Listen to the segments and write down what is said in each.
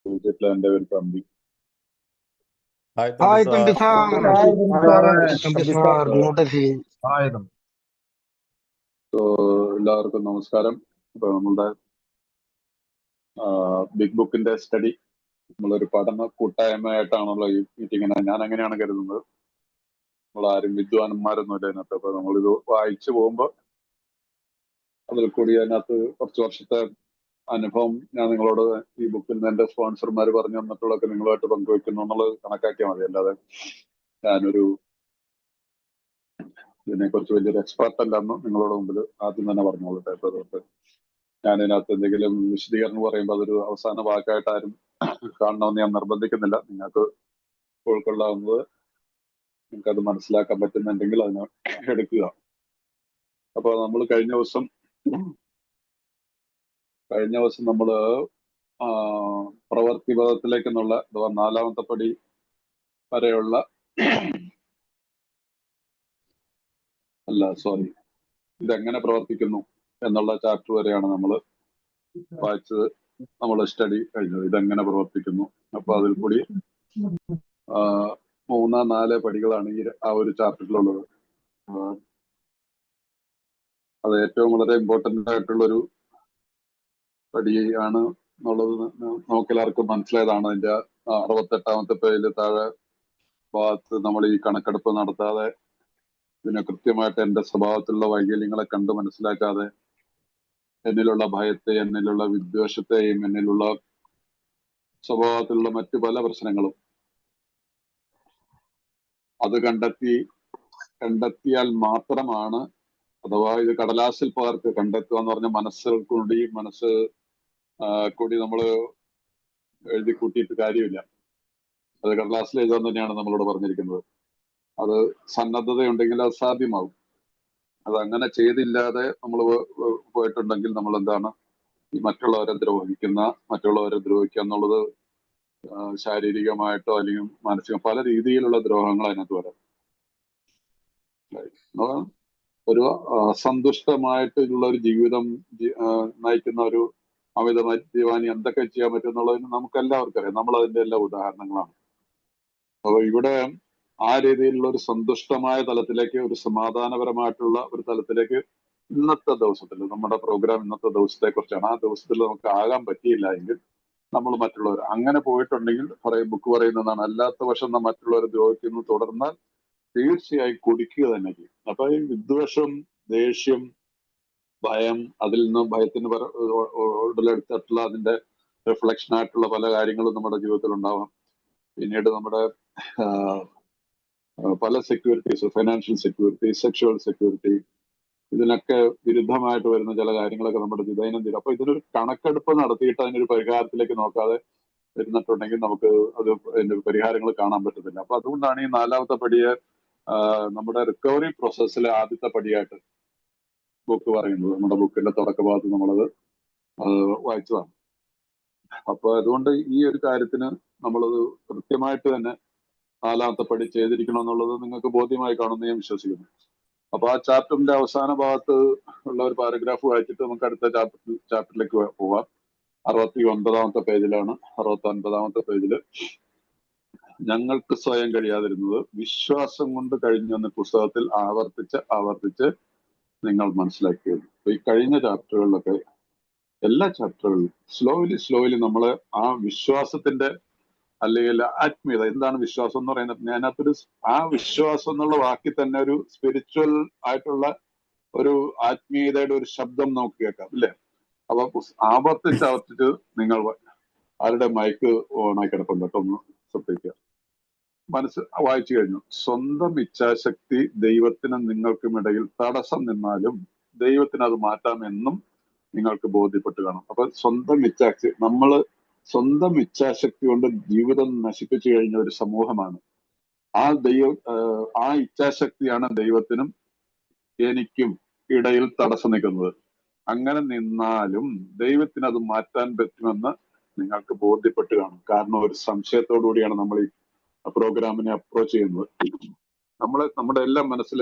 എന്റെ ഒരു Thampi. Hi hi Thampi Thampi sir. Thampi sir ഇങ്ങോട്ടേക്ക്. എല്ലാവർക്കും നമസ്കാരം. ഇപ്പൊ നമ്മളുടെ ബിഗ് ബുക്കിന്റെ സ്റ്റഡി നമ്മളൊരു പഠന കൂട്ടായ്മയായിട്ടാണല്ലോ ഈ മീറ്റിങ്ങിനെ ഞാൻ അങ്ങനെയാണ് കരുതുന്നത്. നമ്മളാരും വിദ്വാൻമാരൊന്നുമില്ല അതിനകത്ത്. അപ്പൊ നമ്മളിത് വായിച്ചു പോകുമ്പോൾ അതിൽ കൂടി അതിനകത്ത് കുറച്ച് വർഷത്തെ അനുഭവം ഞാൻ നിങ്ങളോട് ഈ ബുക്കിൽ നിന്ന് എന്റെ സ്പോൺസർമാർ പറഞ്ഞു തന്നിട്ടുള്ളതൊക്കെ നിങ്ങളുമായിട്ട് പങ്കുവെക്കുന്നു എന്നുള്ളത് കണക്കാക്കിയാൽ മതി. അല്ലാതെ ഞാനൊരു ഇതിനെക്കുറിച്ച് വലിയൊരു എക്സ്പെർട്ട് അല്ലെന്ന് നിങ്ങളുടെ മുമ്പിൽ ആദ്യം തന്നെ പറഞ്ഞോളട്ടെ. അപ്പൊ അതുകൊണ്ട് ഞാൻ ഇതിനകത്ത് എന്തെങ്കിലും വിശദീകരണം പറയുമ്പോൾ അതൊരു അവസാന വാക്കായിട്ട് ആരും കാണണമെന്ന് ഞാൻ നിർബന്ധിക്കുന്നില്ല. നിങ്ങൾക്ക് ഉൾക്കൊള്ളാവുന്നത് നിങ്ങൾക്കത് മനസ്സിലാക്കാൻ പറ്റുന്നുണ്ടെങ്കിൽ അതിനെ എടുക്കുക. അപ്പൊ നമ്മൾ കഴിഞ്ഞ ദിവസം നമ്മൾ പ്രവൃത്തിപഥത്തിലേക്കെന്നുള്ള അഥവാ 4ാമത്തെ പടി വരെയുള്ള ഇതെങ്ങനെ പ്രവർത്തിക്കുന്നു എന്നുള്ള ചാപ്റ്റർ വരെയാണ് നമ്മൾ വായിച്ചത്. നമ്മൾ സ്റ്റഡി കഴിഞ്ഞത് ഇതെങ്ങനെ പ്രവർത്തിക്കുന്നു. അപ്പൊ അതിൽ കൂടി 3-4 പടികളാണ് ആ ഒരു ചാപ്റ്ററിലുള്ളത്. അത് ഏറ്റവും വളരെ ഇമ്പോർട്ടന്റ് ആയിട്ടുള്ളൊരു പടിയാണ് എന്നുള്ളത് നമുക്കെല്ലാവർക്കും മനസ്സിലായതാണ്. അതിന്റെ 68ാമത്തെ പേജിൽ താഴെ ഭാഗത്ത് നമ്മൾ ഈ കണക്കെടുപ്പ് നടത്താതെ ഇതിനെ കൃത്യമായിട്ട് എന്റെ സ്വഭാവത്തിലുള്ള വൈകല്യങ്ങളെ കണ്ട് മനസ്സിലാക്കാതെ എന്നിലുള്ള ഭയത്തെ, എന്നിലുള്ള വിദ്വേഷത്തെയും, എന്നിലുള്ള സ്വഭാവത്തിലുള്ള മറ്റു പല പ്രശ്നങ്ങളും അത് കണ്ടെത്തിയാൽ മാത്രമാണ്, അഥവാ ഇത് കടലാസിൽ പകർത്ത് കണ്ടെത്തുക എന്ന് പറഞ്ഞ മനസ്സ് കൂടി നമ്മൾ എഴുതി കൂട്ടിയിട്ട് കാര്യമില്ല. അത് കടലാസിൽ എഴുതാൻ തന്നെയാണ് നമ്മളോട് പറഞ്ഞിരിക്കുന്നത്. അത് സന്നദ്ധതയുണ്ടെങ്കിൽ അത് സാധ്യമാകും. അത് അങ്ങനെ ചെയ്തില്ലാതെ നമ്മൾ പോയിട്ടുണ്ടെങ്കിൽ നമ്മൾ എന്താണ് ഈ മറ്റുള്ളവരെ ദ്രോഹിക്കുക എന്നുള്ളത് ശാരീരികമായിട്ടോ അല്ലെങ്കിൽ മാനസിക പല രീതിയിലുള്ള ദ്രോഹങ്ങൾ അതിനകത്ത് വരാം. ഒരു അസന്തുഷ്ടമായിട്ടുള്ള ഒരു ജീവിതം നയിക്കുന്ന ഒരു അമിത മദ്യപാനി എന്തൊക്കെ ചെയ്യാൻ പറ്റും എന്നുള്ളതിന് നമുക്ക് എല്ലാവർക്കും അറിയാം. നമ്മൾ അതിന്റെ എല്ലാ ഉദാഹരണങ്ങളാണ്. അപ്പൊ ഇവിടെ ആ രീതിയിലുള്ള ഒരു സന്തുഷ്ടമായ തലത്തിലേക്ക്, ഒരു സമാധാനപരമായിട്ടുള്ള ഒരു തലത്തിലേക്ക് ഇന്നത്തെ ദിവസത്തിൽ നമ്മുടെ പ്രോഗ്രാം ഇന്നത്തെ ദിവസത്തെ കുറിച്ചാണ്. ആ ദിവസത്തിൽ നമുക്ക് ആകാൻ പറ്റിയില്ല എങ്കിൽ നമ്മൾ മറ്റുള്ളവർ അങ്ങനെ പോയിട്ടുണ്ടെങ്കിൽ ബുക്ക് പറയുന്നതാണ്, അല്ലാത്ത പക്ഷം മറ്റുള്ളവരെ ദ്രോഹിക്കുന്നു തുടർന്നാൽ തീർച്ചയായും കുടിക്കുക തന്നെ ചെയ്യും. അപ്പൊ ഈ വിദ്വേഷം, ദേഷ്യം, ഭയം, അതിൽ നിന്ന് ഭയത്തിന് ഉടലെടുത്തിട്ടുള്ള അതിന്റെ റിഫ്ലക്ഷൻ ആയിട്ടുള്ള പല കാര്യങ്ങളും നമ്മുടെ ജീവിതത്തിൽ ഉണ്ടാവാം. പിന്നീട് നമ്മുടെ പല securities, financial security, sexual security, ഇതിനൊക്കെ വിരുദ്ധമായിട്ട് വരുന്ന ചില കാര്യങ്ങളൊക്കെ നമ്മുടെ ദൈനംദിനം. അപ്പൊ ഇതിനൊരു കണക്കെടുപ്പ് നടത്തിയിട്ട് അതിനൊരു പരിഹാരത്തിലേക്ക് നോക്കാതെ വരുന്നിട്ടുണ്ടെങ്കിൽ നമുക്ക് അത് അതിന്റെ പരിഹാരങ്ങൾ കാണാൻ പറ്റത്തില്ല. അപ്പൊ അതുകൊണ്ടാണ് ഈ 4ാമത്തെ പടിയെ നമ്മുടെ റിക്കവറി പ്രോസസ്സിലെ ആദ്യത്തെ പടിയായിട്ട് ബുക്ക് പറയുന്നത്. നമ്മുടെ ബുക്കിന്റെ തുടക്കഭാഗത്ത് നമ്മളത് വായിച്ചതാണ്. അപ്പൊ അതുകൊണ്ട് ഈ ഒരു കാര്യത്തിന് നമ്മളത് കൃത്യമായിട്ട് തന്നെ 4ാമത്തെ പടി ചെയ്തിരിക്കണം എന്നുള്ളത് നിങ്ങൾക്ക് ബോധ്യമായി കാണുമെന്ന് ഞാൻ വിശ്വസിക്കുന്നു. അപ്പൊ ആ ചാപ്റ്ററിന്റെ അവസാന ഭാഗത്ത് ഉള്ള ഒരു പാരഗ്രാഫ് വായിച്ചിട്ട് നമുക്ക് അടുത്ത ചാപ്റ്ററിലേക്ക് പോവാം. 69ാമത്തെ പേജിലാണ്. 69ാമത്തെ പേജില് ഞങ്ങൾക്ക് സ്വയം കഴിയാതിരുന്നത് വിശ്വാസം കൊണ്ട് കഴിഞ്ഞു എന്ന പുസ്തകത്തിൽ ആവർത്തിച്ച് നിങ്ങൾ മനസ്സിലാക്കിയത്. അപ്പൊ ഈ കഴിഞ്ഞ ചാപ്റ്ററുകളിലൊക്കെ എല്ലാ ചാപ്റ്ററുകളിലും സ്ലോലി നമ്മള് ആ വിശ്വാസത്തിന്റെ അല്ലെങ്കിൽ ആത്മീയത, എന്താണ് വിശ്വാസം എന്ന് പറയുന്നത്, അതിനകത്തൊരു ആ വിശ്വാസം എന്നുള്ള വാക്കിൽ തന്നെ ഒരു സ്പിരിച്വൽ ആയിട്ടുള്ള ഒരു ആത്മീയതയുടെ ഒരു ശബ്ദം നമുക്ക് കേൾക്കാം, ഇല്ലേ? അപ്പൊ ആവർത്തിച്ച് നിങ്ങൾ ആരുടെ മൈക്ക് ഓണായി കിടപ്പുണ്ട് കേട്ടോ, ഒന്ന് ശ്രദ്ധിക്കുക. വായിച്ചു കഴിഞ്ഞു. സ്വന്തം ഇച്ഛാശക്തി ദൈവത്തിനും നിങ്ങൾക്കും ഇടയിൽ തടസ്സം നിന്നാലും ദൈവത്തിന് അത് മാറ്റാമെന്നും നിങ്ങൾക്ക് ബോധ്യപ്പെട്ട് കാണും. അപ്പൊ സ്വന്തം ഇച്ഛാശക്തി കൊണ്ട് ജീവിതം നശിപ്പിച്ചു കഴിഞ്ഞ ഒരു സമൂഹമാണ്. ആ ഇച്ഛാശക്തിയാണ് ദൈവത്തിനും എനിക്കും ഇടയിൽ തടസ്സം നിൽക്കുന്നത്. അങ്ങനെ നിന്നാലും ദൈവത്തിന് അത് മാറ്റാൻ പറ്റുമെന്ന് നിങ്ങൾക്ക് ബോധ്യപ്പെട്ട് കാണും. കാരണം ഒരു സംശയത്തോടു കൂടിയാണ് നമ്മൾ ഈ പ്രോഗ്രാമിനെ അപ്രോച്ച് ചെയ്യുന്നത്. നമ്മുടെ എല്ലാം മനസ്സിൽ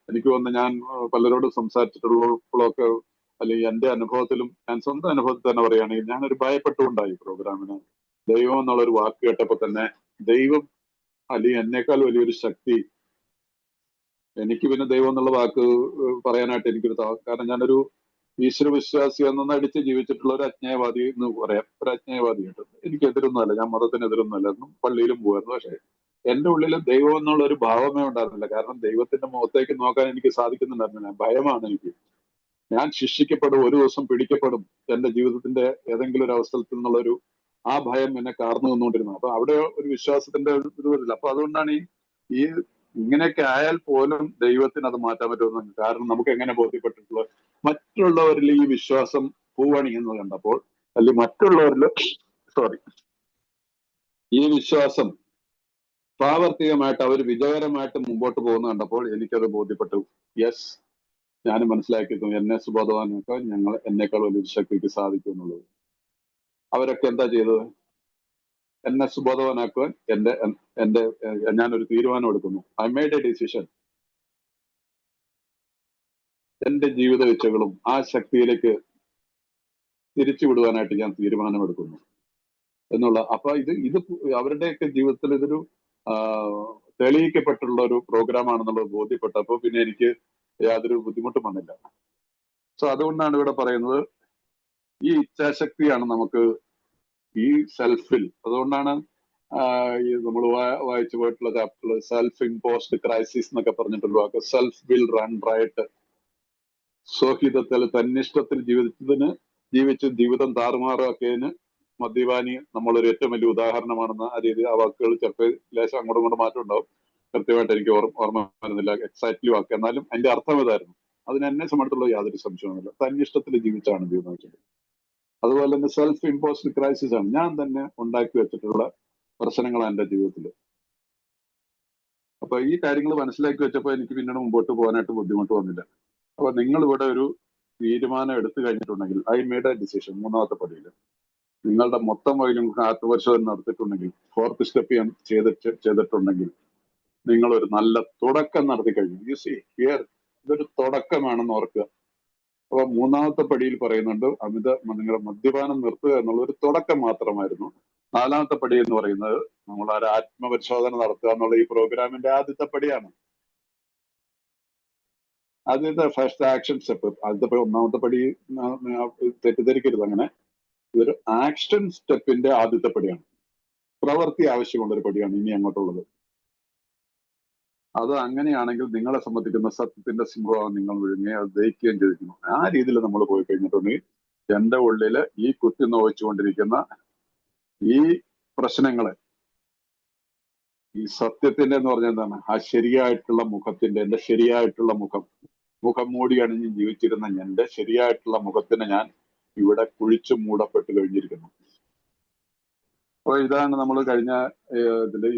എനിക്ക് തോന്നുന്നു, ഞാൻ പലരോട് സംസാരിച്ചിട്ടുള്ളപ്പോഴൊക്കെ അല്ലെങ്കിൽ എന്റെ അനുഭവത്തിലും, ഞാൻ സ്വന്തം അനുഭവത്തിൽ തന്നെ പറയുകയാണെങ്കിൽ ഞാനൊരു ഭയപ്പെട്ടുകൊണ്ടായി പ്രോഗ്രാമിനെ ദൈവം എന്നുള്ളൊരു വാക്ക് കേട്ടപ്പോ തന്നെ ദൈവം അല്ലെങ്കിൽ എന്നേക്കാൾ വലിയൊരു ശക്തി എനിക്ക് പിന്നെ ദൈവം എന്നുള്ള വാക്ക് പറയാനായിട്ട് എനിക്കൊരു കാരണം ഞാനൊരു ഈശ്വര വിശ്വാസി എന്നൊന്ന് അടിച്ച് ജീവിച്ചിട്ടുള്ള ഒരു അജ്ഞേയവാദി എന്ന് പറയാം. ഒരു അജ്ഞേയവാദിയായിട്ട് എനിക്ക് എതിരൊന്നുമല്ല, ഞാൻ മതത്തിന് എതിരൊന്നുമല്ല, എന്നും പള്ളിയിലും പോകുമായിരുന്നു. പക്ഷെ എന്റെ ഉള്ളിൽ ദൈവം എന്നുള്ള ഒരു ഭാവമേ ഉണ്ടായിരുന്നില്ല. കാരണം ദൈവത്തിന്റെ മുഖത്തേക്ക് നോക്കാൻ എനിക്ക് സാധിക്കുന്നുണ്ടായിരുന്നില്ല. ഭയമാണ് എനിക്ക്. ഞാൻ ശിക്ഷിക്കപ്പെടും, ഒരു ദിവസം പിടിക്കപ്പെടും എന്റെ ജീവിതത്തിന്റെ ഏതെങ്കിലും ഒരു അവസരത്തിൽ നിന്നുള്ളൊരു ആ ഭയം എന്നെ കാർന്നു നിന്നുകൊണ്ടിരുന്നു. അപ്പൊ അവിടെ ഒരു വിശ്വാസത്തിന്റെ ഒരു ഇത് വരില്ല. അപ്പൊ അതുകൊണ്ടാണ് ഈ ഇങ്ങനെയൊക്കെ ആയാൽ പോലും ദൈവത്തിന് അത് മാറ്റാൻ പറ്റുമെന്ന്. കാരണം നമുക്ക് എങ്ങനെ ബോധ്യപ്പെട്ടിട്ടുള്ളത് മറ്റുള്ളവരിൽ ഈ വിശ്വാസം പൂവണിയുന്നത് കണ്ടപ്പോൾ, അല്ലെങ്കിൽ മറ്റുള്ളവരിൽ ഈ വിശ്വാസം പ്രാവർത്തികമായിട്ട് അവർ വിജയകരമായിട്ട് മുമ്പോട്ട് പോകുന്നത് കണ്ടപ്പോൾ എനിക്കത് ബോധ്യപ്പെട്ടു. യെസ്, ഞാൻ മനസ്സിലാക്കിയിരുന്നു എന്നെ സുബോധവാനൊക്കെ എന്നേക്കാൾ വലിയൊരു ശക്തിക്ക് സാധിക്കും എന്നുള്ളത്. അവരൊക്കെ എന്താ ചെയ്തത്? എന്നെ സുബോധവാനാക്കുവാൻ ഞാനൊരു തീരുമാനം എടുക്കുന്നു. I made A decision. എന്റെ ജീവിത ഇച്ഛകളും ആ ശക്തിയിലേക്ക് തിരിച്ചുവിടുവാനായിട്ട് ഞാൻ തീരുമാനമെടുക്കുന്നു എന്നുള്ള. അപ്പൊ ഇത് അവരുടെയൊക്കെ ജീവിതത്തിൽ ഇതൊരു തെളിയിക്കപ്പെട്ടുള്ള ഒരു പ്രോഗ്രാം ആണെന്നുള്ളത് ബോധ്യപ്പെട്ടപ്പോൾ പിന്നെ എനിക്ക് യാതൊരു ബുദ്ധിമുട്ടും വന്നില്ല. സോ അതുകൊണ്ടാണ് ഇവിടെ പറയുന്നത് ഈ ഇച്ഛാശക്തിയാണ് നമുക്ക് ഈ സെൽഫിൽ. അതുകൊണ്ടാണ് നമ്മൾ വായിച്ചു പോയിട്ടുള്ള ചാപ്റ്ററിൽ സെൽഫ് ഇമ്പോസ്ഡ് ക്രൈസിസ് എന്നൊക്കെ പറഞ്ഞിട്ടുള്ള വാക്ക്. Self will run riot. സ്വഹിതത്തിൽ തന്നിഷ്ടത്തിൽ ജീവിച്ച് ജീവിതം താറുമാറാക്കിയതിന് മദ്യപാനി നമ്മളൊരു ഏറ്റവും വലിയ ഉദാഹരണമാണെന്ന് ആ രീതി ആ വാക്കുകൾ ചിലപ്പോൾ ലേശം അങ്ങോട്ടും ഇങ്ങോട്ടും മാറ്റം ഉണ്ടാവും. കൃത്യമായിട്ട് എനിക്ക് ഓർമ്മ വരുന്നില്ല എക്സാക്ട്ലി വാക്ക്, എന്നാലും അതിന്റെ അർത്ഥം ഇതായിരുന്നു. അതിന് എന്നെ സംബന്ധിച്ചുള്ള യാതൊരു സംശയവുമില്ല. തന്നിഷ്ടത്തിൽ ജീവിച്ചാണ് ജീവിതം വെച്ചത്. അതുപോലെ തന്നെ സെൽഫ് ഇമ്പോസ്ഡ് ക്രൈസിസ് ആണ്. ഞാൻ തന്നെ ഉണ്ടാക്കി വെച്ചിട്ടുള്ള പ്രശ്നങ്ങളാണ് എന്റെ ജീവിതത്തിൽ. അപ്പൊ ഈ കാര്യങ്ങൾ മനസ്സിലാക്കി വെച്ചപ്പോൾ എനിക്ക് പിന്നീട് മുമ്പോട്ട് പോകാനായിട്ട് ബുദ്ധിമുട്ട് വന്നില്ല. അപ്പൊ നിങ്ങൾ ഇവിടെ ഒരു തീരുമാനം എടുത്തു കഴിഞ്ഞിട്ടുണ്ടെങ്കിൽ, ഐ മേഡ് എ ഡിസിഷൻ, മൂന്നാമത്തെ പടിയിൽ നിങ്ങളുടെ മൊത്തം വഴിയും ആത്മപരിശോധന നടത്തിയിട്ടുണ്ടെങ്കിൽ, 4th സ്റ്റെപ്പ് ഞാൻ ചെയ്തിട്ടുണ്ടെങ്കിൽ, നിങ്ങൾ ഒരു നല്ല തുടക്കം നടത്തി കഴിഞ്ഞു. യു സി ഹിയർ, ഇതൊരു തുടക്കമാണെന്ന് ഓർക്കുക. അപ്പൊ മൂന്നാമത്തെ പടിയിൽ പറയുന്നുണ്ട് നിങ്ങളുടെ മദ്യപാനം നിർത്തുക എന്നുള്ള ഒരു തുടക്കം മാത്രമായിരുന്നു. 4ാമത്തെ പടി എന്ന് പറയുന്നത് നമ്മൾ ഒരു ആത്മപരിശോധന നടത്തുക എന്നുള്ള ഈ പ്രോഗ്രാമിന്റെ ആദ്യത്തെ പടിയാണ്. ആദ്യത്തെ ഫസ്റ്റ് ആക്ഷൻ സ്റ്റെപ്പ്. ആദ്യത്തെ ഒന്നാമത്തെ പടി തെറ്റിദ്ധരിക്കരുത്. അങ്ങനെ ഇതൊരു ആക്ഷൻ സ്റ്റെപ്പിന്റെ ആദ്യത്തെ പടിയാണ്. പ്രവൃത്തി ആവശ്യമുള്ള ഒരു പടിയാണ് ഇനി അങ്ങോട്ടുള്ളത്. അത് അങ്ങനെയാണെങ്കിൽ നിങ്ങളെ സംബന്ധിക്കുന്ന സത്യത്തിന്റെ സിംഹമാണ് നിങ്ങൾ വിഴുങ്ങി അത് ദഹിക്കുകയും ചെയ്തിരിക്കുന്നു. ആ രീതിയിൽ നമ്മൾ പോയി കഴിഞ്ഞിട്ടുണ്ടെങ്കിൽ എന്റെ ഉള്ളില് ഈ കുത്തി നോവിച്ചുകൊണ്ടിരിക്കുന്ന ഈ പ്രശ്നങ്ങളെ, ഈ സത്യത്തിന്റെ എന്ന് പറഞ്ഞാൽ എന്താണ്, ആ ശരിയായിട്ടുള്ള മുഖത്തിന്റെ, എന്റെ ശരിയായിട്ടുള്ള മുഖം മൂടി അണിഞ്ഞ് ജീവിച്ചിരുന്ന എന്റെ ശരിയായിട്ടുള്ള മുഖത്തിന് ഞാൻ ഇവിടെ കുഴിച്ചു മൂടപ്പെട്ട് കഴിഞ്ഞിരിക്കുന്നു. അപ്പൊ ഇതാണ് നമ്മൾ കഴിഞ്ഞ ഇതില്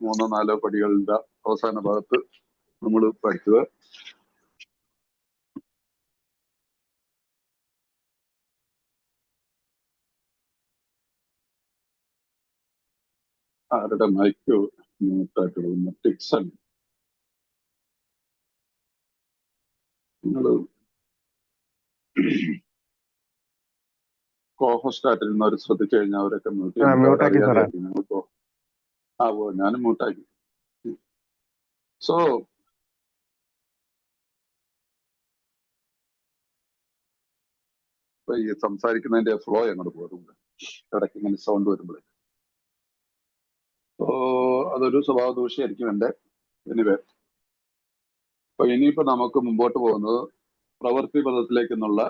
3-4 പടികളുടെ അവസാന ഭാഗത്ത് നമ്മൾ പഠിച്ചത്. ആരുടെ മൈക്ക് മ്യൂട്ടായിട്ടുള്ള ടിക്സൺ, നിങ്ങൾ കോഹോസ്റ്റാറ്റിൽ നിന്ന് അവർ ശ്രദ്ധിച്ചു കഴിഞ്ഞാൽ അവരൊക്കെ ഞങ്ങൾക്കോ ഞാനും മ്യൂട്ടാക്കി. സോ ഇപ്പൊ ഈ സംസാരിക്കുന്നതിന്റെ ഫ്ലോ അങ്ങോട്ട് പോകുന്നുണ്ട്, ഇടയ്ക്ക് ഇങ്ങനെ സൗണ്ട് വരുമ്പോഴേ. അതൊരു സ്വഭാവ ദൂഷ്യായിരിക്കും എന്റെ. എനിവേ, അപ്പൊ ഇനിയിപ്പോ നമുക്ക് മുമ്പോട്ട് പോകുന്നത് പ്രവൃത്തി പദത്തിലേക്ക് എന്നുള്ള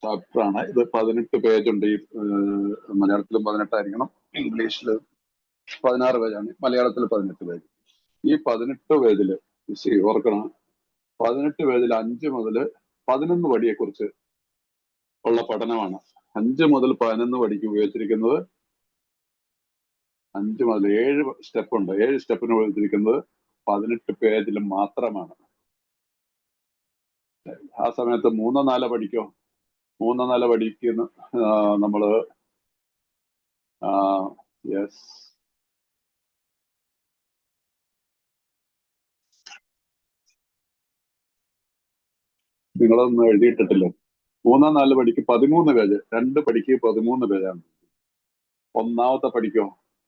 ചാപ്റ്ററാണ്. ഇത് 18 പേജുണ്ട്. ഈ മലയാളത്തിലും 18 ആയിരിക്കണം, ഇംഗ്ലീഷിൽ 16 പേജാണ്, മലയാളത്തിൽ 18 പേജ്. ഈ 18 പേജില് ഓർക്കണം, 18 പേജിൽ 5 മുതൽ 11 പടിയെ കുറിച്ച് ഉള്ള പഠനമാണ്. 5 മുതൽ 11 പടിക്ക് ഉപയോഗിച്ചിരിക്കുന്നത് 5 മുതൽ 7 സ്റ്റെപ്പ് ഉണ്ട്. 7 സ്റ്റെപ്പിന് ഉപയോഗിച്ചിരിക്കുന്നത് 18 പേജിൽ മാത്രമാണ്. ആ സമയത്ത് 3-4 പടിക്കോ, 3-4 പടിക്ക് നമ്മള് യെസ്, നിങ്ങളൊന്നും എഴുതിയിട്ടിട്ടില്ലേ? മൂന്നാം 4 പടിക്ക് 13 പേജ്, 2 പടിക്ക് 13 പേജാണ്. ഒന്നാമത്തെ പടിക്കോ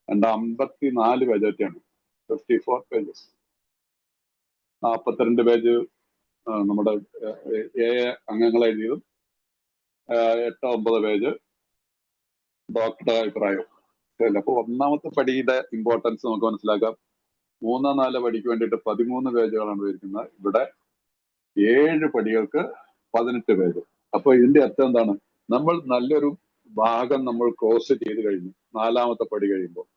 54 പേജൊക്കെയാണ്, 54 പേജസ്. 42 പേജ് നമ്മുടെ അംഗങ്ങൾ എഴുതിയതും, 8-9 പേജ് ഡോക്ടറുടെ അഭിപ്രായം. അപ്പൊ ഒന്നാമത്തെ പടിയുടെ ഇമ്പോർട്ടൻസ് നമുക്ക് മനസ്സിലാക്കാം. 3-4 പടിക്ക് വേണ്ടിയിട്ട് 13 പേജുകളാണ് വരുന്നത്. ഇവിടെ 7 പടികൾക്ക് 18 പേജ്. അപ്പൊ ഇതിന്റെ അർത്ഥം എന്താണ്? നമ്മൾ നല്ലൊരു ഭാഗം നമ്മൾ ക്രോസ് ചെയ്ത് കഴിഞ്ഞു. 4-ാമത്തെ പടി കഴിയുമ്പോൾ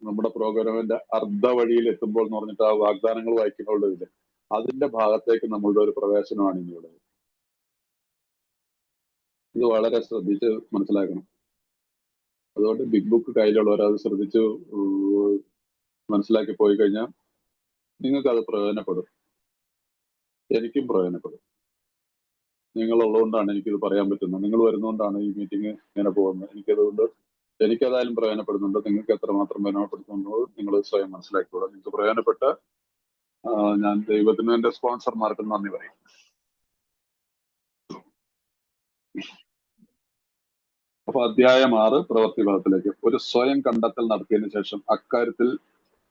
നമ്മുടെ പ്രോഗ്രാമിന്റെ അർദ്ധ വഴിയിൽ എത്തുമ്പോൾ എന്ന് പറഞ്ഞിട്ട് ആ വാഗ്ദാനങ്ങൾ വായിക്കുന്നുള്ളതില്ല, അതിന്റെ ഭാഗത്തേക്ക് നമ്മളുടെ ഒരു പ്രവേശനമാണ് ഇനിയുടെ. ഇത് വളരെ ശ്രദ്ധിച്ച് മനസ്സിലാക്കണം. അതുകൊണ്ട് ബിഗ് ബുക്ക് കയ്യിലുള്ളവർ അത് ശ്രദ്ധിച്ച് മനസ്സിലാക്കി പോയി കഴിഞ്ഞാൽ നിങ്ങൾക്ക് അത് പ്രയോജനപ്പെടും. എനിക്കും പ്രയോജനപ്പെടും. നിങ്ങളുള്ളതുകൊണ്ടാണ് എനിക്കിത് പറയാൻ പറ്റുന്നത്. നിങ്ങൾ വരുന്നതുകൊണ്ടാണ് ഈ മീറ്റിംഗ് ഇങ്ങനെ പോകുന്നത്. എനിക്കതായാലും പ്രയോജനപ്പെടുന്നുണ്ട്. നിങ്ങൾക്ക് എത്രമാത്രം പ്രയോജനപ്പെടുത്തുന്നത് നിങ്ങൾ സ്വയം മനസ്സിലാക്കിക്കോളൂ. നിങ്ങൾക്ക് പ്രയോജനപ്പെട്ട ഞാൻ ദൈവത്തിന് എന്റെ സ്പോൺസർമാർക്ക് നന്ദി പറയും. അപ്പൊ അധ്യായം 6 പ്രവൃത്തി ഭാഗത്തിലേക്ക്. ഒരു സ്വയം കണ്ടെത്തൽ നടത്തിയതിനു ശേഷം അക്കാര്യത്തിൽ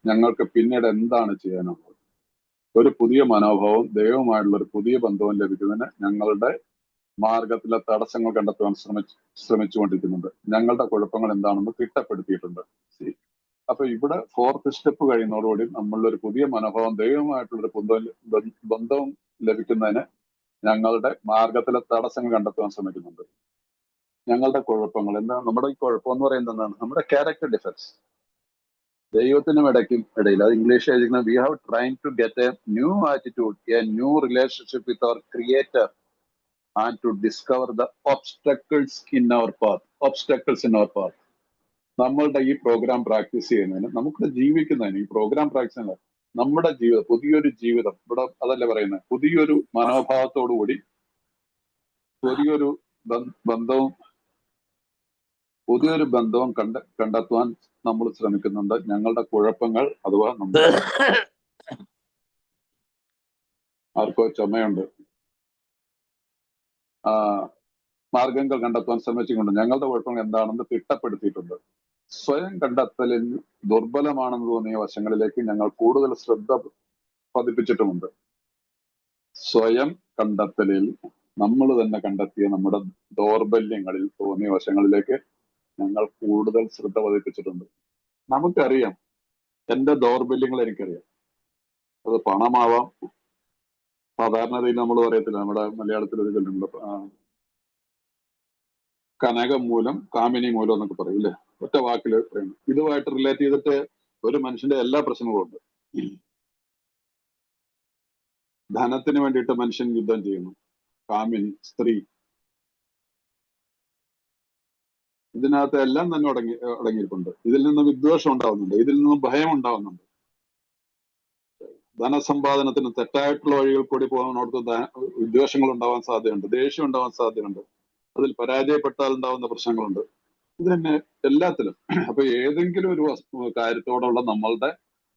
ഞങ്ങൾക്ക് പിന്നീട് എന്താണ് ചെയ്യാനുള്ളത്? ഒരു പുതിയ മനോഭാവവും ദൈവവുമായുള്ള ഒരു പുതിയ ബന്ധവും ലഭിക്കുന്നതിന് ഞങ്ങളുടെ മാർഗത്തിലെ തടസ്സങ്ങൾ കണ്ടെത്തുവാൻ ശ്രമിച്ചുകൊണ്ടിരിക്കുന്നുണ്ട്. ഞങ്ങളുടെ കുഴപ്പങ്ങൾ എന്താണെന്ന് തിട്ടപ്പെടുത്തിയിട്ടുണ്ട്. അപ്പൊ ഇവിടെ 4th സ്റ്റെപ്പ് കഴിയുന്നതോടുകൂടി നമ്മളുടെ പുതിയ മനോഭാവം ദൈവവുമായിട്ടുള്ളൊരു ബന്ധവും ലഭിക്കുന്നതിന് ഞങ്ങളുടെ മാർഗത്തിലെ തടസ്സങ്ങൾ കണ്ടെത്തുവാൻ ശ്രമിക്കുന്നുണ്ട്. ഞങ്ങളുടെ കുഴപ്പങ്ങൾ എന്താ? നമ്മുടെ ഈ കുഴപ്പം എന്ന് പറയുന്നത് എന്താണ്? നമ്മുടെ ക്യാരക്ടർ ഡിഫക്ട്സ്. ദൈവത്തിനും ഇടയിൽ അത് ഇംഗ്ലീഷ് എഴുതിക്കുന്നത് we have trying to get a new attitude, a new relationship with our creator and to discover the obstacles in our path. നമ്മളുടെ ഈ പ്രോഗ്രാം പ്രാക്ടീസ് ചെയ്യുന്നതിന്, നമുക്ക് ജീവിക്കുന്നതിന്, ഈ പ്രോഗ്രാം പ്രാക്ടീസ് ചെയ്യുന്നത് നമ്മുടെ ജീവിതം, പുതിയൊരു ജീവിതം, ഇവിടെ അതല്ലേ പറയുന്നത്, പുതിയൊരു മനോഭാവത്തോടുകൂടി പുതിയൊരു ബന്ധവും കണ്ടെത്തുവാൻ നമ്മൾ ശ്രമിക്കുന്നുണ്ട്. ഞങ്ങളുടെ കുഴപ്പങ്ങൾ അഥവാ നമ്മുടെ ആർക്കോ ചുമയുണ്ട്, മാർഗങ്ങൾ കണ്ടെത്താൻ ശ്രമിച്ചുകൊണ്ട് ഞങ്ങളുടെ കുഴപ്പങ്ങൾ എന്താണെന്ന് തിട്ടപ്പെടുത്തിയിട്ടുണ്ട്. സ്വയം കണ്ടെത്തലിൽ ദുർബലമാണെന്ന് തോന്നിയ വശങ്ങളിലേക്ക് ഞങ്ങൾ കൂടുതൽ ശ്രദ്ധ പതിപ്പിച്ചിട്ടുമുണ്ട്. സ്വയം കണ്ടെത്തലിൽ നമ്മൾ തന്നെ കണ്ടെത്തിയ നമ്മുടെ ദൗർബല്യങ്ങളിൽ തോന്നിയ വശങ്ങളിലേക്ക് ഞങ്ങൾ കൂടുതൽ ശ്രദ്ധ പതിപ്പിച്ചിട്ടുണ്ട്. നമുക്കറിയാം, എന്റെ ദൗർബല്യങ്ങൾ എനിക്കറിയാം. അത് പണമാവാം, സാധാരണതയിൽ നമ്മൾ പറയത്തില്ല, നമ്മുടെ മലയാളത്തിൽ ഒരു ചൊല്ലുണ്ട്, കനകം മൂലം കാമിനി മൂലം എന്നൊക്കെ പറയും ഇല്ലേ, ഒറ്റ വാക്കിൽ പറയുന്നു. ഇതുമായിട്ട് റിലേറ്റ് ചെയ്തിട്ട് ഒരു മനുഷ്യന്റെ എല്ലാ പ്രശ്നങ്ങളും ഉണ്ട്. ധനത്തിന് വേണ്ടിയിട്ട് മനുഷ്യൻ യുദ്ധം ചെയ്യുന്നു, കാമിനി, സ്ത്രീ, ഇതിനകത്ത് എല്ലാം തന്നെ അടങ്ങിയിട്ടുണ്ട്. ഇതിൽ നിന്ന് വിദ്വേഷം ഉണ്ടാവുന്നുണ്ട്, ഇതിൽ നിന്ന് ഭയം ഉണ്ടാവുന്നുണ്ട്. ധനസമ്പാദനത്തിന് തെറ്റായിട്ടുള്ള വഴികൾ കൂടി പോകുന്നതിനോടത്ത് വിദ്വേഷങ്ങൾ ഉണ്ടാവാൻ സാധ്യതയുണ്ട്, ദേഷ്യം ഉണ്ടാവാൻ സാധ്യതയുണ്ട്, അതിൽ പരാജയപ്പെട്ടാൽ ഉണ്ടാവുന്ന പ്രശ്നങ്ങളുണ്ട്. ഇത് തന്നെ എല്ലാത്തിലും. അപ്പൊ ഏതെങ്കിലും ഒരു കാര്യത്തോടുള്ള നമ്മളുടെ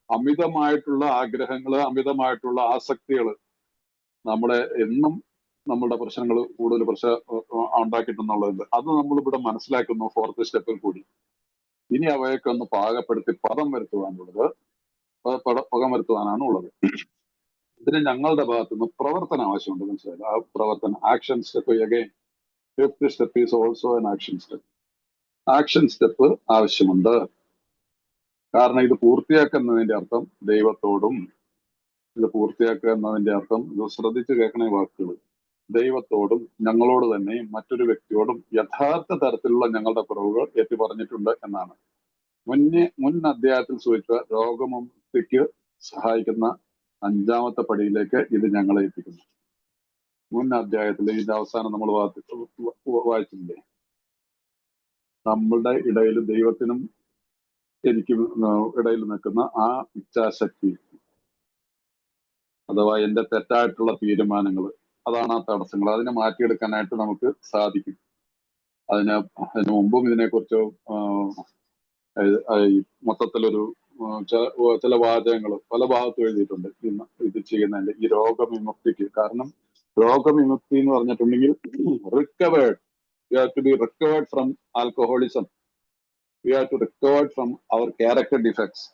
അമിതമായിട്ടുള്ള ആഗ്രഹങ്ങള്, അമിതമായിട്ടുള്ള ആസക്തികള് നമ്മളെ എന്നും നമ്മളുടെ പ്രശ്നങ്ങൾ കൂടുതൽ ഉണ്ടാക്കിയിട്ടുണ്ടെന്നുള്ളത് അത് നമ്മളിവിടെ മനസ്സിലാക്കുന്നു 4th സ്റ്റെപ്പിൽ കൂടി. ഇനി അവയൊക്കെ ഒന്ന് പാകപ്പെടുത്തി പദം വരുത്തുവാനാണ് ഉള്ളത്. ഇതിന് ഞങ്ങളുടെ ഭാഗത്തുനിന്ന് പ്രവർത്തനം ആവശ്യമുണ്ട്. മനസ്സിലായില്ല? ആ പ്രവർത്തനം, action step. Again 5th step is also an action step. Action step ആവശ്യമുണ്ട്. കാരണം ഇത് പൂർത്തിയാക്കുന്നതിന്റെ അർത്ഥം ദൈവത്തോടും, ഇത് പൂർത്തിയാക്കുക എന്നതിന്റെ അർത്ഥം, ഇത് ശ്രദ്ധിച്ച് കേൾക്കണേ വാക്കുകൾ, ദൈവത്തോടും ഞങ്ങളോട് തന്നെയും മറ്റൊരു വ്യക്തിയോടും യഥാർത്ഥ തരത്തിലുള്ള ഞങ്ങളുടെ കുറവുകൾ ഏറ്റു പറഞ്ഞിട്ടുണ്ട് എന്നാണ്. മുൻ അധ്യായത്തിൽ സൂചിച്ച രോഗമുക്തിക്ക് സഹായിക്കുന്ന 5ാമത്തെ പടിയിലേക്ക് ഇത് ഞങ്ങളെ എത്തിക്കുന്നു. മുൻ അധ്യായത്തിൽ ഇതിന്റെ അവസാനം നമ്മൾ വായിച്ചില്ലേ, നമ്മളുടെ ഇടയിൽ ദൈവത്തിനും എനിക്കും ഇടയിൽ നിൽക്കുന്ന ആ ഇച്ഛാശക്തി അഥവാ എന്റെ തെറ്റായിട്ടുള്ള തീരുമാനങ്ങൾ, അതാണ് ആ തടസ്സങ്ങൾ. അതിനെ മാറ്റിയെടുക്കാനായിട്ട് നമുക്ക് സാധിക്കും. അതിന് മുമ്പും ഇതിനെക്കുറിച്ച് മൊത്തത്തിലൊരു ചില വാചകങ്ങൾ പല ഭാഗത്തും എഴുതിയിട്ടുണ്ട് ഇത് ചെയ്യുന്നതിന്റെ ഈ രോഗവിമുക്തിക്ക്. കാരണം രോഗവിമുക്തി എന്ന് പറഞ്ഞിട്ടുണ്ടെങ്കിൽ recovered, you have to be recovered from alcoholism, you have to recovered from our character defects.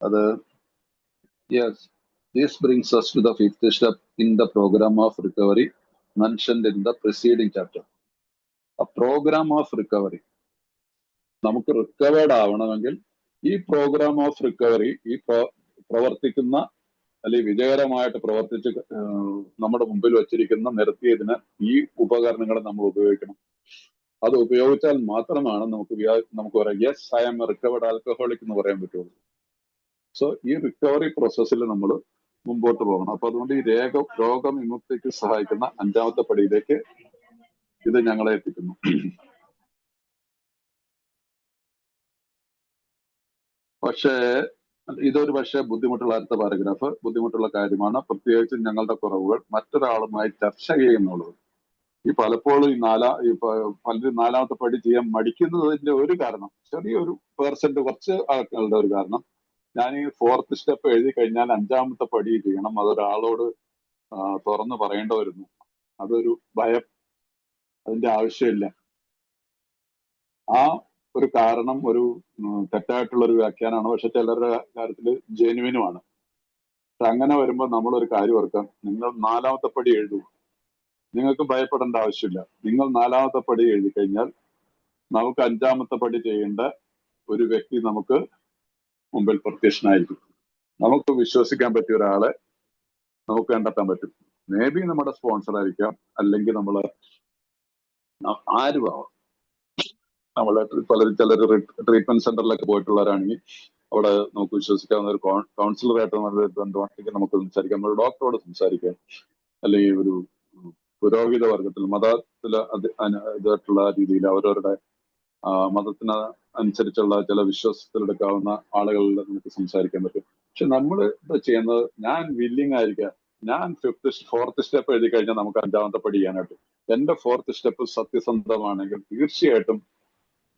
അത് yes, this brings us to the fifth step in the program of recovery mentioned in the preceding chapter. A program of recovery. നമുക്ക് recovered ആവണമെങ്കിൽ ഈ programme of recovery, ഈ പ്രവർത്തിക്കുന്ന അല്ലെങ്കിൽ വിജയകരമായിട്ട് പ്രവർത്തിച്ച് നമ്മുടെ മുമ്പിൽ വെച്ചിരിക്കുന്ന നിരത്തിയതിന് ഈ ഉപകരണങ്ങൾ നമ്മൾ ഉപയോഗിക്കണം. അത് ഉപയോഗിച്ചാൽ മാത്രമാണ് നമുക്ക് പറയാം yes I am recovered alcoholic എന്ന് പറയാൻ പറ്റുള്ളൂ. സോ ഈ റിക്കവറി പ്രോസസ്സിൽ നമ്മൾ മുമ്പോട്ട് പോകണം. അപ്പൊ അതുകൊണ്ട് ഈ രോഗവിമുക്തിക്ക് സഹായിക്കുന്ന അഞ്ചാമത്തെ പടിയിലേക്ക് ഇത് ഞങ്ങളെ എത്തിക്കുന്നു. പക്ഷേ ഇതൊരു ബുദ്ധിമുട്ടുള്ള അടുത്ത പാരഗ്രാഫ് ബുദ്ധിമുട്ടുള്ള കാര്യമാണ്. പ്രത്യേകിച്ചും ഞങ്ങളുടെ കുറവുകൾ മറ്റൊരാളുമായി ചർച്ച ചെയ്യുന്നുള്ളത്. ഈ പലപ്പോഴും പലരും നാലാമത്തെ പടി ചെയ്യാൻ മടിക്കുന്നതിന്റെ ഒരു കാരണം, ചെറിയൊരു പേഴ്സെന്റ് കുറച്ച് ആൾക്കാരുടെ ഒരു കാരണം, ഞാൻ ഈ ഫോർത്ത് സ്റ്റെപ്പ് എഴുതി കഴിഞ്ഞാൽ അഞ്ചാമത്തെ പടി ചെയ്യണം, അതൊരാളോട് തുറന്ന് പറയേണ്ട വരുന്നു. അതൊരു ഭയം, അതിന്റെ ആവശ്യമില്ല. ആ ഒരു കാരണം ഒരു തെറ്റായിട്ടുള്ള ഒരു വ്യാഖ്യാനമാണ്. പക്ഷെ ചിലരുടെ കാര്യത്തിൽ ജെനുവിനുമാണ്. പക്ഷെ അങ്ങനെ വരുമ്പോൾ നമ്മളൊരു കാര്യം ഓർക്കാം, നിങ്ങൾ നാലാമത്തെ പടി എഴുതൂ, നിങ്ങൾക്ക് ഭയപ്പെടേണ്ട ആവശ്യമില്ല. നിങ്ങൾ നാലാമത്തെ പടി എഴുതി കഴിഞ്ഞാൽ നമുക്ക് അഞ്ചാമത്തെ പടി ചെയ്യേണ്ട ഒരു വ്യക്തി നമുക്ക് മുമ്പിൽ പ്രത്യക്ഷനായിരിക്കും. നമുക്ക് വിശ്വസിക്കാൻ പറ്റിയ ഒരാളെ നമുക്ക് കണ്ടെത്താൻ പറ്റും. മേ ബി നമ്മുടെ സ്പോൺസർ ആയിരിക്കാം, അല്ലെങ്കിൽ നമ്മൾ ആരുമാവാം. നമ്മളെ ചിലർ ട്രീറ്റ്മെന്റ് സെന്ററിലൊക്കെ പോയിട്ടുള്ളവരാണെങ്കിൽ അവിടെ നമുക്ക് വിശ്വസിക്കാവുന്ന ഒരു കൗൺസിലറായിട്ട് ബന്ധമാണെങ്കിൽ നമുക്ക് സംസാരിക്കാം, നമ്മൾ ഡോക്ടറോട് സംസാരിക്കാം, അല്ലെങ്കിൽ ഒരു പുരോഹിത വർഗത്തിൽ മതത്തില് ഇതായിട്ടുള്ള രീതിയിൽ അവരവരുടെ മതത്തിന് അനുസരിച്ചുള്ള ചില വിശ്വാസത്തിലെടുക്കാവുന്ന ആളുകളിൽ നമുക്ക് സംസാരിക്കാൻ പറ്റും. പക്ഷെ നമ്മൾ ഇത് ചെയ്യുന്നത്, ഞാൻ വില്ലിങ് ആയിരിക്കാം, ഞാൻ ഫോർത്ത് സ്റ്റെപ്പ് എഴുതി കഴിഞ്ഞാൽ നമുക്ക് അഞ്ചാമത്തെ പടി ചെയ്യാനായിട്ട്. എന്റെ ഫോർത്ത് സ്റ്റെപ്പ് സത്യസന്ധമാണെങ്കിൽ തീർച്ചയായിട്ടും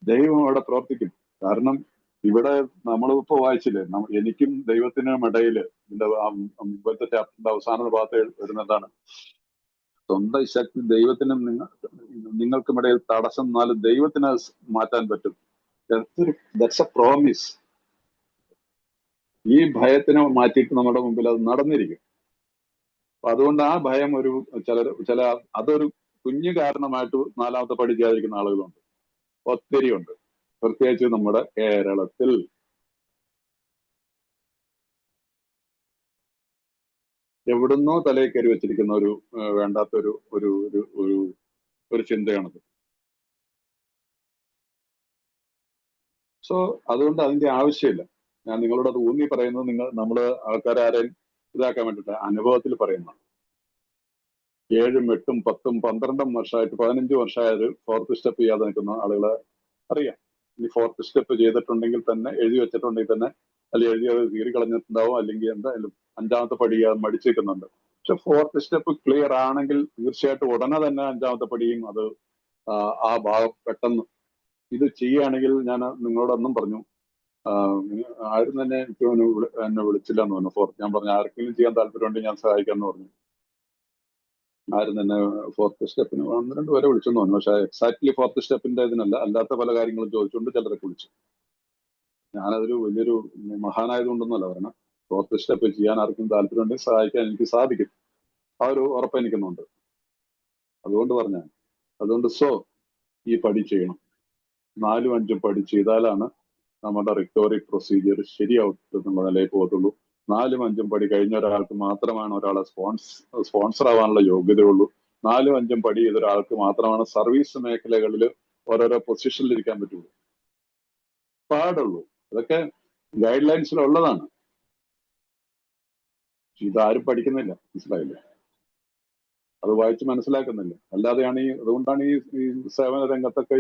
ദൈവം അവിടെ പ്രവർത്തിക്കും. കാരണം ഇവിടെ നമ്മളിപ്പോ വായിച്ചില്ലേ, എനിക്കും ദൈവത്തിനും ഇടയില് ഇതിന്റെ മുമ്പത്തെ ചാപ്റ്ററിന്റെ അവസാന ഭാഗത്ത് വരുന്നതാണ്, സ്വന്തം ശക്തി ദൈവത്തിനും നിങ്ങൾക്കും ഇടയിൽ തടസ്സം എന്നാലും ദൈവത്തിന് മാറ്റാൻ പറ്റും. That's A promise. ഈ ഭയത്തിനെ മാറ്റിയിട്ട് നമ്മുടെ മുമ്പിൽ അത് നടന്നിരിക്കും. അപ്പൊ അതുകൊണ്ട് ആ ഭയം അതൊരു കുഞ്ഞു കാരണമായിട്ട് നാലാമത്തെ പടി ചെയ്യാതിരിക്കുന്ന ആളുകളുണ്ട്, ഒത്തിരി ഉണ്ട്. പ്രത്യേകിച്ച് നമ്മുടെ കേരളത്തിൽ. എവിടുന്നോ തലയിൽ കയറി വെച്ചിരിക്കുന്ന ഒരു വേണ്ടാത്തൊരു ഒരു ഒരു ഒരു ഒരു ചിന്തയാണത്. സോ അതുകൊണ്ട് അതിന്റെ ആവശ്യമില്ല. ഞാൻ നിങ്ങളോട് അത് ഊന്നി പറയുന്നത് നമ്മള് ആൾക്കാരാരെയും ഇതാക്കാൻ വേണ്ടിയിട്ട് അനുഭവത്തിൽ പറയുന്ന 7, 8, 10, 12 വർഷമായിട്ട് 15 വർഷമായത് ഫോർത്ത് സ്റ്റെപ്പ് ചെയ്യാതെ നിൽക്കുന്ന ആളുകളെ അറിയാം. ഇനി ഫോർത്ത് സ്റ്റെപ്പ് ചെയ്തിട്ടുണ്ടെങ്കിൽ തന്നെ, എഴുതി വെച്ചിട്ടുണ്ടെങ്കിൽ തന്നെ, അല്ലെങ്കിൽ എഴുതി അത് കീറി കളഞ്ഞിട്ടുണ്ടാവും, അല്ലെങ്കിൽ എന്തായാലും അഞ്ചാമത്തെ പടി മടിച്ചേക്കുന്നുണ്ട്. പക്ഷെ ഫോർത്ത് സ്റ്റെപ്പ് ക്ലിയർ ആണെങ്കിൽ തീർച്ചയായിട്ടും ഉടനെ തന്നെ അഞ്ചാമത്തെ പടിയും അത് ആ ഭാഗം പെട്ടെന്ന് ഇത് ചെയ്യുകയാണെങ്കിൽ, ഞാൻ നിങ്ങളോടൊന്നും പറഞ്ഞു, ആരും തന്നെ എനിക്ക് എന്നെ വിളിച്ചില്ല എന്ന് പറഞ്ഞു. ഞാൻ പറഞ്ഞു ആർക്കെങ്കിലും ചെയ്യാൻ താല്പര്യമുണ്ടെങ്കിൽ ഞാൻ സഹായിക്കാമെന്ന് പറഞ്ഞു. ആരും തന്നെ ഫോർത്ത് സ്റ്റെപ്പിന് 1-2 പേരെ വിളിച്ചെന്ന് പറഞ്ഞു. പക്ഷെ എക്സാക്ട്ലി ഫോർത്ത് സ്റ്റെപ്പിന്റെ ഇതിനല്ല, അല്ലാത്ത പല കാര്യങ്ങളും ചോദിച്ചുകൊണ്ട് ചിലരൊക്കെ വിളിച്ചു. ഞാനതൊരു വലിയൊരു മഹാനായതുകൊണ്ടൊന്നുമല്ല പറയണം. ഫോർത്ത് സ്റ്റെപ്പ് ചെയ്യാൻ ആർക്കും താല്പര്യമുണ്ടെങ്കിൽ സഹായിക്കാൻ എനിക്ക് സാധിക്കും, ആ ഒരു ഉറപ്പ് എനിക്കുന്നുണ്ട്. അതുകൊണ്ട് പറഞ്ഞാൽ, അതുകൊണ്ട് ഈ പടി ചെയ്യണം. 4ഉം 5ഉം പടി ചെയ്താലാണ് നമ്മുടെ റിക്കവറി പ്രൊസീജിയർ ശരിയാവുന്ന നിലയിൽ പോകത്തുള്ളൂ. 4ഉം 5ഉം പടി കഴിഞ്ഞ ഒരാൾക്ക് മാത്രമാണ് ഒരാളെ സ്പോൺസർ ആവാനുള്ള യോഗ്യതയുള്ളൂ. 4ഉം 5ഉം പടി ചെയ്ത ഒരാൾക്ക് മാത്രമാണ് സർവീസ് മേഖലകളിൽ ഓരോരോ പൊസിഷനിൽ ഇരിക്കാൻ പറ്റുള്ളൂ, പാടുള്ളൂ. അതൊക്കെ ഗൈഡ് ലൈൻസിലുള്ളതാണ്. ഇതാരും പഠിക്കുന്നില്ല, മനസ്സിലായില്ല, അത് വായിച്ച് മനസ്സിലാക്കുന്നില്ല. അല്ലാതെയാണ് അതുകൊണ്ടാണ് ഈ സേവന രംഗത്തൊക്കെ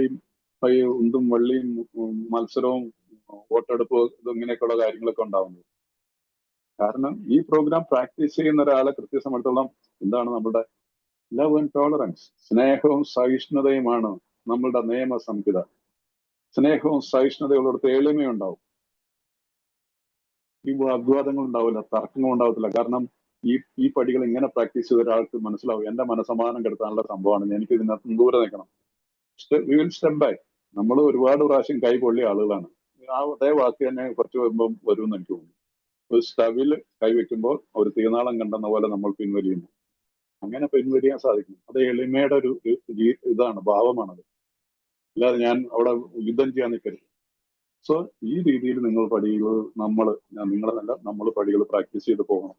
ഈ ഉന്തും വള്ളിയും മത്സരവും വോട്ടെടുപ്പ് ഇങ്ങനെയൊക്കെയുള്ള കാര്യങ്ങളൊക്കെ ഉണ്ടാവുന്നത്. കാരണം ഈ പ്രോഗ്രാം പ്രാക്ടീസ് ചെയ്യുന്ന ഒരാളെ കൃത്യസമയത്തോളം എന്താണ് നമ്മുടെ ലവ് ആൻഡ് ടോളറൻസ്, സ്നേഹവും സഹിഷ്ണുതയുമാണ് നമ്മളുടെ നിയമ സംഹിത. സ്നേഹവും സഹിഷ്ണുതയുള്ളിടത്ത് എളിമയുണ്ടാവും. ഈ വാഗ്വാദങ്ങൾ ഉണ്ടാവില്ല, തർക്കങ്ങൾ ഉണ്ടാവത്തില്ല. കാരണം ഈ പടികൾ ഇങ്ങനെ പ്രാക്ടീസ് ചെയ്ത ഒരാൾക്ക് മനസ്സിലാവും എന്റെ മനസ്സമാധാനം കെടുത്താനുള്ള സംഭവമാണ്, എനിക്ക് ഇതിനകത്ത് ദൂരെ നിൽക്കണം. We will step back. നമ്മൾ ഒരുപാട് പ്രാവശ്യം കൈ പൊള്ളിയ ആളുകളാണ്. അതേ വാക്ക് തന്നെ കുറച്ച് വരുമ്പം വരുമെന്ന് എനിക്ക് തോന്നുന്നു. ഒരു സ്റ്റവിൽ കൈവെക്കുമ്പോൾ ഒരു തീനാളം കണ്ടെന്ന പോലെ നമ്മൾ പിൻവലിയുന്നു. അങ്ങനെ പിൻവലിയാൻ സാധിക്കും. അത് എളിമയുടെ ഒരു ഇതാണ്, ഭാവമാണത്. അല്ലാതെ ഞാൻ അവിടെ യുദ്ധം ചെയ്യാൻ നിൽക്കരുത്. സോ ഈ രീതിയിൽ നിങ്ങൾ പടികൾ നിങ്ങളെന്നല്ല നമ്മൾ പടികൾ പ്രാക്ടീസ് ചെയ്ത് പോകണം.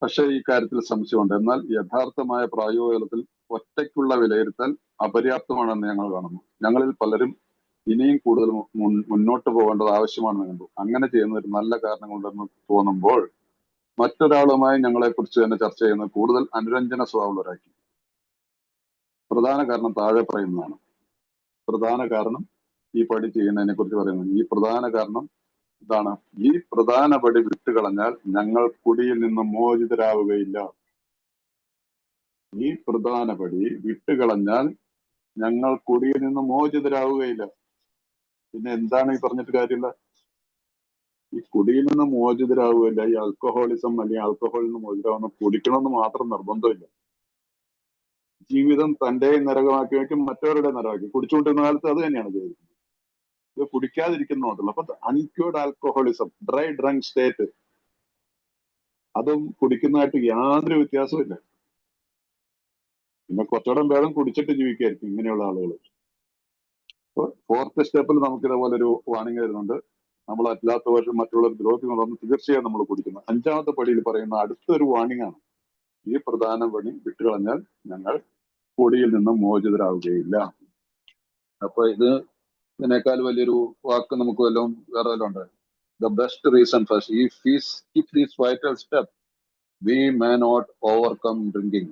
പക്ഷേ ഈ കാര്യത്തിൽ സംശയമുണ്ട്. എന്നാൽ യഥാർത്ഥമായ പ്രായോഗികതലത്തിൽ ഒറ്റയ്ക്കുള്ള വിലയിരുത്തൽ അപര്യാപ്തമാണെന്ന് ഞങ്ങൾ കാണുന്നു. ഞങ്ങളിൽ പലരും ഇനിയും കൂടുതൽ മുന്നോട്ട് പോകേണ്ടത് ആവശ്യമാണെന്ന് കണ്ടു. അങ്ങനെ ചെയ്യുന്ന ഒരു നല്ല കാരണങ്ങളുണ്ടെന്ന് തോന്നുമ്പോൾ മറ്റൊരാളുമായി ഞങ്ങളെക്കുറിച്ച് തന്നെ ചർച്ച ചെയ്യുന്നത് കൂടുതൽ അനുരഞ്ജന സ്വഭാവമുള്ളവരാക്കി. പ്രധാന കാരണം താഴെ പറയുന്നതാണ്. പ്രധാന കാരണം ഈ പടി ചെയ്യുന്നതിനെ കുറിച്ച് പറയുന്നത്. ഈ പ്രധാന കാരണം ഇതാണ്: ഈ പ്രധാന പടി വിട്ടുകളഞ്ഞാൽ ഞങ്ങൾ കുടിയിൽ നിന്ന് മോചിതരാവുകയില്ല. ഈ പ്രധാന പടി വിട്ടുകളഞ്ഞാൽ ഞങ്ങൾ കുടിയിൽ നിന്ന് മോചിതരാവുകയില്ല. പിന്നെ എന്താണ് ഈ പറഞ്ഞിട്ട് കാര്യമില്ല? ഈ കുടിയിൽ നിന്ന് മോചിതരാവുകയില്ല. ഈ ആൽക്കഹോളിസം അല്ലെങ്കിൽ ആൽക്കഹോളിൽ നിന്ന് മോചിതരാവുന്ന കുടിക്കണമെന്ന് മാത്രം നിർബന്ധമില്ല. ജീവിതം തന്റെ നരകമാക്കി വയ്ക്കും, മറ്റവരുടെ നരകമാക്കി. കുടിച്ചുകൊണ്ടിരുന്ന കാലത്ത് അത് തന്നെയാണ് ചെയ്തത്. ഇത് കുടിക്കാതിരിക്കുന്നതുകൊണ്ടല്ല. അപ്പൊ അൺക്യൂർഡ് ആൽക്കഹോളിസം, ഡ്രൈ ഡ്രങ്ക് സ്റ്റേറ്റ്, അതും കുടിക്കുന്നതായിട്ട് യാതൊരു വ്യത്യാസമില്ല. പിന്നെ കുറച്ചുകൂടെ ഭേദം കുടിച്ചിട്ട് ജീവിക്കായിരിക്കും ഇങ്ങനെയുള്ള ആളുകൾ. ഫോർത്ത് സ്റ്റെപ്പിൽ നമുക്ക് ഇതേപോലെ ഒരു വാണിംഗ് വരുന്നുണ്ട്. നമ്മൾ അല്ലാത്ത വർഷം മറ്റുള്ളവർ ദ്രോഹിക്കുന്നുണ്ടെന്ന് തീർച്ചയായും നമ്മൾ കുടിക്കുന്നു. അഞ്ചാമത്തെ പടിയിൽ പറയുന്ന അടുത്തൊരു വാണിംഗ് ആണ്: ഈ പ്രധാന പടി വിട്ടുകളഞ്ഞാൽ ഞങ്ങൾ പൊടിയിൽ നിന്നും മോചിതരാവുകയില്ല. അപ്പൊ ഇതിനേക്കാൾ വലിയൊരു വാക്ക് നമുക്ക് വല്ലതും വേറെ വല്ലതും ഉണ്ട്? The best reason for if we skip this vital step, we may not overcome drinking.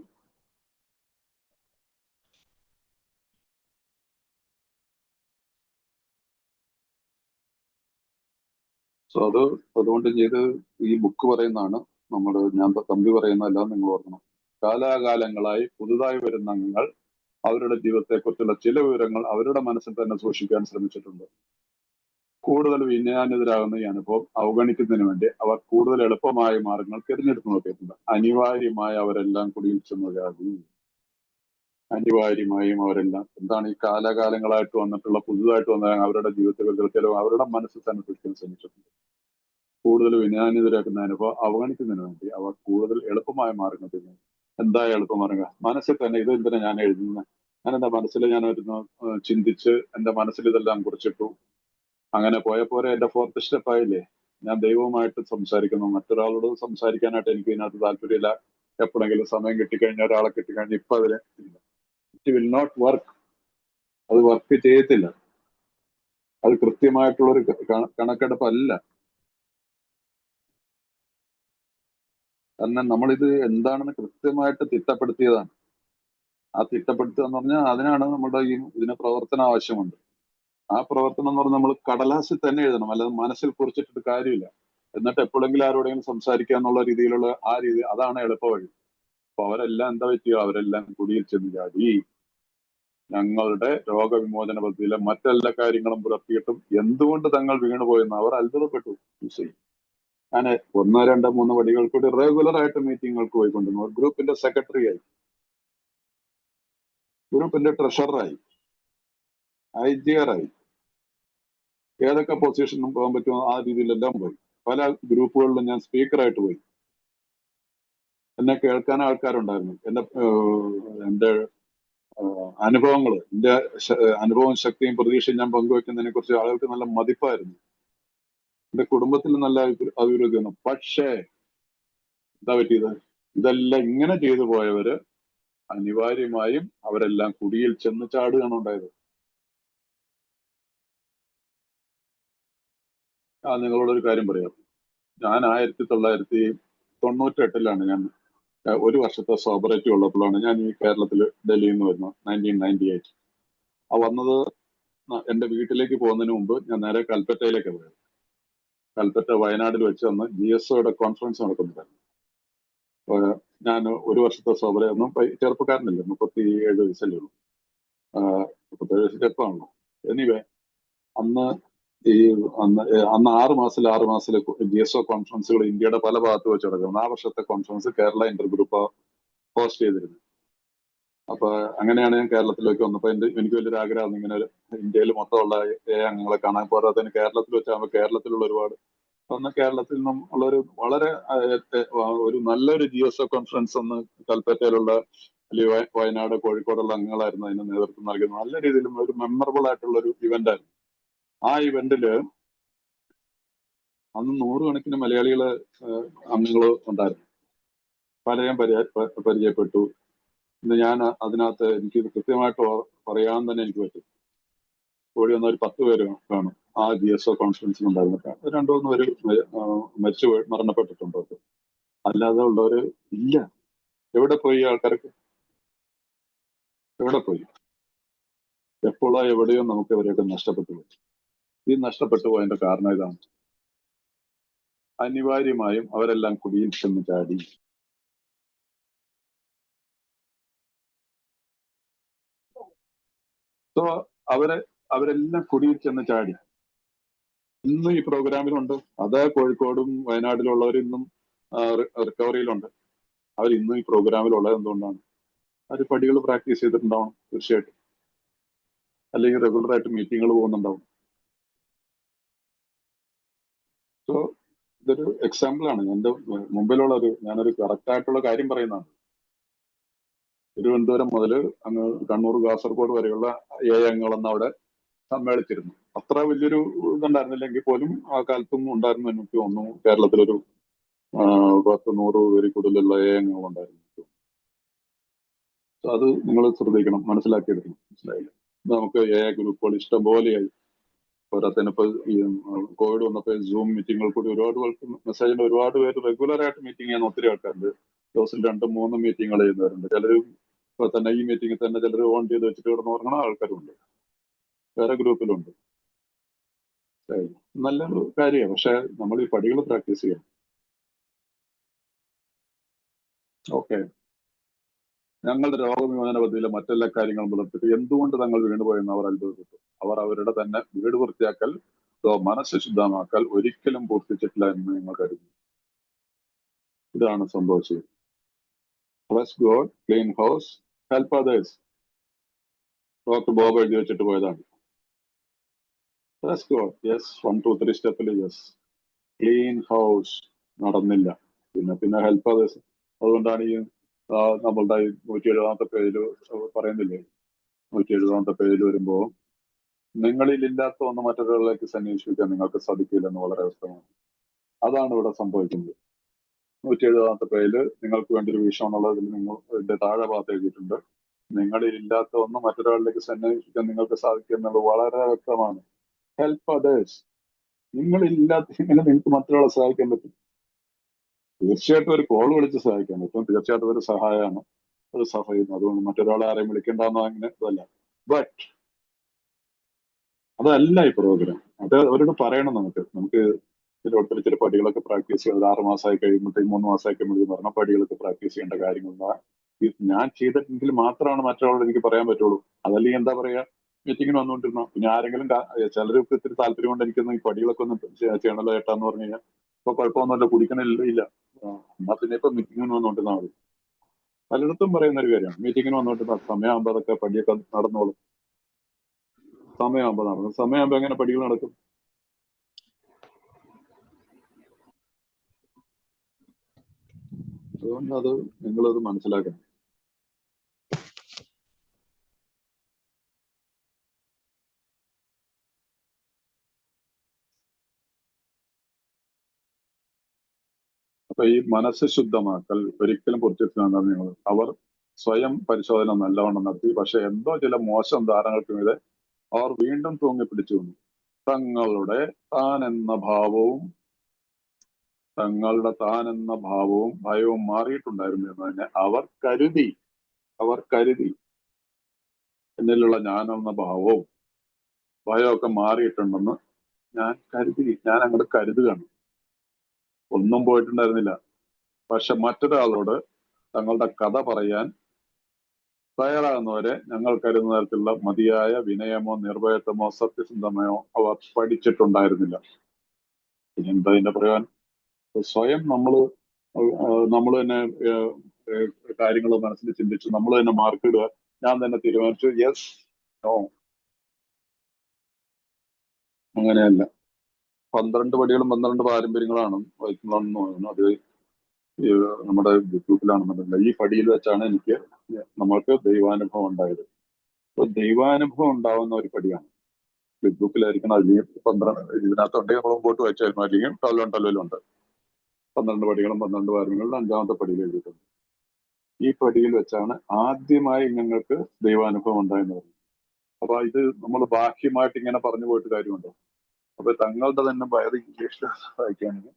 So അതുകൊണ്ട് ഈ ബുക്ക് പറയുന്നതാണ്. ഞാൻ തമ്പി പറയുന്നതല്ല, നിങ്ങൾ ഓർക്കണം. കാലാകാലങ്ങളായി പുതുതായി വരുന്ന അംഗങ്ങൾ അവരുടെ ജീവിതത്തെക്കുറിച്ചുള്ള ചില വിവരങ്ങൾ അവരുടെ മനസ്സിൽ തന്നെ സൂക്ഷിക്കാൻ ശ്രമിച്ചിട്ടുണ്ട്. കൂടുതൽ വിനയാനിതരാകുന്ന ഈ അനുഭവം അവഗണിക്കുന്നതിന് വേണ്ടി അവർ കൂടുതൽ എളുപ്പമായ മാർഗങ്ങൾ തിരഞ്ഞെടുത്ത് നോക്കിയിട്ടുണ്ട്. അനിവാര്യമായ അവരെല്ലാം കുടിയിൽ ചെന്ന് ചാടി. അനിവാര്യമായും അവരെല്ലാം എന്താണ് ഈ കാലാകാലങ്ങളായിട്ട് വന്നിട്ടുള്ള പുതുതായിട്ട് വന്ന അവരുടെ ജീവിതത്തിൽ ചിലവ് അവരുടെ മനസ്സിൽ തന്നെ സൂക്ഷിക്കാൻ ശ്രമിച്ചിട്ടുണ്ട്. കൂടുതൽ വിനയാനിതരാക്കുന്ന അനുഭവം അവഗണിക്കുന്നതിന് വേണ്ടി അവർ കൂടുതൽ എളുപ്പമായ മാർഗങ്ങൾ തിരഞ്ഞു. എന്താ എളുപ്പമാർഗം? മനസ്സിൽ തന്നെ ഇത് എന്തിനാ ഞാൻ എഴുതുന്നത്? ഞാൻ എന്റെ മനസ്സിൽ ഞാനൊരു ചിന്തിച്ച് എന്റെ മനസ്സിൽ ഇതെല്ലാം കുറിച്ചിട്ടു. അങ്ങനെ പോയപ്പോലെ എന്റെ ഫോർത്ത് സ്റ്റെപ്പ് ആയില്ലേ? ഞാൻ ദൈവവുമായിട്ട് സംസാരിക്കുന്നു. മറ്റൊരാളോട് സംസാരിക്കാനായിട്ട് എനിക്ക് ഇതിനകത്ത് താല്പര്യമില്ല. എപ്പോഴെങ്കിലും സമയം കിട്ടിക്കഴിഞ്ഞാൽ ഒരാളെ കിട്ടിക്കഴിഞ്ഞാൽ ഇപ്പൊ അതിന് ഇറ്റ് വിൽ നോട്ട് വർക്ക്. അത് വർക്ക് ചെയ്യത്തില്ല. അത് കൃത്യമായിട്ടുള്ളൊരു കണക്കെടുപ്പല്ല. കാരണം നമ്മളിത് എന്താണെന്ന് കൃത്യമായിട്ട് തിട്ടപ്പെടുത്തിയതാണ്. ആ തിട്ടപ്പെടുത്തുക എന്ന് പറഞ്ഞാൽ അതിനാണ് നമ്മുടെ ഇതിന് പ്രവർത്തനം ആവശ്യമുണ്ട്. ആ പ്രവർത്തനം എന്ന് പറഞ്ഞാൽ നമ്മൾ കടലാസിൽ തന്നെ എഴുതണം, അല്ലാതെ മനസ്സിൽ കുറിച്ചിട്ട് കാര്യമില്ല. എന്നിട്ട് എപ്പോഴെങ്കിലും ആരോടെങ്കിലും സംസാരിക്കുക എന്നുള്ള രീതിയിലുള്ള ആ രീതി, അതാണ് എളുപ്പവഴി. അപ്പൊ അവരെല്ലാം എന്താ പറ്റിയോ? അവരെല്ലാം കുടിയിൽ ചെന്ന് ചാടി. ഞങ്ങളുടെ രോഗവിമോചന പദ്ധതിയിലെ മറ്റെല്ലാ കാര്യങ്ങളും പുലർത്തിയിട്ടും എന്തുകൊണ്ട് തങ്ങൾ വീണുപോയെന്ന് അവർ അത്ഭുതപ്പെട്ടു. ഞാൻ 1, 2, 3 പടികൾ കൂടി റെഗുലർ ആയിട്ട് മീറ്റിങ്ങുകൾക്ക് പോയിക്കൊണ്ടിരുന്നു. ഗ്രൂപ്പിന്റെ സെക്രട്ടറി ആയി, ഗ്രൂപ്പിന്റെ ട്രഷററായി, IGR ആയി, ഏതൊക്കെ പൊസിഷനും പോകാൻ പറ്റുമോ ആ രീതിയിലെല്ലാം പോയി. പല ഗ്രൂപ്പുകളിലും ഞാൻ സ്പീക്കറായിട്ട് പോയി. എന്നെ കേൾക്കാൻ ആൾക്കാരുണ്ടായിരുന്നു. എന്റെ അനുഭവങ്ങൾ, എന്റെ അനുഭവവും ശക്തിയും പ്രതീക്ഷയും ഞാൻ പങ്കുവെക്കുന്നതിനെ കുറിച്ച് ആളുകൾക്ക് നല്ല മതിപ്പായിരുന്നു. എന്റെ കുടുംബത്തിൽ നല്ല അഭിവൃദ്ധി വന്നു. പക്ഷേ എന്താ പറ്റിയത്? ഇതെല്ലാം ഇങ്ങനെ ചെയ്തു പോയവര് അനിവാര്യമായും അവരെല്ലാം കുടിയിൽ ചെന്ന് ചാടുകയാണ് ഉണ്ടായത്. നിങ്ങളോടൊരു കാര്യം പറയാം. ഞാൻ 1998 ഞാൻ 1 വർഷത്തെ സോബറേറ്റി ഉള്ളപ്പോഴാണ് ഞാൻ ഈ കേരളത്തിൽ ഡൽഹിയിൽ നിന്ന് വരുന്നത്. 1998 വന്നത്. എന്റെ വീട്ടിലേക്ക് പോകുന്നതിന് മുമ്പ് ഞാൻ നേരെ കൽപ്പറ്റയിലേക്ക് പോയത്. കൽപ്പറ്റ വയനാട്ടിൽ വെച്ച് അന്ന് GSOയുടെ കോൺഫറൻസ് നടക്കുന്നുണ്ടായിരുന്നു. ഞാൻ ഒരു വർഷത്തെ സോബറയൊന്നും ചെറുപ്പക്കാരനല്ലേ, 37 വയസ്സല്ലേ ഉള്ളൂ. 37 വയസ്സിൽ ചെറുപ്പമാണല്ലോ. എനിവേ അന്ന് ഈ അന്ന് 6 മാസത്തിലെ GSO കോൺഫറൻസുകൾ ഇന്ത്യയുടെ പല ഭാഗത്ത് വെച്ച് നടക്കുന്നു. ആ വർഷത്തെ conference Kerala Inter group host ചെയ്തിരുന്നു. അപ്പൊ അങ്ങനെയാണ് ഞാൻ കേരളത്തിലേക്ക് വന്നപ്പോ എനിക്ക് വലിയൊരു ആഗ്രഹം ഇങ്ങനെ ഇന്ത്യയിൽ മൊത്തമുള്ള അംഗങ്ങളെ കാണാൻ. പോരാത്തതിന് കേരളത്തിൽ വെച്ചാകുമ്പോൾ കേരളത്തിലുള്ള ഒരുപാട് അന്ന് കേരളത്തിൽ നിന്നും ഉള്ളൊരു വളരെ ഒരു നല്ലൊരു GSO കോൺഫറൻസ് ഒന്ന് കൽപ്പറ്റയിലുള്ള അല്ലെങ്കിൽ വയനാട്, കോഴിക്കോടുള്ള അംഗങ്ങളായിരുന്നു അതിന് നേതൃത്വം നൽകുന്നത്. നല്ല രീതിയിലും ഒരു മെമ്മറബിൾ ആയിട്ടുള്ള ഒരു ഇവന്റ് ആയിരുന്നു. ആ ഇവന്റില് അന്ന് 100 കണക്കിന് മലയാളികള് അംഗങ്ങൾ ഉണ്ടായിരുന്നു. പലരെയും പരിചയപ്പെട്ടു. ഇന്ന് ഞാൻ അതിനകത്ത് എനിക്ക് കൃത്യമായിട്ട് പറയാൻ തന്നെ എനിക്ക് പറ്റും. കൂടി വന്ന ഒരു 10 പേര് കാണും ആ GSO കോൺഫറൻസിൽ ഉണ്ടായിരുന്നിട്ട്. 2-3 പേര് മരണപ്പെട്ടിട്ടുണ്ടോ? അല്ലാതെ ഉള്ളവര് ഇല്ല. എവിടെ പോയി ആൾക്കാർക്ക്? എവിടെ പോയി? എപ്പോഴോ എവിടെയോ നമുക്ക് ഇവരെയൊക്കെ നഷ്ടപ്പെട്ടു പോയി. ഈ നഷ്ടപ്പെട്ടു പോയതിന്റെ കാരണം ഇതാണ്. അനിവാര്യമായും അവരെല്ലാം കുടിയിൽ ചെന്ന് ചാടി. സോ അവരെല്ലാം കുടിയിൽ ചെന്ന് ചാടി. ഇന്നും ഈ പ്രോഗ്രാമിലുണ്ട്. അത് കോഴിക്കോടും വയനാട്ടിലുള്ളവർ ഇന്നും റിക്കവറിയിലുണ്ട്. അവർ ഇന്നും ഈ പ്രോഗ്രാമിലുള്ളത് എന്തുകൊണ്ടാണ്? അവർ പടികൾ പ്രാക്ടീസ് ചെയ്തിട്ടുണ്ടാവണം തീർച്ചയായിട്ടും. അല്ലെങ്കിൽ റെഗുലർ ആയിട്ട് മീറ്റിങ്ങുകൾ പോകുന്നുണ്ടാവും. സോ ഇതൊരു എക്സാമ്പിൾ ആണ്. എന്റെ മുമ്പിലുള്ള ഞാനൊരു കറക്റ്റ് ആയിട്ടുള്ള കാര്യം പറയുന്നതാണ്. തിരുവനന്തപുരം മുതൽ അങ്ങ് കണ്ണൂർ, കാസർഗോഡ് വരെയുള്ള അംഗങ്ങളെന്ന് അവിടെ സമ്മേളിച്ചിരുന്നു. അത്ര വലിയൊരു ഇതുണ്ടായിരുന്നില്ലെങ്കിൽ പോലും ആ കാലത്തും ഉണ്ടായിരുന്നു. എനിക്ക് തോന്നുന്നു കേരളത്തിലൊരു 10-100 പേരിൽ കൂടുതലുള്ള അംഗങ്ങളുണ്ടായിരുന്നു. അത് നിങ്ങൾ ശ്രദ്ധിക്കണം, മനസ്സിലാക്കിയെടുക്കണം. മനസ്സിലായില്ല? നമുക്ക് ഗ്രൂപ്പുകൾ ഇഷ്ടം പോലെയായി. പോരാത്തതിനിപ്പോ ഈ കോവിഡ് വന്നപ്പോൾ സൂം മീറ്റിങ്ങുകൾ കൂടി ഒരുപാട് മെസ്സേജിൽ ഒരുപാട് പേര് റെഗുലർ ആയിട്ട് മീറ്റിംഗ് ചെയ്യാൻ ഒത്തിരി ആൾക്കാരുണ്ട്. ദിവസം 2-3 മീറ്റിങ്ങുകൾ ചെയ്യുന്നവരുണ്ട്. ചിലർ ഇപ്പൊ തന്നെ ഈ മീറ്റിംഗിൽ തന്നെ ചിലർ ഓൺ ചെയ്ത് വെച്ചിട്ട് കിടന്ന് ഉറങ്ങണ ആൾക്കാരുണ്ട്. വേറെ ഗ്രൂപ്പിലുണ്ട്. നല്ലൊരു കാര്യമാണ്. പക്ഷെ നമ്മൾ ഈ പടികൾ പ്രാക്ടീസ് ചെയ്യണം. ഓക്കെ, ഞങ്ങളുടെ രോഗവിമോചന പദ്ധതിയിലെ മറ്റെല്ലാ കാര്യങ്ങളും പുലർത്തിട്ട് എന്തുകൊണ്ട് തങ്ങൾ വീണുപോയെന്ന് അവർ അത്ഭുതപ്പെട്ടു. അവർ അവരുടെ തന്നെ വീട് വൃത്തിയാക്കൽ, മനസ്സ് ശുദ്ധമാക്കൽ ഒരിക്കലും പൂർത്തിച്ചിട്ടില്ല എന്ന് നിങ്ങൾ കരുതുന്നു. ഇതാണ് സംഭവിച്ചത്. Bless God, clean house, help others. Doctor Bob എഴുതി വെച്ചിട്ട് പോയതാണ്. Bless God, yes, 1, 2, 3 സ്റ്റെപ്പിൽ യെസ്. ക്ലീൻ ഹൗസ് നടന്നില്ല. പിന്നെ ഹെൽപ്പ് അതേഴ്സ്. അതുകൊണ്ടാണ് ഈ നമ്മളുടെ 170 പേജില് പറയുന്നില്ലേ, 170 പേജിൽ വരുമ്പോ നിങ്ങളിൽ ഇല്ലാത്ത ഒന്ന് മറ്റൊരാളിലേക്ക് സന്വേഷിക്കാൻ നിങ്ങൾക്ക് സാധിക്കില്ലെന്ന് വളരെ വ്യക്തമാണ്. അതാണ് ഇവിടെ സംഭവിക്കുന്നത്. 170 പേജില് നിങ്ങൾക്ക് വേണ്ടി ഒരു വിഷയം എന്നുള്ളതിൽ നിങ്ങൾ ഇതിന്റെ താഴെ ഭാഗത്ത് എഴുതിയിട്ടുണ്ട്. നിങ്ങളിൽ ഇല്ലാത്ത ഒന്ന് മറ്റൊരാളിലേക്ക് സന്വേഷിക്കാൻ നിങ്ങൾക്ക് സാധിക്കും എന്നുള്ളത് വളരെ വ്യക്തമാണ്. Help others. നിങ്ങളില്ലാത്ത എങ്ങനെ നിങ്ങൾക്ക് മറ്റൊരാളെ സഹായിക്കാൻ പറ്റും? തീർച്ചയായിട്ടും ഒരു കോൾ വിളിച്ച് സഹായിക്കാൻ പറ്റും. തീർച്ചയായിട്ടും ഒരു സഹായമാണ്, അത് സഹായിക്കുന്നു. അതുകൊണ്ട് മറ്റൊരാളെ ആരെയും വിളിക്കേണ്ടെന്നോ അങ്ങനെ അതല്ല. ബട്ട് അതല്ല ഈ പ്രോഗ്രാം. അത് അവരോട് പറയണം. നമുക്ക് ചില പടികളൊക്കെ പ്രാക്ടീസ് ചെയ്ത് 6 മാസമായി കഴിയുമ്പോഴത്തേക്ക് 3 മാസമായി കഴിയുമ്പോഴത്തേക്ക് പറഞ്ഞ പടികളൊക്കെ പ്രാക്ടീസ് ചെയ്യേണ്ട കാര്യങ്ങൾ ഞാൻ ചെയ്തിട്ടെങ്കിൽ മാത്രമാണ് മറ്റൊരാളോട് എനിക്ക് പറയാൻ പറ്റുള്ളൂ. അതല്ലെങ്കിൽ എന്താ പറയാ, മീറ്റിങ്ങിന് വന്നുകൊണ്ടിരുന്നോ, പിന്നെ ആരെങ്കിലും ചിലർക്ക് ഇത്തിരി താല്പര്യം കൊണ്ട് എനിക്കൊന്ന് ഈ പടികളൊക്കെ ഒന്ന് ചെയ്യണല്ലോ ഏട്ടാന്ന് പറഞ്ഞു കഴിഞ്ഞാൽ ഇപ്പൊ കുഴപ്പമൊന്നുമില്ല, കുടിക്കണില്ല. എന്നാ പിന്നെ ഇപ്പൊ മീറ്റിങ്ങിന് വന്നുകൊണ്ടിരുന്നാൽ മതി. പലയിടത്തും പറയുന്ന ഒരു കാര്യമാണ്, മീറ്റിങ്ങിന് വന്നുകൊണ്ടിരുന്ന സമയമാകുമ്പോൾ അതൊക്കെ പടിയൊക്കെ നടന്നോളും. സമയമാകുമ്പോൾ എങ്ങനെ പടികൾ നടക്കും? അതുകൊണ്ട് നിങ്ങളത് മനസ്സിലാക്കണം. അപ്പൊ ഈ മനസ്സ് ശുദ്ധമാക്കൽ ഒരിക്കലും പൂർത്തിയെത്തുന്ന നിങ്ങൾ അവർ സ്വയം പരിശോധന നല്ലവണ്ണം നടത്തി. പക്ഷെ എന്തോ ചില മോശം ധാരണകൾക്ക് മീതെ അവർ വീണ്ടും തൂങ്ങിപ്പിടിച്ചു വന്നു. തങ്ങളുടെ താൻ എന്ന ഭാവവും ഭയവും മാറിയിട്ടുണ്ടായിരുന്നു എന്ന് തന്നെ അവർ കരുതി. എന്നിലുള്ള ഞാനെന്ന ഭാവവും ഭയമൊക്കെ മാറിയിട്ടുണ്ടെന്ന് ഞാൻ അങ്ങോട്ട് കരുതുകയാണ്. ഒന്നും പോയിട്ടുണ്ടായിരുന്നില്ല. പക്ഷെ മറ്റൊരാളോട് തങ്ങളുടെ കഥ പറയാൻ തയ്യാറാകുന്നവരെ ഞങ്ങൾ കരുതുന്ന തരത്തിലുള്ള മതിയായ വിനയമോ നിർഭയത്വമോ സത്യസന്ധമയോ അവർ പഠിച്ചിട്ടുണ്ടായിരുന്നില്ല. പിന്നെന്താ ഇതിന്റെ പറയാൻ? സ്വയം നമ്മൾ തന്നെ കാര്യങ്ങൾ മനസ്സിൽ ചിന്തിച്ചു, നമ്മൾ തന്നെ മാർക്കിടുക, ഞാൻ തന്നെ തീരുമാനിച്ചു, യെസ് നോ, അങ്ങനെയല്ല. 12 പടികളും 12 പാരമ്പര്യങ്ങളാണ് വായിക്കുന്നതാണെന്ന് തോന്നുന്നു. അത് നമ്മുടെ ഗ്രൂപ്പിലാണെന്നുണ്ടല്ല, ഈ പടിയിൽ വെച്ചാണ് എനിക്ക് നമ്മൾക്ക് ദൈവാനുഭവം ഉണ്ടായത്. അപ്പൊ ദൈവാനുഭവം ഉണ്ടാവുന്ന ഒരു പടിയാണ് ഗ്രൂപ്പിലായിരിക്കണം. അല്ലെങ്കിൽ 12 ഇതിനകത്തുണ്ടെങ്കിൽ നമ്മൾ മുമ്പോട്ട് വായിച്ചായിരുന്നു, അല്ലെങ്കിൽ 12 12 പടികളും 12 പാരമ്പര്യങ്ങളും 5ാമത്തെ പടിയിൽ എഴുതിയിട്ടുണ്ട്. ഈ പടിയിൽ വെച്ചാണ് ആദ്യമായി ഞങ്ങൾക്ക് ദൈവാനുഭവം ഉണ്ടായെന്ന് പറയുന്നത്. അപ്പൊ ഇത് നമ്മൾ ബാഹ്യമായിട്ട് ഇങ്ങനെ പറഞ്ഞു പോയിട്ട് കാര്യമുണ്ടോ? അപ്പൊ തങ്ങളുടെ തന്നെ ബൈബിൾ ഇംഗ്ലീഷിൽ വായിക്കുകയാണെങ്കിൽ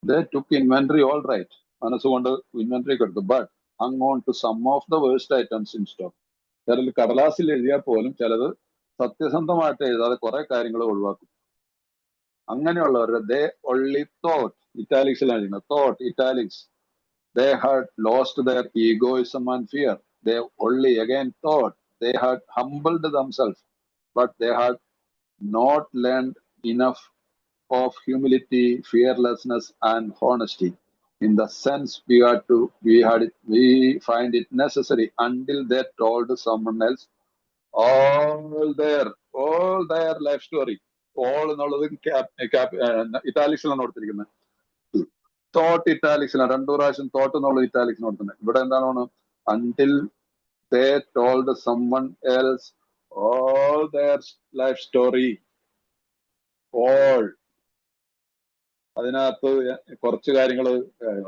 they took inventory all right, മനസ്സുകൊണ്ട് ഇൻവെന്ററി എടുത്തു, but hung on to some of the worst items in stock. ചിലർ കടലാസിൽ എഴുതിയാൽ പോലും ചിലത് സത്യസന്ധമായിട്ട് എഴുതാതെ കുറെ കാര്യങ്ങൾ ഒഴിവാക്കും. അങ്ങനെയുള്ളവരുടെ they only thought, ഇറ്റാലിക്സിലാണ് എഴുതുന്നത്, thought italics, they had lost their egoism and fear. They only again thought they had humbled themselves, but they had not learned enough of humility, fearlessness, and honesty. In the sense we find it necessary until they told someone else all their life story. All എന്നുള്ളത് ഇറ്റാലിക്സിലാണ് കൊടുത്തിരിക്കുന്നത്. Thought ഇറ്റാലിക്സിലാണ്, 2 പ്രാവശ്യം thought എന്നുള്ളത് ഇറ്റാലിക്സിന് കൊടുക്കുന്നത്. ഇവിടെ എന്താണ്? until they told someone else all their life story. all അതിനകത്ത് കുറച്ച് കാര്യങ്ങൾ,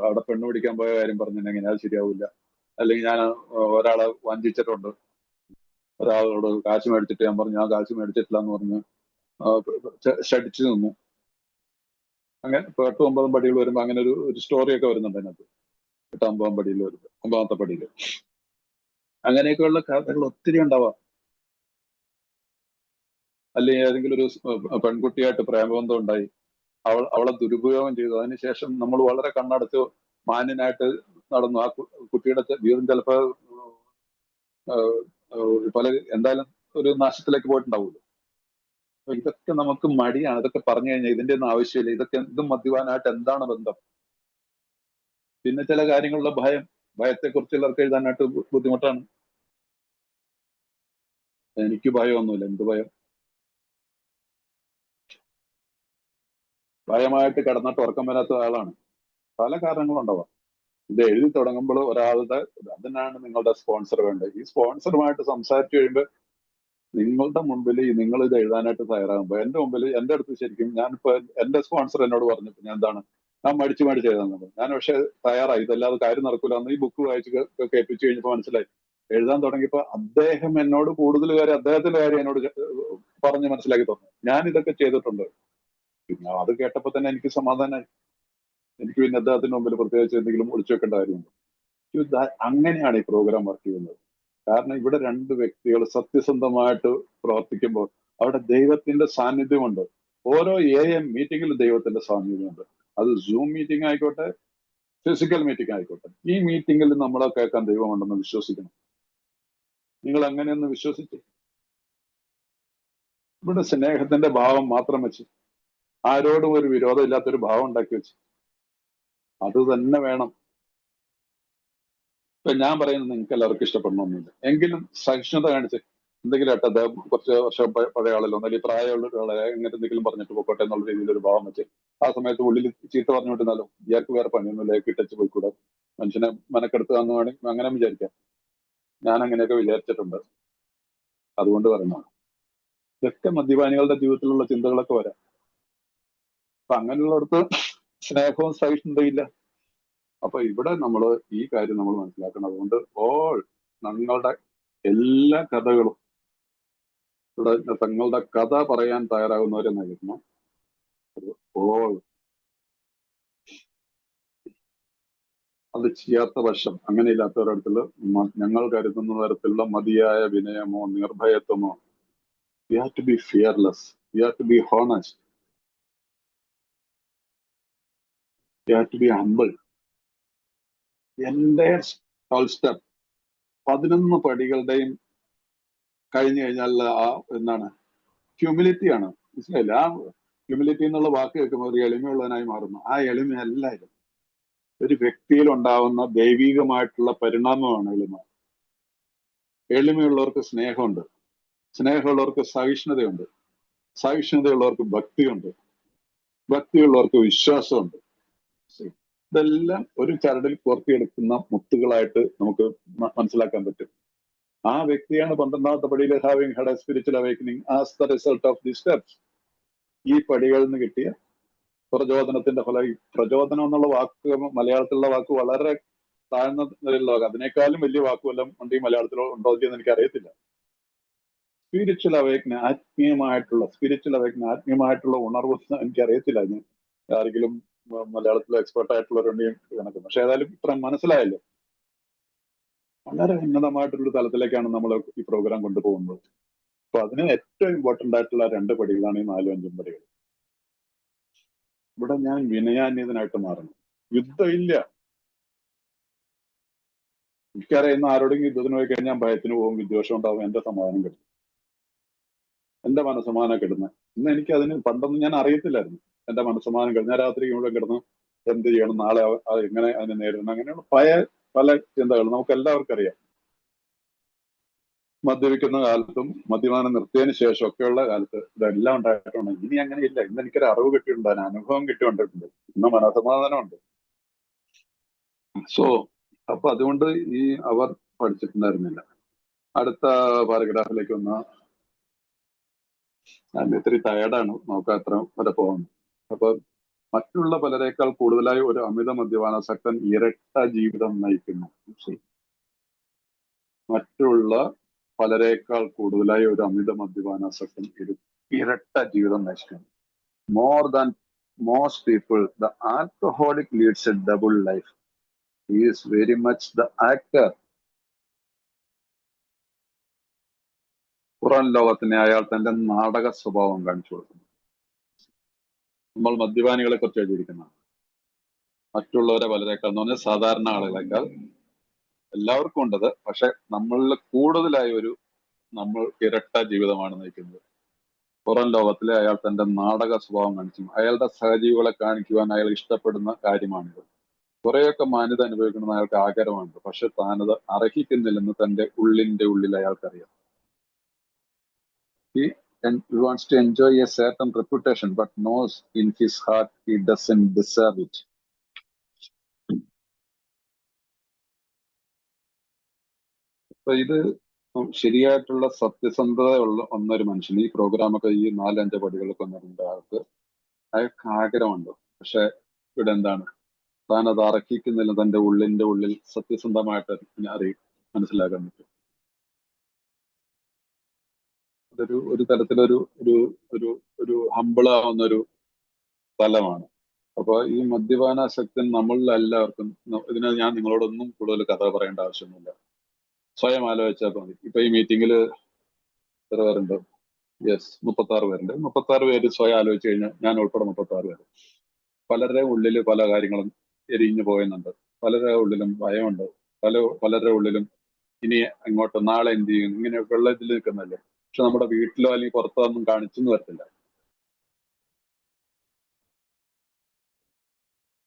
അവിടെ പെണ്ണു പിടിക്കാൻ പോയ കാര്യം പറഞ്ഞിട്ടുണ്ടെങ്കിൽ അത് ശരിയാവില്ല. അല്ലെങ്കിൽ ഞാൻ ഒരാളെ വഞ്ചിച്ചിട്ടുണ്ട്, ഒരാളോട് കാശ് മേടിച്ചിട്ട് ഞാൻ പറഞ്ഞു ഞാൻ കാശ് മേടിച്ചിട്ടില്ല എന്ന് പറഞ്ഞ് ഷടിച്ചു നിന്നു. അങ്ങനെ 8 9 പടികൾ വരുമ്പോ അങ്ങനെ ഒരു സ്റ്റോറിയൊക്കെ വരുന്നുണ്ട് അതിനകത്ത്. 8 9 പടിയിൽ വരുമ്പോ 9ാമത്തെ പടിയിൽ അങ്ങനെയൊക്കെയുള്ള കഥകൾ ഒത്തിരി ഉണ്ടാവാം. അല്ലെങ്കിൽ ഏതെങ്കിലും ഒരു പെൺകുട്ടിയായിട്ട് പ്രേമബന്ധം ഉണ്ടായി, അവളെ ദുരുപയോഗം ചെയ്തു, അതിനുശേഷം നമ്മൾ വളരെ കണ്ണടച്ച് മാന്യനായിട്ട് നടന്നു. ആ കുട്ടിയുടെ ജീവിതം ചിലപ്പോ പല എന്തായാലും ഒരു നാശത്തിലേക്ക് പോയിട്ടുണ്ടാവുമല്ലോ. അപ്പൊ ഇതൊക്കെ നമുക്ക് മടിയാണ്. ഇതൊക്കെ പറഞ്ഞു കഴിഞ്ഞാൽ ഇതിന്റെ ഒന്നും ആവശ്യമില്ല, ഇതും മദ്യപാനായിട്ട് എന്താണ് ബന്ധം? പിന്നെ ചില കാര്യങ്ങളുടെ ഭയത്തെ കുറിച്ചുള്ളവർക്ക് എഴുതാനായിട്ട് ബുദ്ധിമുട്ടാണ്. എനിക്ക് ഭയമൊന്നുമില്ല. എന്ത് ഭയം? ഭയമായിട്ട് കിടന്നിട്ട് ഉറക്കം വരാത്ത ആളാണ്. പല കാരണങ്ങളുണ്ടാവാം. ഇത് എഴുതി തുടങ്ങുമ്പോൾ ഒരാളുടെ, അതിനാണ് നിങ്ങളുടെ സ്പോൺസർ വേണ്ടത്. ഈ സ്പോൺസറുമായിട്ട് സംസാരിച്ചു കഴിയുമ്പോൾ നിങ്ങളുടെ മുമ്പിൽ നിങ്ങൾ ഇത് എഴുതാനായിട്ട് തയ്യാറാകുമ്പോൾ എന്റെ അടുത്ത് ശരിക്കും ഞാനിപ്പോ എന്റെ സ്പോൺസർ എന്നോട് പറഞ്ഞിട്ട് ഞാൻ മടിച്ചു എഴുതാൻ ഞാൻ പക്ഷെ തയ്യാറായി, ഇതല്ലാതെ കാര്യം നടക്കൂല എന്ന് ഈ ബുക്ക് വായിച്ച് കേൾപ്പിച്ചു കഴിഞ്ഞപ്പോ മനസ്സിലായി. എഴുതാൻ തുടങ്ങിയപ്പോ അദ്ദേഹം എന്നോട് കൂടുതൽ കാര്യം, അദ്ദേഹത്തിന്റെ കാര്യം എന്നോട് പറഞ്ഞ് മനസ്സിലാക്കി തന്നു. ഞാൻ ഇതൊക്കെ ചെയ്തിട്ടുണ്ട്. പിന്നെ അത് കേട്ടപ്പോ തന്നെ എനിക്ക് സമാധാനമായി. എനിക്ക് പിന്നെ അദ്ദേഹത്തിന്റെ മുമ്പിൽ പ്രത്യേകിച്ച് എന്തെങ്കിലും ഒളിച്ചു വെക്കേണ്ട കാര്യമുണ്ട്. അങ്ങനെയാണ് ഈ പ്രോഗ്രാം വർക്ക് ചെയ്യുന്നത്. കാരണം ഇവിടെ 2 വ്യക്തികൾ സത്യസന്ധമായിട്ട് പ്രവർത്തിക്കുമ്പോൾ അവിടെ ദൈവത്തിന്റെ സാന്നിധ്യമുണ്ട്. ഓരോ AM മീറ്റിംഗിലും ദൈവത്തിന്റെ സാന്നിധ്യമുണ്ട്. അത് സൂം മീറ്റിംഗ് ആയിക്കോട്ടെ, ഫിസിക്കൽ മീറ്റിംഗ് ആയിക്കോട്ടെ. ഈ മീറ്റിംഗിൽ നമ്മളെ കേൾക്കാൻ ദൈവമുണ്ടെന്ന് വിശ്വസിക്കണം. നിങ്ങൾ അങ്ങനെയൊന്ന് വിശ്വസിച്ചു. ഇവിടെ സ്നേഹത്തിന്റെ ഭാവം മാത്രം വെച്ച്, ആരോടും ഒരു വിരോധം ഇല്ലാത്തൊരു ഭാവം ഉണ്ടാക്കി വെച്ച്, അത് തന്നെ വേണം. ഇപ്പൊ ഞാൻ പറയുന്നത് നിങ്ങൾക്ക് എല്ലാവർക്കും ഇഷ്ടപ്പെടണമെന്നില്ല, എങ്കിലും സഹിഷ്ണുത കാണിച്ച് എന്തെങ്കിലും ആട്ടെ, അദ്ദേഹം കുറച്ച് വർഷം പഴയ ആളല്ലോ, അല്ലെങ്കിൽ പ്രായമുള്ള ഒരാളെ എങ്ങനെ എന്തെങ്കിലും പറഞ്ഞിട്ട് പോയിക്കോട്ടെ എന്നുള്ള രീതിയിൽ ഒരു ഭാവം വെച്ച് ആ സമയത്ത് ഉള്ളിൽ ചീത്ത പറഞ്ഞുകൊണ്ടിരുന്നാലോ, ഇയാൾക്ക് വേറെ പണിയൊന്നുമില്ല, കിട്ടച്ച് പോയിക്കൂടെ, മനുഷ്യനെ മെനക്കെടുത്ത് എന്ന് വേണമെങ്കിൽ അങ്ങനെ വിചാരിക്കാം. ഞാൻ അങ്ങനെയൊക്കെ വിചാരിച്ചിട്ടുണ്ട്. അതുകൊണ്ട് പറയുന്നതാണ്. ഇതൊക്കെ മദ്യപാനികളുടെ ജീവിതത്തിലുള്ള ചിന്തകളൊക്കെ വരാം. അപ്പൊ അങ്ങനെയുള്ളടത്ത് സ്നേഹവും സഹിഷ്ണുതയില്ല. അപ്പൊ ഇവിടെ നമ്മൾ ഈ കാര്യം നമ്മൾ മനസ്സിലാക്കണം. അതുകൊണ്ട് ഞങ്ങളുടെ എല്ലാ കഥകളും ഇവിടെ തങ്ങളുടെ കഥ പറയാൻ തയ്യാറാകുന്നവരെ നൽകണം. അത് ചെയ്യാത്ത പക്ഷം, അങ്ങനെയില്ലാത്തവരടുത്തുള്ള ഞങ്ങൾ കരുതുന്ന തരത്തിലുള്ള മതിയായ വിനയമോ നിർഭയത്വമോ, we have to be fearless, we have to be honest. You have to be humble. Entire whole step 11 പടികളുടെയും കഴിഞ്ഞു കഴിഞ്ഞാൽ ആ എന്താണ് ഹ്യൂമിലിറ്റിയാണ്. മനസ്സിലായില്ല? ആ ഹ്യൂമിലിറ്റി എന്നുള്ള വാക്ക് കേൾക്കുമ്പോൾ ഒരു എളിമയുള്ളവനായി മാറുന്നു. ആ എളിമയല്ല ഇത്. ഒരു വ്യക്തിയിൽ ഉണ്ടാവുന്ന ദൈവികമായിട്ടുള്ള പരിണാമമാണ് എളിമ. എളിമയുള്ളവർക്ക് സ്നേഹമുണ്ട്, സ്നേഹമുള്ളവർക്ക് സഹിഷ്ണുതയുണ്ട്, സഹിഷ്ണുതയുള്ളവർക്ക് ഭക്തിയുണ്ട്, ഭക്തിയുള്ളവർക്ക് വിശ്വാസമുണ്ട്. ഇതെല്ലാം ഒരു ചരടിൽ കോർത്തിയെടുക്കുന്ന മുത്തുകളായിട്ട് നമുക്ക് മനസ്സിലാക്കാൻ പറ്റും. ആ വ്യക്തിയാണ് 12ാമത്തെ പടിയിൽ having had a spiritual awakening as the result of the steps. ഈ പടികളിൽ നിന്ന് കിട്ടിയ പ്രചോദനത്തിന്റെ ഫലം. പ്രചോദനം എന്നുള്ള വാക്ക്, മലയാളത്തിലുള്ള വാക്ക് വളരെ താഴ്ന്ന നിലയിലുള്ള വാക്ക്. അതിനേക്കാളും വലിയ വാക്ക് വല്ലതും ഉണ്ട് ഈ മലയാളത്തിലോ ഉണ്ടോ എന്ന് എനിക്ക് അറിയത്തില്ല. സ്പിരിച്വൽ അവേക്കനിങ്, ആത്മീയമായിട്ടുള്ള ഉണർവ് എനിക്കറിയത്തില്ല. അതിന് ആരെങ്കിലും മലയാളത്തിലോ എക്സ്പെർട്ട് ആയിട്ടുള്ളവരുണ്ടെങ്കിൽ കണക്ക്. പക്ഷെ ഏതായാലും ഇത്ര മനസ്സിലായല്ലോ. വളരെ ഉന്നതമായിട്ടുള്ള തലത്തിലേക്കാണ് നമ്മൾ ഈ പ്രോഗ്രാം കൊണ്ടുപോകുന്നത്. അപ്പൊ അതിന് ഏറ്റവും ഇമ്പോർട്ടന്റ് ആയിട്ടുള്ള 2 പടികളാണ് ഈ 4ഉം 5ഉം പടികൾ. ഇവിടെ ഞാൻ വിനയാന്യതനായിട്ട് മാറണം. യുദ്ധമില്ല. എനിക്കറിയുന്ന ആരോടെങ്കിലും യുദ്ധത്തിന് പോയി കഴിഞ്ഞാൽ ഭയത്തിന് പോകും, വിദ്വേഷം ഉണ്ടാവും, എന്റെ സമാധാനം കിട്ടും, എന്റെ മനസ്സമാധാനം കിട്ടുന്നത്. ഇന്ന് എനിക്ക് അതിന് പണ്ടൊന്നും ഞാൻ അറിയത്തില്ലായിരുന്നു. എന്റെ മനസ്സമാധാനം കിട്ടും. ഞാൻ രാത്രി മുഴുവൻ കിടന്ന് എന്ത് ചെയ്യണം, നാളെ എങ്ങനെ അതിനെ നേരിടണം, അങ്ങനെയുള്ള പല ചിന്തകൾ നമുക്ക് എല്ലാവർക്കും അറിയാം. മദ്യപിക്കുന്ന കാലത്തും മദ്യപാനം നിർത്തിയതിന് ശേഷം ഒക്കെയുള്ള കാലത്ത് ഇതെല്ലാം ഉണ്ടായിട്ടുണ്ട്. ഇനി അങ്ങനെയില്ല. ഇന്ന് എനിക്കൊരു അറിവ് കിട്ടിയിട്ടുണ്ട്, അതിന് അനുഭവം കിട്ടിക്കൊണ്ടിട്ടുണ്ട്, ഇന്ന് മനസ്സമാധാനമുണ്ട്. അപ്പൊ അതുകൊണ്ട് അവർ പഠിച്ചിട്ടുണ്ടായിരുന്നില്ല. അടുത്ത പാരഗ്രാഫിലേക്ക് വന്ന ഞാൻ ഇത്തിരി ടയർഡാണ്, നോക്കാം എത്ര വരെ പോകുന്നു. അപ്പൊ മറ്റുള്ള പലരേക്കാൾ കൂടുതലായി ഒരു അമിത മദ്യപാനാസക്തൻ ഇരട്ട ജീവിതം നയിക്കുന്നു. മറ്റുള്ള പലരേക്കാൾ കൂടുതലായി ഒരു അമിത മദ്യപാനാസക്തൻ ഇരട്ട ജീവിതം നയിക്കുന്നു. More than most people the alcoholic leads a double life. He is very much the actor. പുറം ലോകത്തിനെ അയാൾ തന്റെ നാടക സ്വഭാവം കാണിച്ചു കൊടുക്കുന്നു. നമ്മൾ മദ്യപാനികളെ കുറിച്ച് എഴുതിയിരിക്കുന്നതാണ്. മറ്റുള്ളവരെ പലരേക്കാൾ എന്ന് പറഞ്ഞാൽ സാധാരണ ആളുകളെക്കാൾ എല്ലാവർക്കും ഉണ്ടത്. പക്ഷെ നമ്മളിൽ കൂടുതലായി നമ്മൾ ഇരട്ട ജീവിതമാണ് നയിക്കുന്നത്. പുറം ലോകത്തിലെ അയാൾ തന്റെ നാടക സ്വഭാവം കാണിച്ചു. അയാളുടെ സഹജീവികളെ കാണിക്കുവാൻ അയാൾ ഇഷ്ടപ്പെടുന്ന കാര്യമാണിത്. കുറെയൊക്കെ മാന്യത അനുഭവിക്കണമെന്ന് അയാൾക്ക് ആഗ്രഹമുണ്ട്. പക്ഷെ താനത് അർഹിക്കുന്നില്ലെന്ന് തന്റെ ഉള്ളിൽ അയാൾക്കറിയാം. He wants to enjoy a certain reputation, but knows in his heart he doesn't deserve it. അപ്പൊ ഇത് ശരിയായിട്ടുള്ള സത്യസന്ധത ഒന്നൊരു മനുഷ്യൻ ഈ പ്രോഗ്രാമൊക്കെ ഈ 4-5 പടികളൊക്കെ വന്നിട്ടുണ്ട്. അയാൾക്ക് ആഗ്രഹമുണ്ട്. പക്ഷെ ഇവിടെ എന്താണ്, താൻ അത് അർഹിക്കുന്നില്ല. തന്റെ ഉള്ളിൽ സത്യസന്ധമായിട്ട് മനസ്സിലാക്കാൻ പറ്റും. അതൊരു തരത്തിലൊരു ഒരു ഹമ്പിളാവുന്ന ഒരു സ്ഥലമാണ്. അപ്പൊ ഈ മദ്യപാനാസക്തൻ നമ്മളിൽ എല്ലാവർക്കും, ഇതിനെ ഞാൻ നിങ്ങളോടൊന്നും കൂടുതൽ കഥ പറയേണ്ട ആവശ്യമൊന്നുമില്ല. സ്വയം ആലോചിച്ചാൽ മതി. ഇപ്പൊ ഈ മീറ്റിംഗിൽ എത്ര പേരുണ്ട്? 36 പേരുണ്ട്. 36 പേര് സ്വയം ആലോചിച്ച് കഴിഞ്ഞാൽ ഞാൻ ഉൾപ്പെടെ 36 പേര്. പലരുടെ ഉള്ളിൽ പല കാര്യങ്ങളും എരിഞ്ഞു പോയുന്നുണ്ട്. പലരുടെ ഉള്ളിലും ഭയമുണ്ട്. പലരുടെ ഉള്ളിലും ഇനി അങ്ങോട്ട് നാളെ എന്ത് ചെയ്യും, ഇങ്ങനെയൊക്കെ ഉള്ള ഇതിൽ നിൽക്കുന്നല്ലേ. പക്ഷെ നമ്മുടെ വീട്ടിലോ അല്ലെങ്കിൽ പുറത്തോ ഒന്നും കാണിച്ചെന്ന് വരത്തില്ല.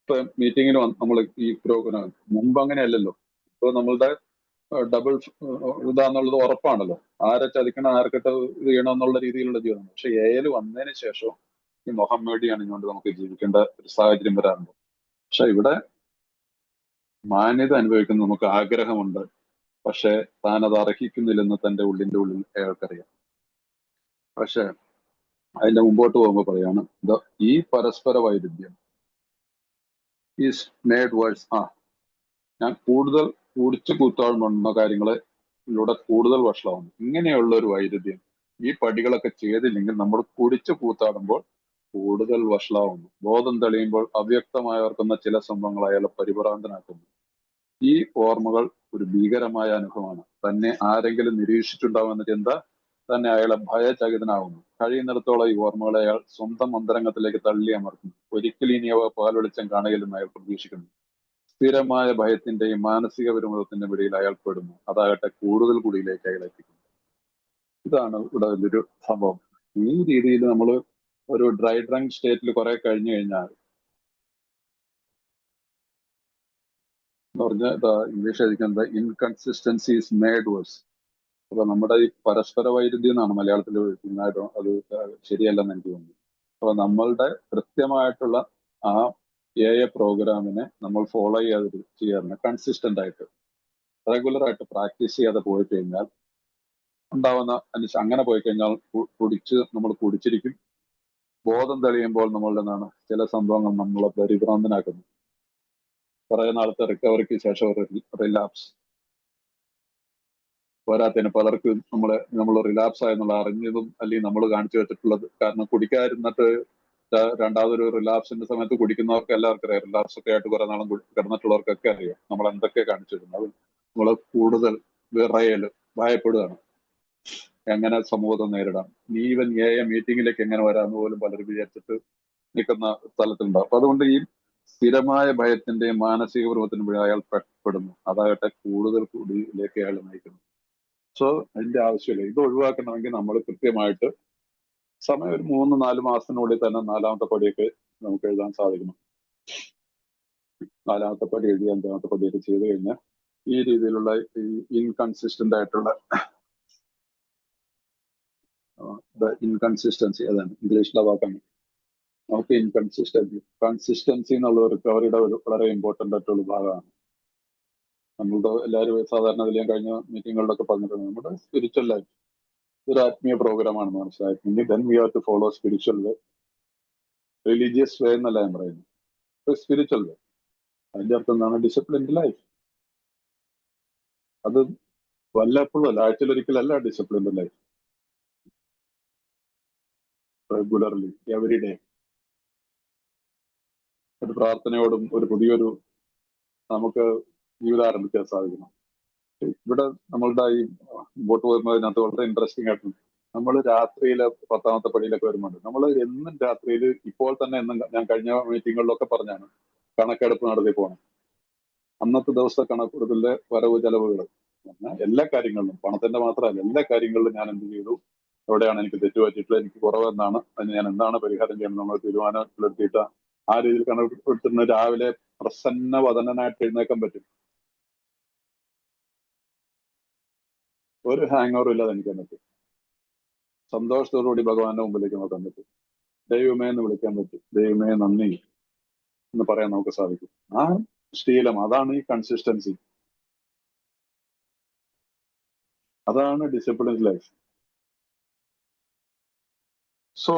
ഇപ്പൊ മീറ്റിങ്ങിന് നമ്മൾ ഈ പ്രോഗ്രാം മുമ്പ് അങ്ങനെയല്ലല്ലോ. ഇപ്പൊ നമ്മളുടെ ഡബിൾ ഇതാന്നുള്ളത് ഉറപ്പാണല്ലോ. ആരെ ചതിക്കണം, ആർക്കിട്ട് ഇത് ചെയ്യണം എന്നുള്ള രീതിയിലുള്ള ജീവിതം. പക്ഷെ ഏല് വന്നതിന് ശേഷം ഈ മുഹമ്മദി അണിഞ്ഞുകൊണ്ട് നമുക്ക് ജീവിക്കേണ്ട ഒരു സാഹചര്യം വരാറുണ്ട്. പക്ഷെ ഇവിടെ മാന്യത അനുഭവിക്കുന്ന നമുക്ക് ആഗ്രഹമുണ്ട്. പക്ഷെ താനത് അർഹിക്കുന്നില്ലെന്ന് തന്റെ ഉള്ളിൽ അയാൾക്കറിയാം. പക്ഷെ അതിന്റെ മുമ്പോട്ട് പോകുമ്പോൾ പറയാണ്, ഈ പരസ്പര വൈരുദ്ധ്യം ഈസ് മേഡ് വേഴ്സ്. ഞാൻ കൂടുതൽ കുടിച്ചു കൂത്താടുന്ന കാര്യങ്ങളിലൂടെ കൂടുതൽ വഷളാവുന്നു. ഇങ്ങനെയുള്ള ഒരു വൈരുദ്ധ്യം ഈ പടികളൊക്കെ ചെയ്തില്ലെങ്കിൽ നമ്മൾ കുടിച്ചു കൂത്താടുമ്പോൾ കൂടുതൽ വഷളാവുന്നു. ബോധം തെളിയുമ്പോൾ അവ്യക്തമായവർക്കുന്ന ചില സംഭവങ്ങൾ അയാളെ പരിഭ്രാന്തനാക്കുന്നു. ഈ ഓർമ്മകൾ ഒരു ഭീകരമായ അനുഭവമാണ്. തന്നെ ആരെങ്കിലും നിരീക്ഷിച്ചിട്ടുണ്ടാവുമെന്ന ചിന്ത തന്നെ അയാളെ ഭയചകിതനാവുന്നു. കഴിയുന്നിടത്തോളം ഈ ഓർമ്മകളെ അയാൾ സ്വന്തം അന്തരംഗത്തിലേക്ക് തള്ളി അമർത്തുന്നു. ഒരിക്കലും ഇനി അവ പാൽവെളിച്ചം കാണുകയില്ലെന്ന് അയാൾ പ്രതീക്ഷിക്കുന്നു. സ്ഥിരമായ ഭയത്തിന്റെയും മാനസിക വിരോധത്തിന്റെയും ഇടയിൽ അയാൾ പെടുന്നു. അതാകട്ടെ കൂടുതൽ കുടിയിലേക്ക് അയാൾ എത്തിക്കുന്നു. ഇതാണ് ഇവിടെ വലിയൊരു സംഭവം. ഈ രീതിയിൽ നമ്മൾ ഒരു ഡ്രൈ ഡ്രങ്ക് സ്റ്റേറ്റിൽ കുറെ കഴിഞ്ഞു കഴിഞ്ഞാൽ എന്ന് പറഞ്ഞാൽ ഇംഗ്ലീഷ് എഴുതിക്കുന്നത് ഇൻകൺസിസ്റ്റൻസീസ് മേഡ് വേഴ്സ്. അപ്പൊ നമ്മുടെ ഈ പരസ്പര വൈരുദ്ധ്യം എന്നാണ് മലയാളത്തിൽ എഴുതുന്നത്. അത് ശരിയല്ലെന്ന് എനിക്ക് തോന്നുന്നു. അപ്പൊ നമ്മളുടെ കൃത്യമായിട്ടുള്ള ആ പ്രോഗ്രാമിനെ നമ്മൾ ഫോളോ ചെയ്യാറുണ്ട് കൺസിസ്റ്റന്റ് ആയിട്ട് റെഗുലർ ആയിട്ട് പ്രാക്ടീസ് ചെയ്യാതെ പോയി കഴിഞ്ഞാൽ ഉണ്ടാവുന്ന അങ്ങനെ പോയി കഴിഞ്ഞാൽ നമ്മൾ കുടിച്ചിരിക്കും. ബോധം തെളിയുമ്പോൾ നമ്മളുടെ എന്താണ് ചില സംഭവങ്ങൾ നമ്മളെ പരിഭ്രാന്തനാക്കുന്നു. കുറെ നാളത്തെ റിക്കവറിക്ക് ശേഷം ഒരു റിലാപ്സ് പോരാത്തതിന് പലർക്കും നമ്മൾ റിലാപ്സ് ആയെന്നുള്ള അറിഞ്ഞതും അല്ലെങ്കിൽ നമ്മൾ കാണിച്ചു വെച്ചിട്ടുള്ളത്. കാരണം കുടിക്കാതിരുന്നിട്ട് രണ്ടാമതൊരു റിലാപ്സിന്റെ സമയത്ത് കുടിക്കുന്നവർക്ക് എല്ലാവർക്കും അറിയാം. റിലാപ്സ് ഒക്കെ ആയിട്ട് കുറെ നാളും കിടന്നിട്ടുള്ളവർക്കൊക്കെ അറിയാം നമ്മൾ എന്തൊക്കെ കാണിച്ചിരുന്നു. അത് നമ്മൾ കൂടുതൽ വിറയല് ഭയപ്പെടുകയാണ്. എങ്ങനെ സമൂഹത്തെ നേരിടാം, ഈവൻ മീറ്റിംഗിലേക്ക് എങ്ങനെ വരാമെന്ന് പോലും പലരും വിചാരിച്ചിട്ട് നിൽക്കുന്ന സ്ഥലത്തുണ്ടാവും. അപ്പൊ അതുകൊണ്ട് ഈ സ്ഥിരമായ ഭയത്തിന്റെയും മാനസിക വിഭവത്തിനും അയാൾ പെടുന്നു. അതാകട്ടെ കൂടുതൽ കുടിയിലേക്ക് അയാൾ നയിക്കുന്നു. സോ അതിന്റെ ആവശ്യമില്ല. ഇത് ഒഴിവാക്കണമെങ്കിൽ നമ്മൾ കൃത്യമായിട്ട് സമയം ഒരു 3-4 മാസത്തിനുള്ളിൽ തന്നെ 4ാമത്തെ പടിയൊക്കെ നമുക്ക് എഴുതാൻ സാധിക്കണം. 4ാമത്തെ പടി എഴുതി 5ാമത്തെ പടിയൊക്കെ ചെയ്ത് കഴിഞ്ഞാൽ ഈ രീതിയിലുള്ള ഈ ഇൻകൺസിസ്റ്റന്റ് ആയിട്ടുള്ള ഇൻകൺസിസ്റ്റൻസി, അതാണ് ഇംഗ്ലീഷിലെ വാക്കാണ്. നമുക്ക് കൺസിസ്റ്റൻസി എന്നുള്ള റിക്കവറിയുടെ ഒരു വളരെ ഇമ്പോർട്ടൻ്റ് ആയിട്ടുള്ള ഭാഗമാണ്. നമ്മളുടെ എല്ലാവരും സാധാരണ അതിൽ ഞാൻ കഴിഞ്ഞ മീറ്റിങ്ങുകളിലൊക്കെ പറഞ്ഞിട്ടുണ്ട്. നമ്മുടെ സ്പിരിച്വൽ ലൈഫ് ഒരു ആത്മീയ പ്രോഗ്രാമാണെന്ന് മനസ്സിലാക്കി then we have to follow spiritual way. Religious way എന്നല്ല ഞാൻ പറയുന്നത്, സ്പിരിച്വൽ വേ. അതിന്റെ അർത്ഥം എന്താണ്? Disciplined life. അത് വല്ലപ്പോഴും അല്ല, ആഴ്ചയിലൊരിക്കലല്ല disciplined life. Regularly every day ഒരു പ്രാർത്ഥനയോടും ഒരു പുതിയൊരു നമുക്ക് ജീവിതം ആരംഭിക്കാൻ സാധിക്കണം. ഇവിടെ നമ്മളുടെ ഈ മുമ്പോട്ട് പോകുമ്പോൾ അതിനകത്ത് വളരെ ഇൻട്രസ്റ്റിംഗ് ആയിട്ടുണ്ട്. നമ്മൾ രാത്രിയിലെ 10ാമത്തെ പടിയിലൊക്കെ വരുന്നുണ്ട്. നമ്മൾ എന്നും രാത്രിയിൽ ഇപ്പോൾ തന്നെ ഞാൻ കഴിഞ്ഞ മീറ്റിങ്ങുകളിലൊക്കെ പറഞ്ഞാണ് കണക്കെടുപ്പ് നടത്തി പോകണം. അന്നത്തെ ദിവസത്തെ കണക്കെടുപ്പിലെ വരവ് ചെലവുകൾ എല്ലാ കാര്യങ്ങളിലും, പണത്തിന്റെ മാത്രമല്ല എല്ലാ കാര്യങ്ങളിലും ഞാൻ എന്ത് ചെയ്തു, എവിടെയാണ് എനിക്ക് തെറ്റുപറ്റിയിട്ടുള്ളത്, എനിക്ക് കുറവെന്താണ്, അതിന് ഞാൻ എന്താണ് പരിഹാരം ചെയ്യണം, നമ്മൾ തീരുമാനത്തിലെടുത്തിട്ട് ആ രീതിയിൽ കണക്കെടുത്തിരുന്ന രാവിലെ പ്രസന്നവദനായിട്ട് എഴുന്നേക്കാൻ പറ്റും. ഒരു ഹാങ് ഓവർ ഇല്ലാതെ എനിക്ക് പറ്റും. സന്തോഷത്തോടുകൂടി ഭഗവാന്റെ മുമ്പിലേക്ക് നോക്കാൻ പറ്റും. ദൈവമേ എന്ന് വിളിക്കാൻ പറ്റും. ദൈവമേ നന്ദി എന്ന് പറയാൻ നമുക്ക് സാധിക്കും. ആ ശീലം, അതാണ് ഈ കൺസിസ്റ്റൻസി, അതാണ് ഡിസിപ്ലിൻ ലൈഫ്. സോ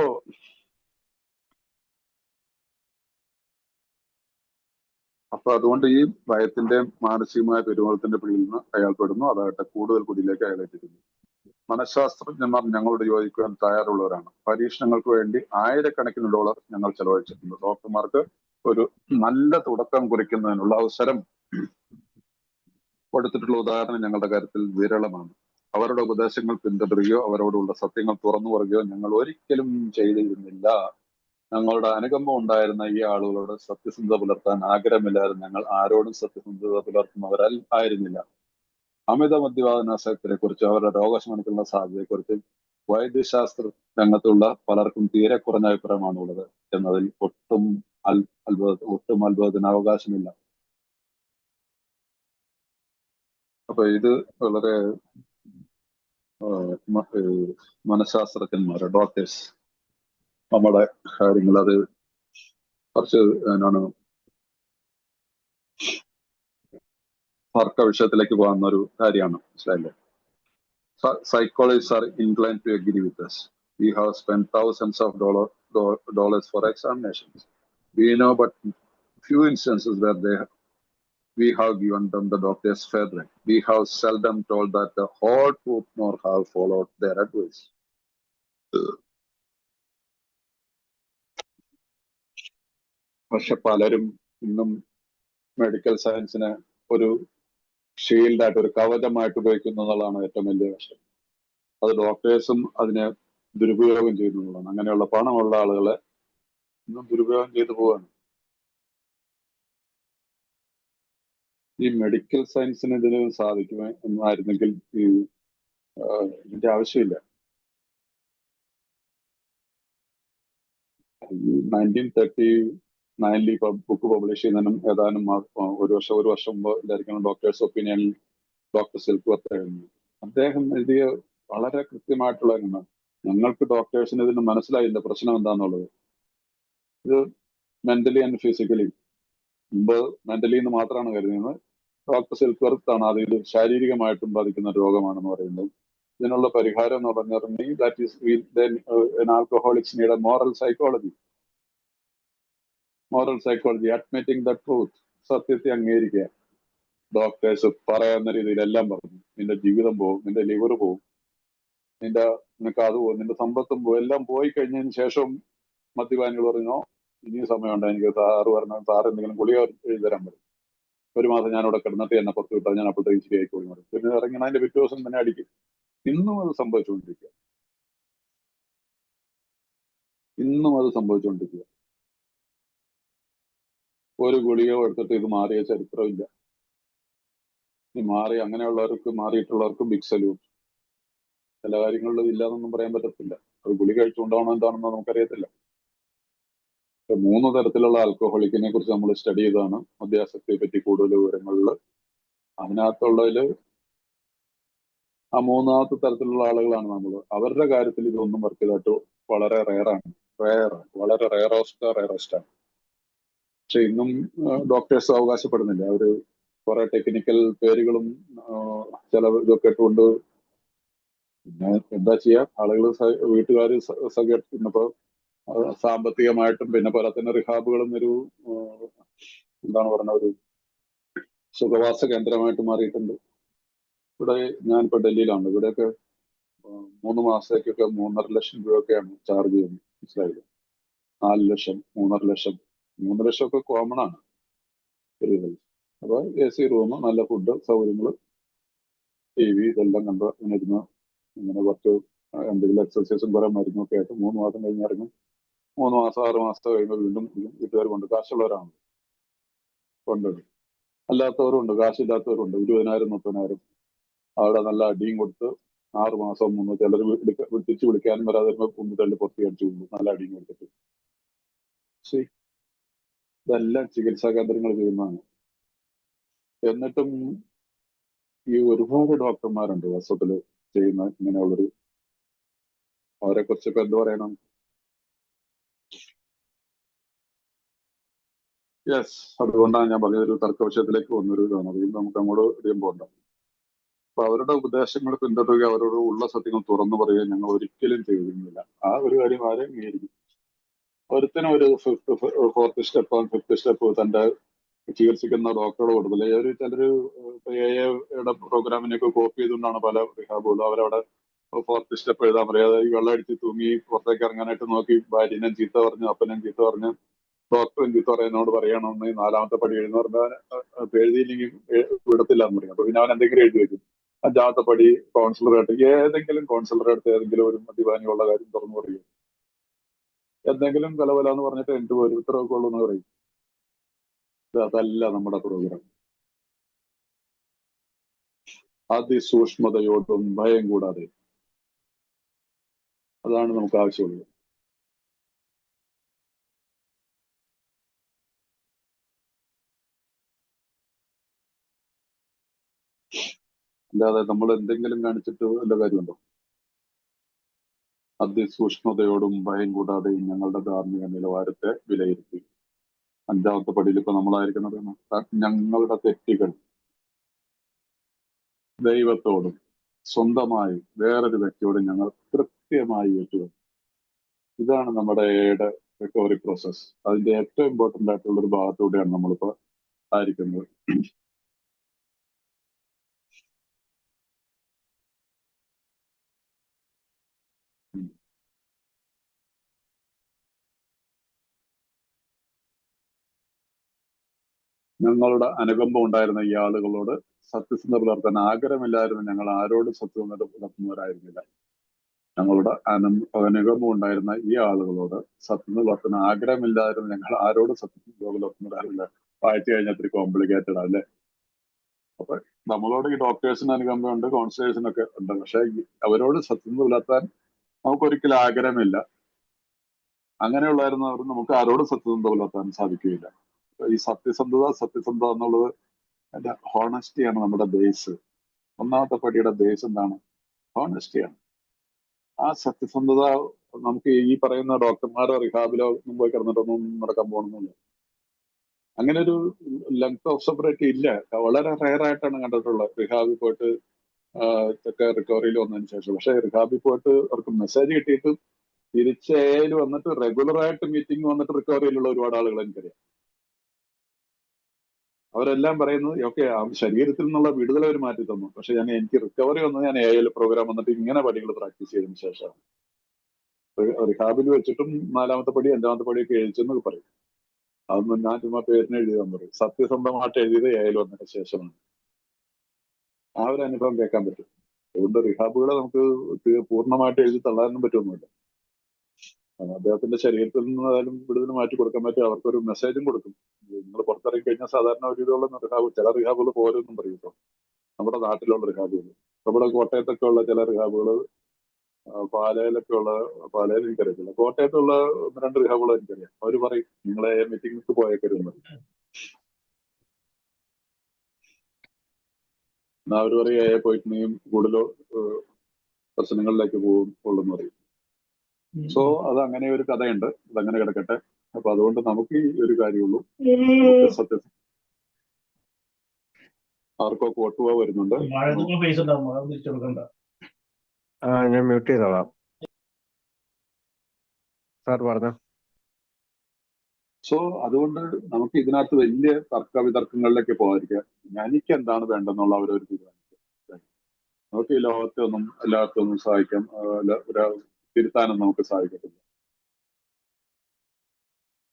അപ്പൊ അതുകൊണ്ട് ഈ ഭയത്തിന്റെ മാനസികമായ പെരുമാറ്റത്തിന്റെ പിടിയിൽ നിന്ന് അയാൾ പെടുന്നു. അതാകട്ടെ കൂടുതൽ കുടിയിലേക്ക് അയാൾ എത്തിക്കുന്നു. മനഃശാസ്ത്രജ്ഞന്മാർ ഞങ്ങളോട് യോജിക്കുവാൻ തയ്യാറുള്ളവരാണ്. പരീക്ഷണങ്ങൾക്ക് വേണ്ടി ആയിരക്കണക്കിന് ഡോളർ ഞങ്ങൾ ചെലവഴിച്ചിട്ടുണ്ട്. ഡോക്ടർമാർക്ക് ഒരു നല്ല തുടക്കം കുറിക്കുന്നതിനുള്ള അവസരം കൊടുത്തിട്ടുള്ള ഉദാഹരണം ഞങ്ങളുടെ കാര്യത്തിൽ വിരളമാണ്. അവരുടെ ഉപദേശങ്ങൾ പിന്തുടരുകയോ അവരോടുള്ള സത്യങ്ങൾ തുറന്നു പറയുകയോ ഞങ്ങൾ ഒരിക്കലും ചെയ്തിരുന്നില്ല. ഞങ്ങളുടെ അനുകമ്പം ഉണ്ടായിരുന്ന ഈ ആളുകളോട് സത്യസന്ധത പുലർത്താൻ ആഗ്രഹമില്ലാതെ ഞങ്ങൾ ആരോടും സത്യസന്ധത പുലർത്തുന്നവരാൽ ആയിരുന്നില്ല. അമിത മദ്യപാനാസക്തിയെ കുറിച്ച്, അവരുടെ രോഗശമനത്തിനുള്ള സാധ്യതയെക്കുറിച്ച് വൈദ്യശാസ്ത്ര രംഗത്തുള്ള പലർക്കും തീരെ കുറഞ്ഞ അഭിപ്രായമാണ് ഉള്ളത് എന്നതിൽ ഒട്ടും അത്ഭുതത്തിന് അവകാശമില്ല. അപ്പൊ ഇത് വളരെ മനഃശാസ്ത്രജ്ഞന്മാര്, ഡോക്ടേഴ്സ് നമ്മുടെ കാര്യങ്ങൾ അത് കുറച്ച് എന്താണ് തർക്ക വിഷയത്തിലേക്ക് പോകുന്ന ഒരു കാര്യമാണ്. മനസ്സിലായില്ലേ? Psychologists are inclined to agree with us. We have spent thousands of dollars for examinations. We know but few instances where we have given them the doctor's favorite. We have seldom told that the whole truth nor have followed their advice. പക്ഷെ പലരും ഇന്നും medical സയൻസിനെ ഒരു ഷീൽഡായിട്ട്, ഒരു കവചമായിട്ട് ഉപയോഗിക്കുന്നു എന്നുള്ളതാണ് ഏറ്റവും വലിയ വശം. അത് ഡോക്ടേഴ്സും അതിനെ ദുരുപയോഗം ചെയ്യുന്നതാണ്. അങ്ങനെയുള്ള പണമുള്ള ആളുകളെ ഇന്നും ദുരുപയോഗം ചെയ്തു പോവാണ്. ഈ മെഡിക്കൽ സയൻസിന് ഇതിന് സാധിക്കുമോ എന്നായിരുന്നെങ്കിൽ ഇതിന്റെ ആവശ്യമില്ല. 1939 ബുക്ക് പബ്ലിഷ് ചെയ്യുന്നതിനും ഏതാനും ഒരു വർഷം മുമ്പ് ഇതായിരിക്കണം ഡോക്ടേഴ്സ് ഒപ്പീനിയനിൽ ഡോക്ടർ സിൽക്വർത്ത് എഴുതുന്നു. അദ്ദേഹം എഴുതിയ വളരെ കൃത്യമായിട്ടുള്ള ഒന്നാണ്. ഞങ്ങൾക്ക് ഡോക്ടേഴ്സിന് ഇതിന് മനസ്സിലായില്ല പ്രശ്നം എന്താണെന്നുള്ളത്. ഇത് മെന്റലി ആൻഡ് ഫിസിക്കലി, മുമ്പ് മെന്റലി എന്ന് മാത്രമാണ് കരുതുന്നത്. ഡോക്ടർ സിൽക്വർത്ത് ആണ് അത് ഇത് ശാരീരികമായിട്ടും ബാധിക്കുന്ന രോഗമാണെന്ന് പറയുന്നത്. ഇതിനുള്ള പരിഹാരം എന്ന് പറഞ്ഞിട്ടുണ്ടെങ്കിൽ that is alcoholics need A moral psychology, admitting the truth, സത്യത്തെ അംഗീകരിക്കുക. ഡോക്ടേഴ്സ് പറയുന്ന രീതിയിൽ എല്ലാം പറഞ്ഞു. നിന്റെ ജീവിതം പോകും, നിന്റെ ലിവർ പോകും, നിനക്ക് അത് പോകും, നിന്റെ സമ്പത്തും പോകും. എല്ലാം പോയി കഴിഞ്ഞതിന് ശേഷം മദ്യപാനികൾ പറഞ്ഞോ ഇനിയും സമയമുണ്ട്, എനിക്ക് സാറ് പറഞ്ഞാൽ സാറ് എന്തെങ്കിലും ഗുളിക എഴുതി തരാൻ പറയും. 1 മാസം ഞാനിവിടെ കിടന്നിട്ട് എന്നെ പുറത്ത് വിട്ടാൽ ഞാൻ അപ്പോഴത്തേക്ക് ശരിയായിക്കോളി പറയും. പിന്നെ ഇറങ്ങി അതിന്റെ പിറ്റേ ദിവസം തന്നെ അടിക്കും. ഇന്നും അത് സംഭവിച്ചുകൊണ്ടിരിക്കുക. ഒരു ഗുളിക എടുത്തിട്ട് ഇത് മാറിയ ചരിത്രമില്ല. ഈ മാറിയിട്ടുള്ളവർക്ക് ബിഗ് സല്യൂട്ട്. ചില കാര്യങ്ങളിലും ഇല്ലാന്നൊന്നും പറയാൻ പറ്റത്തില്ല. അത് ഗുളിക കഴിച്ചുകൊണ്ടാണോ എന്താണെന്നോ നമുക്കറിയത്തില്ല. 3 തരത്തിലുള്ള ആൽക്കഹോളിക്കിനെ കുറിച്ച് നമ്മൾ സ്റ്റഡി ചെയ്തതാണ് മദ്യാസക്തിയെ പറ്റി കൂടുതൽ വിവരങ്ങളിൽ. അതിനകത്തുള്ളതിൽ ആ 3ാമത്തെ തരത്തിലുള്ള ആളുകളാണ് നമ്മൾ. അവരുടെ കാര്യത്തിൽ ഇതൊന്നും വർക്ക് ചെയ്തിട്ട് വളരെ വളരെ റയറസ്റ്റ് ആണ്. പക്ഷെ ഇന്നും ഡോക്ടേഴ്സ് അവകാശപ്പെടുന്നില്ല. അവര് കുറെ ടെക്നിക്കൽ പേരുകളും ചില ഇതൊക്കെ ഇട്ടുകൊണ്ട് പിന്നെ എന്താ ചെയ്യാ, ആളുകൾ വീട്ടുകാർ സഹകരിക്കുന്നപ്പോ സാമ്പത്തികമായിട്ടും പിന്നെ പോലെ തന്നെ റിഹാബുകളും ഒരു ഒരു സുഖവാസ കേന്ദ്രമായിട്ട് മാറിയിട്ടുണ്ട്. ഇവിടെ ഞാനിപ്പോ ഡൽഹിയിലാണ്. ഇവിടെയൊക്കെ 3 മാസത്തേക്കൊക്കെ 3.5 ലക്ഷം രൂപയൊക്കെയാണ് ചാർജ് ചെയ്യുന്നത്. മനസ്സിലായില്ല? 4 ലക്ഷം, 3.5 ലക്ഷം. 3 ലക്ഷമൊക്കെ കോമൺ ആണ്. അപ്പൊ AC റൂം, നല്ല ഫുഡ് സൗകര്യങ്ങള്, TV ഇതെല്ലാം കണ്ട് അങ്ങനെ ഇരുന്ന് ഇങ്ങനെ കുറച്ച് എന്തെങ്കിലും എക്സസൈസും കുറെ മരുന്നൊക്കെ ആയിട്ട് 3 മാസം കഴിഞ്ഞ് ഇറങ്ങും. 3 മാസം 6 മാസത്തെ കഴിയുമ്പോൾ വീണ്ടും വീട്ടുകാർ കൊണ്ട്, കാശുള്ളവരാണ് കൊണ്ടുവരും. അല്ലാത്തവരുണ്ട്, കാശില്ലാത്തവരുണ്ട്. 20,000 30,000 അവിടെ നല്ല അടിയും കൊടുത്ത് 6 മാസം 3 ചിലർ തിരിച്ചു വിളിക്കാനും വരാതെ കുന്നിട്ടല് പൊത്തി അടിച്ചു കൊണ്ടു നല്ല അടിയും കൊടുത്തിട്ട്. ശരി, ഇതെല്ലാം ചികിത്സാ കേന്ദ്രങ്ങൾ ചെയ്യുന്നതാണ്. എന്നിട്ടും ഈ ഒരുപാട് ഡോക്ടർമാരുണ്ട് വസ്തുത്തിൽ ചെയ്യുന്ന ഇങ്ങനെയുള്ളൊരു, അവരെ കുറിച്ചൊക്കെ എന്ത് പറയണം? യെസ്, അതുകൊണ്ടാണ് ഞാൻ പറഞ്ഞൊരു തർക്ക വിഷയത്തിലേക്ക് വന്നൊരു ഇതാണ്. അതിൽ നമുക്ക് അങ്ങോട്ട് അധികം പോകണ്ട. അപ്പൊ അവരുടെ ഉപദേശങ്ങൾ പിന്തുടരുക, അവരോട് ഉള്ള സത്യങ്ങൾ തുറന്നു പറയുക ഞങ്ങൾ ഒരിക്കലും ചെയ്യുന്നില്ല. ആ ഒരു കാര്യം ആരെ അംഗീകരിക്കും? ഒരുത്തിനും ഒരു 4th സ്റ്റെപ്പ് തന്റെ ചികിത്സിക്കുന്ന ഡോക്ടറോട് കൊടുക്കില്ല. ചിലര് AA പ്രോഗ്രാമിനെയൊക്കെ കോപ്പി ചെയ്തുകൊണ്ടാണ് പല റിഹാബുകളും. അവരവിടെ 4th സ്റ്റെപ്പ് എഴുതാൻ പറയാതെ ഈ വെള്ളം അടിച്ച് തൂങ്ങി പുറത്തേക്ക് ഇറങ്ങാനായിട്ട് നോക്കി ഭാര്യനെ ചീത്ത പറഞ്ഞു, അപ്പനും ചീത്ത പറഞ്ഞു, ഡോക്ടറും ചീത്ത പറയുന്നതോട് പറയണമെന്ന് 4ാമത്തെ പടി എഴുതുന്ന പറഞ്ഞാൽ എഴുതിയില്ലെങ്കിൽ വിടത്തില്ല എന്ന് പറയും. അപ്പൊ പിന്നെ അവൻ എന്തെങ്കിലും എഴുതി വെക്കും. 5ാമത്തെ പടി കൗൺസിലറായിട്ട് ഏതെങ്കിലും കൗൺസിലറായിട്ട് ഏതെങ്കിലും ഒരു മദ്യപാനിയുള്ള കാര്യം തുറന്നു പറയും. എന്തെങ്കിലും എന്ന് പറഞ്ഞിട്ട് എന്ത് വരും, ഇത്രയൊക്കെ ഉള്ളൂ എന്ന് പറയും. അതല്ല നമ്മുടെ പ്രോഗ്രാം. അതിസൂക്ഷ്മതയോടും ഭയം കൂടാതെ, അതാണ് നമുക്ക് ആവശ്യമുള്ളത്. അല്ലാതെ നമ്മൾ എന്തെങ്കിലും കാണിച്ചിട്ട് വല്ല കാര്യമുണ്ടോ? അതിസൂക്ഷ്മതയോടും ഭയം കൂടാതെയും ഞങ്ങളുടെ ധാർമ്മിക നിലവാരത്തെ വിലയിരുത്തി. 5ാമത്തെ പടിയിൽ ഇപ്പൊ നമ്മളായിരിക്കുന്നത് ഞങ്ങളുടെ തെറ്റുകൾ ദൈവത്തോടും സ്വന്തമായി വേറൊരു വ്യക്തിയോടും ഞങ്ങൾ കൃത്യമായി ഏറ്റുവരും. ഇതാണ് നമ്മുടെ റിക്കവറി പ്രോസസ്. അതിന്റെ ഏറ്റവും ഇമ്പോർട്ടന്റ് ആയിട്ടുള്ള ഒരു ഭാഗത്തൂടെയാണ് നമ്മളിപ്പോ ആയിരിക്കുന്നത്. ഞങ്ങളുടെ അനുകമ്പം ഉണ്ടായിരുന്ന ഈ ആളുകളോട് സത്യസന്ധത പുലർത്താൻ ആഗ്രഹമില്ലായിരുന്നു. ഞങ്ങൾ ആരോടും സത്യസന്ധത പുലർത്തുന്നവരായിരുന്നില്ല. ഞങ്ങളുടെ അനുഗമം ഉണ്ടായിരുന്ന ഈ ആളുകളോട് സത്യം പുലർത്തുന്ന ആഗ്രഹമില്ലാതിരുന്ന ഞങ്ങൾ ആരോട് സത്യം പുലർത്തുന്നതാവില്ല. വായിച്ചു കഴിഞ്ഞാൽ ഇത്തിരി കോംപ്ലിക്കേറ്റഡ് അല്ലേ. അപ്പൊ നമ്മളോട് ഈ ഡോക്ടേഴ്സിന് അനുകമ്പയുണ്ട്, കൗൺസിലേഴ്സിനൊക്കെ ഉണ്ട്. പക്ഷെ അവരോട് സത്യം പുലർത്താൻ നമുക്കൊരിക്കലും ആഗ്രഹമില്ല. അങ്ങനെയുള്ളായിരുന്നവർ നമുക്ക് ആരോട് സത്യസന്ധത പുലർത്താൻ സാധിക്കുകയില്ല. ഈ സത്യസന്ധത എന്നുള്ളത് അതിന്റെ ഹോണസ്റ്റിയാണ് നമ്മുടെ ബേസ്. ഒന്നാമത്തെ പടിയുടെ ബേസ് എന്താണ്? ഹോണസ്റ്റിയാണ്. ആ സത്യസന്ധത നമുക്ക് ഈ പറയുന്ന ഡോക്ടർമാരോ റിഹാബിലോ ഒന്നും പോയി കിടന്നിട്ടൊന്നും നടക്കാൻ പോകണമെന്നില്ല. അങ്ങനെ ഒരു ലെങ്ത് ഓഫ് സെപ്പറേറ്റ് ഇല്ല. വളരെ റയർ ആയിട്ടാണ് കണ്ടിട്ടുള്ളത് റിഹാബിൽ പോയിട്ട് ഒക്കെ റിക്കവറിയിൽ വന്നതിന് ശേഷം. പക്ഷെ റിഹാബിൽ പോയിട്ട് അവർക്ക് മെസ്സേജ് കിട്ടിയിട്ട് തിരിച്ചേല് വന്നിട്ട് റെഗുലറായിട്ട് മീറ്റിംഗ് വന്നിട്ട് റിക്കവറിയിലുള്ള ഒരുപാട് ആളുകൾ എനിക്കറിയാം. അവരെല്ലാം പറയുന്നത് ഓക്കെ, ശരീരത്തിൽ നിന്നുള്ള വിടുതൽ അവർ മാറ്റി തന്നു. പക്ഷെ എനിക്ക് റിക്കവറി വന്നത് ഞാൻ AIL പ്രോഗ്രാം വന്നിട്ട് ഇങ്ങനെ പടികൾ പ്രാക്ടീസ് ചെയ്തതിനു ശേഷമാണ്. റിഹാബിൽ വെച്ചിട്ടും 4ാമത്തെ പടി 5ാമത്തെ പടിയൊക്കെ എഴുതിച്ചെന്ന് പറയും. അതൊന്നും ഞാൻ ചുമ്മാ പേരിന് എഴുതിയതെന്ന് പറയും. സത്യസന്ധമായിട്ട് എഴുതിയത് AIL വന്നതിന് ശേഷമാണ്. ആ ഒരു അനുഭവം കേൾക്കാൻ പറ്റും. അതുകൊണ്ട് റിഹാബുകളെ നമുക്ക് പൂർണ്ണമായിട്ട് എഴുതി തള്ളാനൊന്നും പറ്റുമൊന്നുമില്ല. അദ്ദേഹത്തിന്റെ ശരീരത്തിൽ നിന്നായാലും വിടുതൽ മാറ്റി കൊടുക്കാൻ പറ്റും. അവർക്കൊരു മെസ്സേജും കൊടുക്കും. നിങ്ങൾ പുറത്തിറങ്ങി കഴിഞ്ഞാൽ സാധാരണ ഒരു ഇതുള്ള റിഹാബ്, ചില റിഹാബുകൾ പോരെന്നും പറയുമോ നമ്മുടെ നാട്ടിലുള്ള റിഹാബുകൾ. നമ്മുടെ കോട്ടയത്തൊക്കെ ഉള്ള ചില റിഹാബുകൾ, പാലയിലൊക്കെ ഉള്ള, പാലയിൽ എനിക്കറിയത്തില്ല, കോട്ടയത്തുള്ള 1-2 റിഹാബുകൾ എനിക്കറിയാം. അവർ പറയും നിങ്ങളെ മീറ്റിംഗിലേക്ക് പോയേക്കരുതെന്ന്. എന്നാ അവർ പറയും പോയിട്ട് നീ കൂടുതലോ പ്രശ്നങ്ങളിലേക്ക് പോകുള്ളെന്ന് പറയും. സോ അത് അങ്ങനെ ഒരു കഥയുണ്ട്. അതങ്ങനെ കിടക്കട്ടെ. അപ്പൊ അതുകൊണ്ട് നമുക്ക് ഈ ഒരു കാര്യമുള്ളൂ. സത്യം ആർക്കോ കോട്ടുക വരുന്നുണ്ട്. ഞാൻ മ്യൂട്ട് ചെയ്തോളാം. സാർ പറഞ്ഞു. സോ അതുകൊണ്ട് നമുക്ക് ഇതിനകത്ത് വലിയ തർക്കവിതർക്കങ്ങളിലേക്ക് പോകാതിരിക്കുക. എനിക്ക് എന്താണ് വേണ്ടെന്നുള്ള അവരൊരു തീരുമാനിക്കുക. നമുക്ക് ഈ ലോകത്തൊന്നും എല്ലാവർക്കും സഹായിക്കാം, തിരുത്താനും നമുക്ക് സാധിക്കത്തില്ല.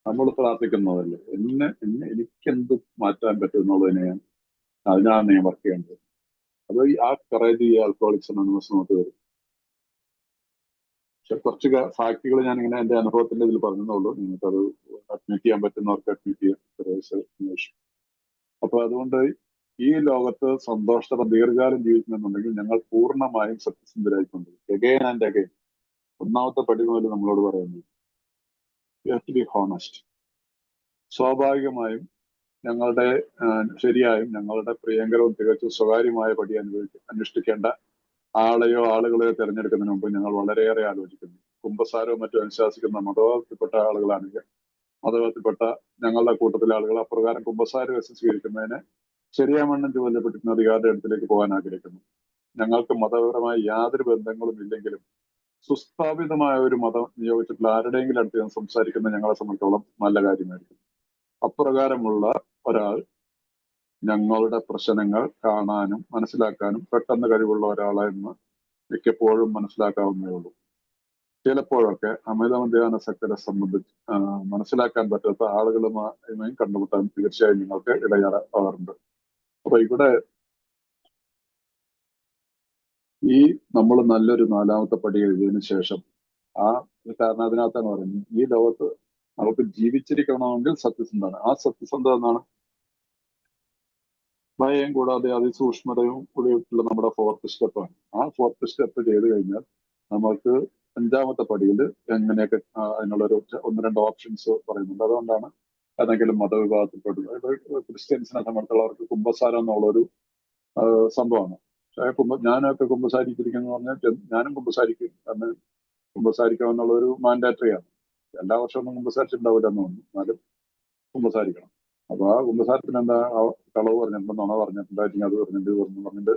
നമ്മൾ പ്രാർത്ഥിക്കുന്നതല്ലേ എനിക്കെന്ത് മാറ്റാൻ പറ്റും എന്നുള്ളതിനെ അതിനാണ് ഞാൻ വർക്ക് ചെയ്യേണ്ടത്. അത് ആ കറേജ് ഈ ആൽക്കഹോളിക്സ് അനോണിമസ് നമുക്ക് വരും. പക്ഷെ കുറച്ച് ഫാക്ടുകൾ ഞാൻ ഇങ്ങനെ എന്റെ അനുഭവത്തിന്റെ ഇതിൽ പറഞ്ഞെന്നുള്ളൂ. നിങ്ങൾക്കത് അഡ്മിറ്റ് ചെയ്യാൻ പറ്റുന്നവർക്ക് അഡ്മിറ്റ് ചെയ്യാം. അപ്പൊ അതുകൊണ്ട് ഈ ലോകത്ത് സന്തോഷത്തോടെ ദീർഘകാലം ജീവിക്കണമെന്നുണ്ടെങ്കിൽ ഞങ്ങൾ പൂർണ്ണമായും സത്യസന്ധരായിക്കൊണ്ട് എഗെയിൻ ആൻഡ് എഗെയിൻ 1ാമത്തെ പടി മുതൽ നമ്മളോട് പറയുന്നത് you have to be honest. സ്വാഭാവികമായും ഞങ്ങളുടെ ശരിയായും ഞങ്ങളുടെ പ്രിയങ്കരവും തികച്ചും സ്വകാര്യമായ പടി അനുഷ്ഠിക്കേണ്ട ആളെയോ ആളുകളെയോ തിരഞ്ഞെടുക്കുന്നതിന് മുമ്പ് ഞങ്ങൾ വളരെയേറെ ആലോചിക്കുന്നു. കുമ്പസാരവും മറ്റും അനുശാസിക്കുന്ന മതവാദത്തിൽപ്പെട്ട ആളുകളാണെങ്കിൽ മതവാദത്തിൽപ്പെട്ട ഞങ്ങളുടെ കൂട്ടത്തിലെ ആളുകൾ അപ്രകാരം കുമ്പസാരം സ്വീകരിക്കുന്നതിന് ശരിയാമണ്ണം ചുമതലപ്പെട്ടിരുന്ന അധികാരിയുടെ അടുത്തിലേക്ക് പോകാൻ ആഗ്രഹിക്കുന്നു. ഞങ്ങൾക്ക് മതപരമായ യാതൊരു ബന്ധങ്ങളും ഇല്ലെങ്കിലും സുസ്ഥാപിതമായ ഒരു മതം നിയോഗിച്ചിട്ടുള്ള ആരുടെയെങ്കിലും അടുത്ത് ഞാൻ സംസാരിക്കുന്നത് ഞങ്ങളെ സംബന്ധിച്ചോളം നല്ല കാര്യമായിരിക്കും. അപ്രകാരമുള്ള ഒരാൾ ഞങ്ങളുടെ പ്രശ്നങ്ങൾ കാണാനും മനസ്സിലാക്കാനും പെട്ടെന്ന് കഴിവുള്ള ഒരാളെന്ന് മിക്കപ്പോഴും മനസ്സിലാക്കാവുന്നേ ഉള്ളൂ. ചിലപ്പോഴൊക്കെ അമിതമധ്യാനാസക്തരെ സംബന്ധിച്ച് മനസ്സിലാക്കാൻ പറ്റാത്ത ആളുകളുമായും കണ്ടുമുട്ടാൻ തീർച്ചയായും നിങ്ങൾക്ക് ഇടയാറാറുണ്ട്. അപ്പൊ ഇവിടെ ഈ നമ്മൾ നല്ലൊരു 4ാമത്തെ പടി എഴുതിയതിനു ശേഷം കാരണം അതിനകത്താണ് പറയുന്നത് ഈ ലോകത്ത് നമുക്ക് ജീവിച്ചിരിക്കണമെങ്കിൽ സത്യസന്ധമാണ്. ആ സത്യസന്ധത എന്നാണ് ഭയം കൂടാതെ അതിസൂക്ഷ്മതയും കൂടിയിട്ടുള്ള നമ്മുടെ 4th സ്റ്റെപ്പാണ്. ആ 4th സ്റ്റെപ്പ് ചെയ്ത് കഴിഞ്ഞാൽ നമുക്ക് 5ാമത്തെ പടിയിൽ എങ്ങനെയൊക്കെ അതിനുള്ളൊരു 1-2 ഓപ്ഷൻസ് പറയുന്നുണ്ട്. അതുകൊണ്ടാണ് ഏതെങ്കിലും മതവിഭാഗത്തിൽപ്പെട്ടത് ക്രിസ്ത്യൻസിനെ സംബന്ധിച്ചുള്ളവർക്ക് കുമ്പസാരം എന്നുള്ളൊരു സംഭവമാണ്. ഞാനൊക്കെ കുമ്പസാരിച്ചിരിക്കുന്നു പറഞ്ഞാൽ ഞാനും കുമ്പസാരിക്കും. എന്ന് കുമ്പസാരിക്കാമെന്നുള്ളൊരു മാൻഡാറ്ററിയാണ്. എല്ലാ വർഷവും കുമ്പസാരിച്ചിട്ടുണ്ടാവില്ല എന്ന് തോന്നുന്നു, എന്നാലും കുമ്പസാരിക്കണം. അപ്പൊ ആ കുമ്പസാരത്തിന് എന്താ കളവ് പറഞ്ഞിട്ടുണ്ടോ, നുണ പറഞ്ഞിട്ടുണ്ടായിരിക്കും, അത് പറഞ്ഞിട്ട്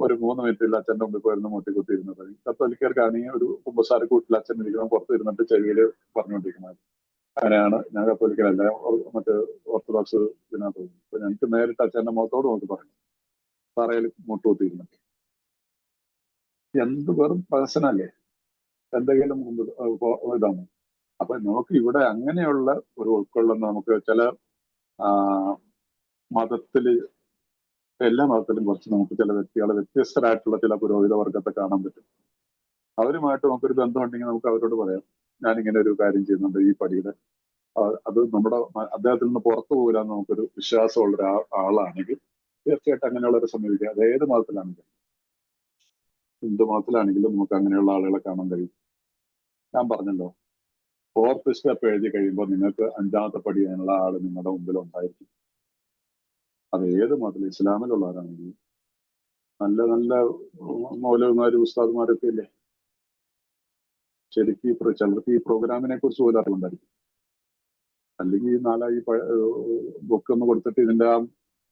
ഒരു 3 മിനിറ്റിൽ അച്ഛൻ്റെ മുമ്പിൽ പോയിരുന്നു മുട്ടിക്കുത്തിയിരുന്നത്. കത്തോലിക്കർക്കാണെങ്കിൽ ഒരു കുമ്പസാരക്കൂട്ടിൽ അച്ഛൻ ഇരിക്കണം, പുറത്ത് ഇരുന്നിട്ട് ചെവിയില് പറഞ്ഞുകൊണ്ടിരിക്കുന്നത്. അങ്ങനെയാണ്. ഞാൻ കത്തോലിക്കലല്ല, മറ്റേ ഓർത്തഡോക്സ് ഇതിനകത്ത് തോന്നുന്നു. അപ്പൊ ഞങ്ങൾക്ക് നേരിട്ട് അച്ഛൻ്റെ മുഖത്തോട് നോക്കി പറയണം, തറയിൽ മുട്ടുകുത്തിയിരുന്നിട്ട്. എന്ത് വെറും പ്രശ്നമല്ലേ, എന്തെങ്കിലും ഇതാണ്. അപ്പൊ നമുക്ക് ഇവിടെ അങ്ങനെയുള്ള ഒരു ഉൾക്കൊള്ളുന്ന നമുക്ക് ചില മതത്തില്, എല്ലാ മതത്തിലും കുറച്ച് നമുക്ക് ചില വ്യക്തികളെ വ്യത്യസ്തരായിട്ടുള്ള ചില പുരോഹിത വർഗത്തെ കാണാൻ പറ്റും. അവരുമായിട്ട് നമുക്കൊരു ബന്ധമുണ്ടെങ്കിൽ നമുക്ക് അവരോട് പറയാം, ഞാനിങ്ങനെ ഒരു കാര്യം ചെയ്യുന്നുണ്ട് ഈ പടിയുടെ. അത് നമ്മുടെ അദ്ദേഹത്തിൽ നിന്ന് പുറത്തു പോകില്ല എന്ന് നമുക്കൊരു വിശ്വാസമുള്ള ആളാണെങ്കിൽ തീർച്ചയായിട്ടും അങ്ങനെയുള്ളവരെ സമീപിക്കുക. അത് ഏത് മതത്തിലാണെങ്കിലും, ഹിന്ദു മതത്തിലാണെങ്കിലും നമുക്ക് അങ്ങനെയുള്ള ആളുകളെ കാണാൻ കഴിയും. ഞാൻ പറഞ്ഞല്ലോ, 4th സ്റ്റെപ്പ് എഴുതി കഴിയുമ്പോൾ നിങ്ങൾക്ക് 5ാമത്തെ പടി ചെയ്യാനുള്ള ആള് നിങ്ങളുടെ മുമ്പിൽ ഉണ്ടായിരിക്കും. അത് ഏത് മതത്തിൽ, ഇസ്ലാമിലുള്ളവരാണെങ്കിലും നല്ല നല്ല മൗലവിമാരും ഉസ്താദുമാരൊക്കെ ഇല്ലേ, ശരിക്കും ചിലർക്ക് ഈ പ്രോഗ്രാമിനെ കുറിച്ച് പോലും അറിവുണ്ടായിരിക്കും. അല്ലെങ്കിൽ ഈ ബുക്ക് ഒന്ന് കൊടുത്തിട്ട് ഇതിന്റെ ആ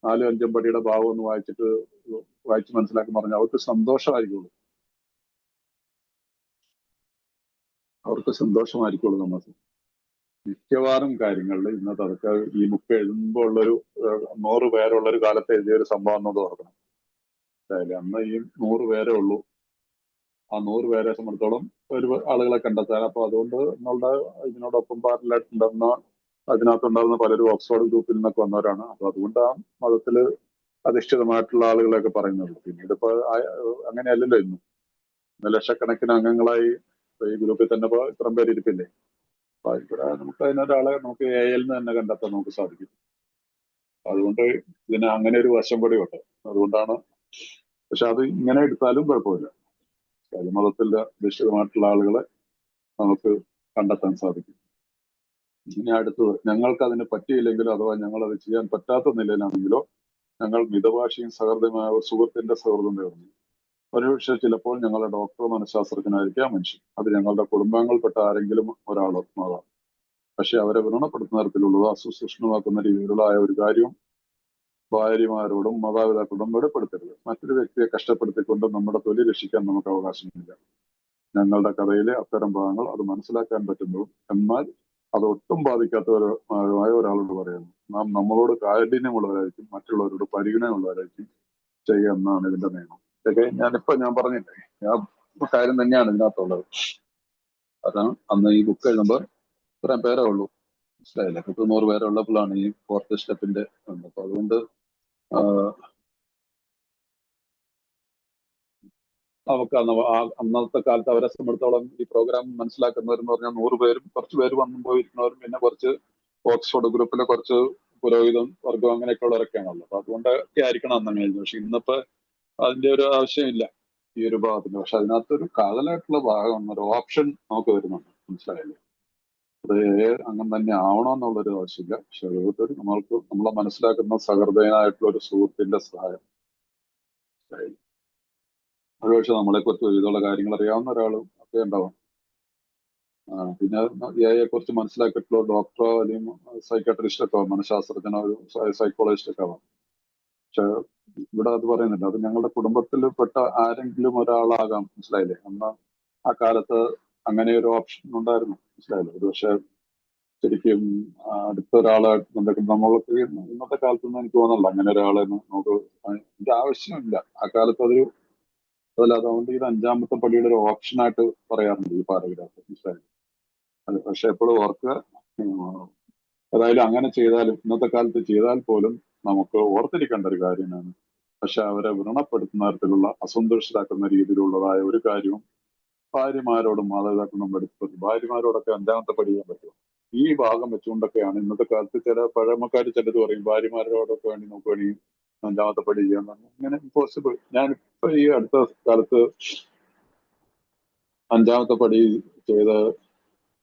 4-5 പടിയുടെ ഭാവം ഒന്ന് വായിച്ച് മനസ്സിലാക്കി പറഞ്ഞാൽ അവർക്ക് സന്തോഷമായിരിക്കുള്ളൂ. നമ്മൾ മിക്കവാറും കാര്യങ്ങളിൽ ഇന്നത്തെ അതൊക്കെ ഈ ബുക്ക് എഴുതുമ്പോൾ ഉള്ളൊരു 100 പേരുള്ള ഒരു കാലത്ത് എഴുതിയ ഒരു സംഭവം എന്നത് ഓർക്കണം. അന്ന് ഈ 100 പേരേ ഉള്ളൂ. ആ 100 പേരെ സംബന്ധിച്ചോളം ഒരു ആളുകളെ കണ്ടെത്താൻ. അപ്പൊ അതുകൊണ്ട് നമ്മളുടെ ഇതിനോടൊപ്പം പാർട്ടിലായിട്ടുണ്ടായിരുന്ന അതിനകത്തുണ്ടാകുന്ന പലരും ഓക്സ്ഫോർഡ് ഗ്രൂപ്പിൽ നിന്നൊക്കെ വന്നവരാണ്. അപ്പൊ അതുകൊണ്ട് ആ മതത്തില് അധിഷ്ഠിതമായിട്ടുള്ള ആളുകളെയൊക്കെ പറയുന്നുള്ളൂ. പിന്നീട് ഇപ്പൊ അങ്ങനെയല്ലല്ലോ ഇന്ന് ലക്ഷക്കണക്കിന് അംഗങ്ങളായി ഈ ഗ്രൂപ്പിൽ തന്നെ ഇപ്പൊ ഇത്രയും പേര് ഇരിപ്പില്ലേ. അപ്പൊ ഇവിടെ നമുക്ക് അതിനൊരാളെ നമുക്ക് AIL തന്നെ കണ്ടെത്താൻ നമുക്ക് സാധിക്കും. അതുകൊണ്ട് ഇതിന് അങ്ങനെ ഒരു വശം കൂടി ഉണ്ട്. അതുകൊണ്ടാണ്. പക്ഷെ അത് ഇങ്ങനെ എടുത്താലും കുഴപ്പമില്ല. മതത്തിൽ അധിഷ്ഠിതമായിട്ടുള്ള ആളുകളെ നമുക്ക് കണ്ടെത്താൻ സാധിക്കും. ഇനി അടുത്തത്, ഞങ്ങൾക്ക് അതിന് പറ്റിയില്ലെങ്കിലോ അഥവാ ഞങ്ങൾ അത് ചെയ്യാൻ പറ്റാത്ത നിലയിലാണെങ്കിലോ ഞങ്ങൾ മിതഭാഷയും സഹൃദയമായ ഒരു സുഹൃത്തിന്റെ സൗഹൃദം നേടുന്നു. ഒരുപക്ഷെ ചിലപ്പോൾ ഞങ്ങളുടെ ഡോക്ടറോ മനഃശാസ്ത്രജ്ഞനായിരിക്കാം മനുഷ്യൻ. അത് ഞങ്ങളുടെ കുടുംബാംഗങ്ങൾപ്പെട്ട ആരെങ്കിലും ഒരാളാകാം. പക്ഷെ അവരെ വ്രണപ്പെടുത്തുന്ന തരത്തിലുള്ളത് അസുസൂക്ഷ്മമാക്കുന്ന രീതിയിലുള്ള ഒരു കാര്യവും ഭാര്യമാരോടും മാതാപിതാക്കളോടും വെളിപ്പെടുത്തരുത്. മറ്റൊരു വ്യക്തിയെ കഷ്ടപ്പെടുത്തിക്കൊണ്ട് നമ്മുടെ തൊലി രക്ഷിക്കാൻ നമുക്ക് അവകാശമില്ല. ഞങ്ങളുടെ കഥയിലെ അത്തരം ഭാഗങ്ങൾ അത് മനസ്സിലാക്കാൻ പറ്റുന്നതും എന്നാൽ അത് ഒട്ടും ബാധിക്കാത്തവരുമായ ഒരാളോട് പറയുന്നു. നാം നമ്മളോട് കാഠിന്യമുള്ളവരായിരിക്കും, മറ്റുള്ളവരോട് പരിഗണനയുള്ളവരായിരിക്കും ചെയ്യുക എന്നാണ് ഇതിന്റെ നിയമം. ഇതൊക്കെ ഞാൻ പറഞ്ഞില്ലേ, ആ കാര്യം തന്നെയാണ് ഇതിനകത്തുള്ളത്. അതാണ് അന്ന് ഈ ബുക്ക് എഴുതുമ്പോൾ ഇത്രയും പേരേ ഉള്ളൂ, മനസ്സിലായില്ലേ. 100 പേരെ ഉള്ളപ്പോഴാണ് ഈ 4th സ്റ്റെപ്പിന്റെ. അപ്പൊ അതുകൊണ്ട് നമുക്ക് അന്നത്തെ കാലത്ത് അവരെ സംബന്ധിച്ചോളം ഈ പ്രോഗ്രാം മനസ്സിലാക്കുന്നവരെന്ന് പറഞ്ഞാൽ 100 പേരും കുറച്ച് പേര് വന്നു പോയിരുന്നവരും പിന്നെ കുറച്ച് ഓക്സ്ഫോർഡ് ഗ്രൂപ്പിലെ കുറച്ച് പുരോഹിതം വർഗം അങ്ങനെയൊക്കെ ഉള്ളവരൊക്കെയാണല്ലോ. അപ്പൊ അതുകൊണ്ടൊക്കെ ആയിരിക്കണം അന്നങ്ങനെ എഴുതുന്നത്. പക്ഷെ ഇന്നിപ്പോ അതിന്റെ ഒരു ആവശ്യമില്ല ഈ ഒരു ഭാഗത്തിന്. പക്ഷെ അതിനകത്തൊരു കാതലായിട്ടുള്ള ഭാഗം, ഒരു ഓപ്ഷൻ നമുക്ക് വരുന്നുണ്ട്, മനസ്സിലായില്ലേ. അത് അങ്ങനെ തന്നെ ആവണമെന്നുള്ളൊരു ആവശ്യമില്ല. പക്ഷെ ഓരോരുത്തരും നമ്മളെ മനസ്സിലാക്കുന്ന സഹൃദയനായിട്ടുള്ള ഒരു സുഹൃത്തിന്റെ സഹായം. ഒരുപക്ഷെ നമ്മളെ കുറിച്ച് ഒരുവിധമുള്ള കാര്യങ്ങൾ അറിയാവുന്ന ഒരാളും ഒക്കെ ഉണ്ടാവും. പിന്നെ AI കുറിച്ച് മനസ്സിലാക്കിയിട്ടുള്ള ഡോക്ടറോ അല്ലെങ്കിൽ സൈക്കാട്രിസ്റ്റൊക്കെ, മനഃശാസ്ത്രജ്ഞനോ സൈക്കോളജിസ്റ്റ് ഒക്കെ ആവാം. പക്ഷെ ഇവിടെ അത് പറയുന്നില്ല. അത് ഞങ്ങളുടെ കുടുംബത്തിൽപ്പെട്ട ആരെങ്കിലും ഒരാളാകാം, മനസ്സിലായില്ലേ. അന്ന് ആ കാലത്ത് അങ്ങനെ ഒരു ഓപ്ഷൻ ഉണ്ടായിരുന്നു, മനസ്സിലായില്ലേ. ഒരു പക്ഷെ ശരിക്കും അടുത്തൊരാളെ നമ്മൾക്ക് ഇന്നത്തെ കാലത്തൊന്നും എനിക്ക് തോന്നുന്നില്ല അങ്ങനെ ഒരാളെ നമുക്ക് ഇതിന്റെ ആവശ്യമില്ല. ആ കാലത്ത് അതൊരു അതല്ല. അതുകൊണ്ട് ഇത് 5ാമത്തെ പടിയുടെ ഒരു ഓപ്ഷനായിട്ട് പറയാറുണ്ട് ഈ പാരഗ്രാഫ്, മനസ്സിലായി. അത് പക്ഷെ എപ്പോഴും ഓർക്കുക, ഏതായാലും അങ്ങനെ ചെയ്താലും ഇന്നത്തെ കാലത്ത് ചെയ്താൽ പോലും നമുക്ക് ഓർത്തിരിക്കേണ്ട ഒരു കാര്യമാണ്. പക്ഷെ അവരെ വ്രണപ്പെടുത്തുന്ന തരത്തിലുള്ള അസന്തുഷ്ടരാക്കുന്ന രീതിയിലുള്ളതായ ഒരു കാര്യവും ഭാര്യമാരോടും മാതാപിതാക്കളും എടുത്തു. ഭാര്യമാരോടൊക്കെ 5ാമത്തെ പടി ചെയ്യാൻ പറ്റും. ഈ ഭാഗം വെച്ചുകൊണ്ടൊക്കെയാണ് ഇന്നത്തെ കാലത്ത് ചില പഴമക്കാർ ചിലത് പറയും ഭാര്യമാരോടൊക്കെ വേണ്ടി നമുക്ക് വേണമെങ്കിൽ 5ാമത്തെ പടി ചെയ്യാൻ. ഇങ്ങനെ ഇമ്പോസിബിൾ. ഞാനിപ്പോ ഈ അടുത്ത കാലത്ത് 5ാമത്തെ പടി ചെയ്ത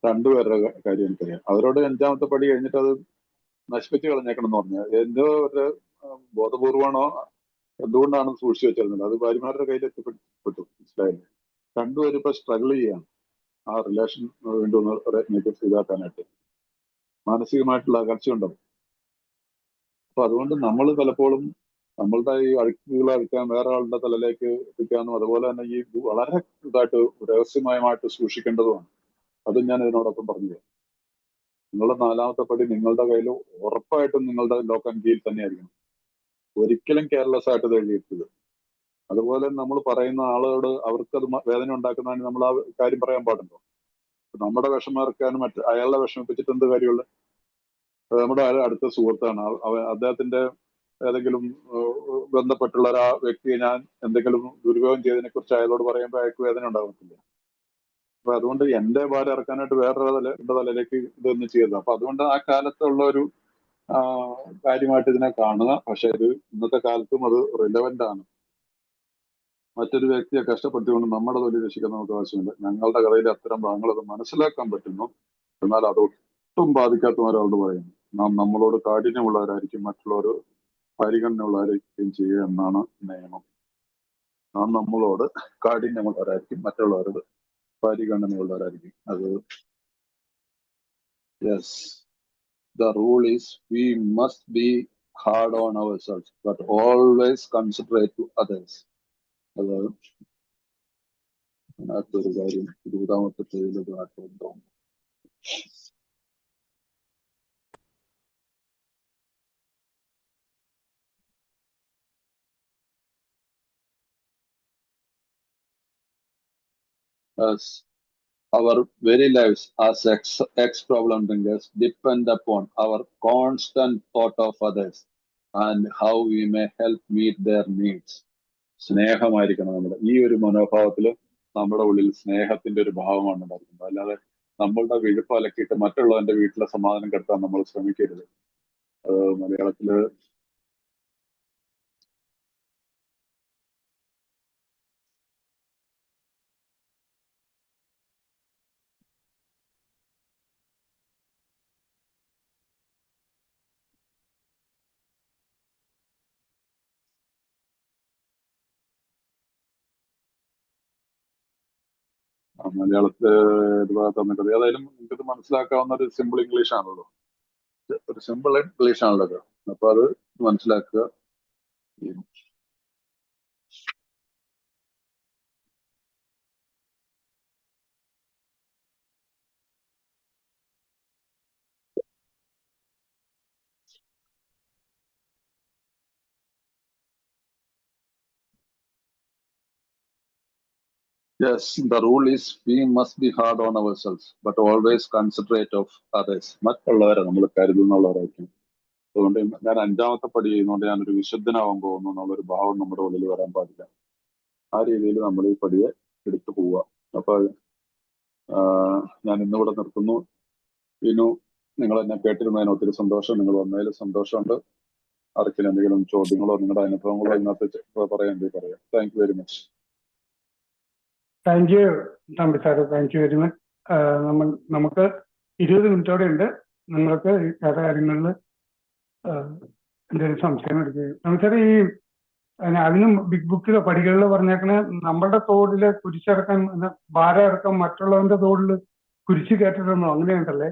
2 പേരുടെ കാര്യം എനിക്കറിയാം. അവരോട് 5ാമത്തെ പടി കഴിഞ്ഞിട്ട് അത് നശിപ്പിച്ച് കളഞ്ഞേക്കണം എന്ന് പറഞ്ഞാൽ എന്തോ ഒരു ബോധപൂർവമാണോ എന്തുകൊണ്ടാണ് സൂക്ഷിച്ചു വെച്ചിരുന്നത്. അത് ഭാര്യമാരുടെ കയ്യിൽ എത്തിപ്പെട്ടു, മനസ്സിലായില്ലേ. 2 പേരും ഇപ്പൊ സ്ട്രഗിൾ ചെയ്യാണ് ആ റിലേഷൻ വീണ്ടും ഇതാക്കാനായിട്ട്. മാനസികമായിട്ടുള്ള അകർച്ചയുണ്ടാവും. അപ്പൊ അതുകൊണ്ട് നമ്മൾ പലപ്പോഴും നമ്മളുടെ ഈ അഴുക്കുകൾ അഴുക്കാൻ വേറെ ആളുടെ തലയിലേക്ക് എത്തിക്കാനും അതുപോലെ തന്നെ ഈ വളരെ ഇതായിട്ട് രഹസ്യമയമായിട്ട് സൂക്ഷിക്കേണ്ടതുമാണ്. അതും ഞാൻ ഇതിനോടൊപ്പം പറഞ്ഞു. നിങ്ങളുടെ 4ാമത്തെ പടി നിങ്ങളുടെ കയ്യിൽ ഉറപ്പായിട്ടും നിങ്ങളുടെ ലോക്ക് ആൻഡ് കീയിൽ തന്നെയായിരിക്കണം. ഒരിക്കലും കെയർലെസ് ആയിട്ട് ഇത് എഴുതിയിരുത്തത്. അതുപോലെ നമ്മൾ പറയുന്ന ആളോട് അവർക്കത് വേദന ഉണ്ടാക്കുന്നതിന് നമ്മൾ ആ കാര്യം പറയാൻ പാടുണ്ടോ? നമ്മുടെ വിഷമം ഇറക്കാനും അയാളുടെ വിഷമിപ്പിച്ചിട്ട് എന്ത് കാര്യമുള്ള? നമ്മുടെ അടുത്ത സുഹൃത്താണ്. അദ്ദേഹത്തിന്റെ ഏതെങ്കിലും ബന്ധപ്പെട്ടുള്ള ഒരു വ്യക്തിയെ ഞാൻ എന്തെങ്കിലും ദുരുപയോഗം ചെയ്തതിനെ കുറിച്ച് അയാളോട് പറയുമ്പോൾ അയാൾക്ക് വേദന ഉണ്ടാകത്തില്ല. അപ്പൊ അതുകൊണ്ട് എന്റെ ഭാരം ഇറക്കാനായിട്ട് വേറൊരു തലയിലേക്ക് ഇതൊന്നും ചെയ്തത്. അപ്പൊ അതുകൊണ്ട് ആ കാലത്തുള്ള ഒരു കാര്യമായിട്ട് ഇതിനെ കാണുക. പക്ഷെ ഇത് ഇന്നത്തെ കാലത്തും അത് റിലവന്റ് ആണ്. മറ്റൊരു വ്യക്തിയെ കഷ്ടപ്പെടുത്തിക്കൊണ്ട് നമ്മുടെ തൊഴിൽ രക്ഷിക്കാൻ നമുക്ക് ആവശ്യമില്ല. ഞങ്ങളുടെ കഥയിലെ അത്തരം ഭാഗങ്ങൾ അത് മനസ്സിലാക്കാൻ പറ്റുന്നു. എന്നാൽ അത് ഒട്ടും ബാധിക്കാത്ത ഒരാളോട് പറയുന്നു, നാം നമ്മളോട് കാഠിന്യമുള്ളവരായിരിക്കും, മറ്റുള്ളവർ പരിഗണനയുള്ളവരായിരിക്കും ചെയ്യുക എന്നാണ് നിയമം. നാം നമ്മളോട് കാഠിന്യമുള്ളവരായിരിക്കും, മറ്റുള്ളവരോട് പരിഗണനയുള്ളവരായിരിക്കും. അത് yes, the rule is we must be hard on ourselves but always considerate to others. അത് അതിനകത്തൊരു കാര്യം 20ാമത്തെ പേജിലൊരു ആയിട്ടുണ്ടോ? As our very lives as ex-problem drinkers depend upon our constant thought of others and how we may help meet their needs. സ്നേഹമായിരിക്കണം നമ്മുടെ ഈ ഒരു മനോഭാവത്തിൽ നമ്മുടെ ഉള്ളിൽ സ്നേഹത്തിന്റെ ഒരു ഭാവമാണ് ഉണ്ടാക്കുന്നത്. അല്ലാതെ നമ്മളുടെ വിഴുപ്പ് അലക്കിയിട്ട് മറ്റുള്ളവന്റെ വീട്ടിലെ സമാധാനം കെടുത്താൻ നമ്മൾ ശ്രമിക്കരുത്. മലയാളത്തില് തന്നിട്ടത് ഏതായാലും എനിക്കത് മനസ്സിലാക്കാവുന്ന ഒരു സിമ്പിൾ ഇംഗ്ലീഷ് ആണല്ലോ, ഒരു സിമ്പിൾ ഇംഗ്ലീഷ് ആണല്ലോ. അപ്പൊ അത് മനസ്സിലാക്കുക. Yes, the rule is we must be hard on ourselves, but always considerate of others. മറ്റുള്ളവരെ നമ്മൾ കരുതുന്നുള്ളവരായിരിക്കും. അതുകൊണ്ട് ഞാൻ 5ാമത്തെ പടി ചെയ്യുന്നതുകൊണ്ട് ഞാനൊരു വിശുദ്ധനാവാൻ പോകുന്നു എന്നുള്ളൊരു ഭാവം നമ്മുടെ ഉള്ളിൽ വരാൻ പാടില്ല. ആ രീതിയിൽ നമ്മൾ ഈ പടിയെ എടുത്തു പോവുക. അപ്പൊ ഞാൻ ഇന്നിവിടെ നിർത്തുന്നു. ഇനു നിങ്ങൾ എന്നെ കേട്ടിരുന്നതിന് ഒത്തിരി സന്തോഷം. നിങ്ങൾ വന്നതിൽ സന്തോഷമുണ്ട്. ആർക്കെങ്കിലും എന്തെങ്കിലും ചോദ്യങ്ങളോ നിങ്ങളുടെ അനുഭവങ്ങളോ ഇതിനകത്ത് പറയാൻ പറയാം. Thank you very much. Thank you Thampi sir, thank you very much. നമുക്ക് 20 മിനിറ്റോടെ ഉണ്ട്. നിങ്ങൾക്ക് ഈ കാര്യങ്ങളിൽ എന്തെങ്കിലും സംശയം എടുക്കുക. തമ്പി സാറ്, ഈ അതിനും ബിഗ് ബുക്കിലോ പടികളിലോ പറഞ്ഞേക്കണ നമ്മുടെ തോടില് കുരിശിറക്കാൻ, ഭാരം ഇറക്കാൻ മറ്റുള്ളവന്റെ തോടില് കുരിശ് കയറ്റിടണോ, അങ്ങനെയുണ്ടല്ലേ?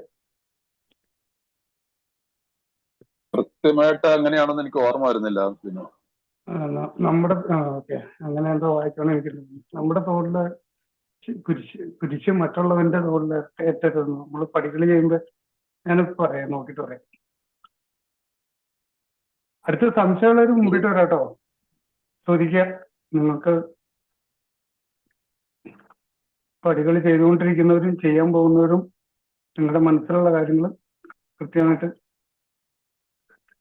കൃത്യമായിട്ട് അങ്ങനെയാണെന്ന് എനിക്ക് ഓർമ്മ വരുന്നില്ല. പിന്നെ നമ്മുടെ ഓക്കെ, അങ്ങനെ എന്തോ വായിക്കണം എനിക്ക്. നമ്മുടെ തോടില് കുരിശ് മറ്റുള്ളവന്റെ തോടില് ഏറ്റരുന്നു നമ്മൾ പടികൾ ചെയ്യുമ്പോ. ഞാനിപ്പോ പറയാം, നോക്കിട്ട് പറയാം. അടുത്ത സംശയമുള്ളവർ മുമ്പിട്ട് വരാട്ടോ, ചോദിക്കുക. നിങ്ങൾക്ക് പടികൾ ചെയ്തുകൊണ്ടിരിക്കുന്നവരും ചെയ്യാൻ പോകുന്നവരും നിങ്ങളുടെ മനസ്സിലുള്ള കാര്യങ്ങൾ കൃത്യമായിട്ട്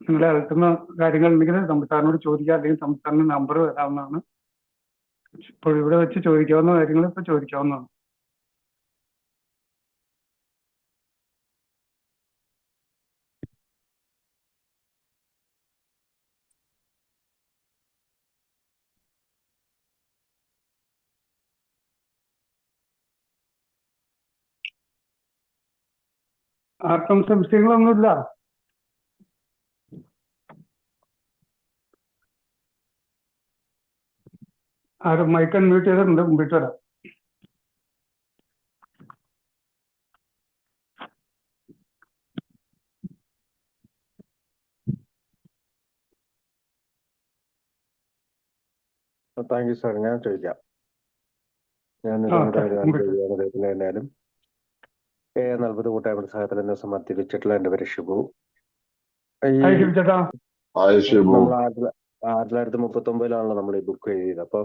നിങ്ങളെ അകറ്റുന്ന കാര്യങ്ങൾ ഉണ്ടെങ്കിൽ സംസ്ഥാനോട് ചോദിക്കുക, അല്ലെങ്കിൽ സംസ്ഥാന നമ്പർ വരാവുന്നതാണ്. ഇപ്പോൾ ഇവിടെ വെച്ച് ചോദിക്കാവുന്ന കാര്യങ്ങൾ ഇപ്പൊ ചോദിക്കാവുന്നതാണ്. ആർക്കും സംശയങ്ങളൊന്നുമില്ല. ആരും മൈക്ക് അൺമ്യൂട്ട് ചെയ്തിട്ടുണ്ട്, മുമ്പിട്ട് വരാം. Thank you sir. ഞാൻ ചോദിക്കാം. ഞാനും നൽപത് കൂട്ടായ്മ സഹത്തിൽ എന്നെ സമർപ്പിച്ചിട്ടുള്ള എന്റെ പേര് ഷിബു. നമ്മൾ 1939 നമ്മൾ ഈ ബുക്ക് എഴുതിയത്. അപ്പൊ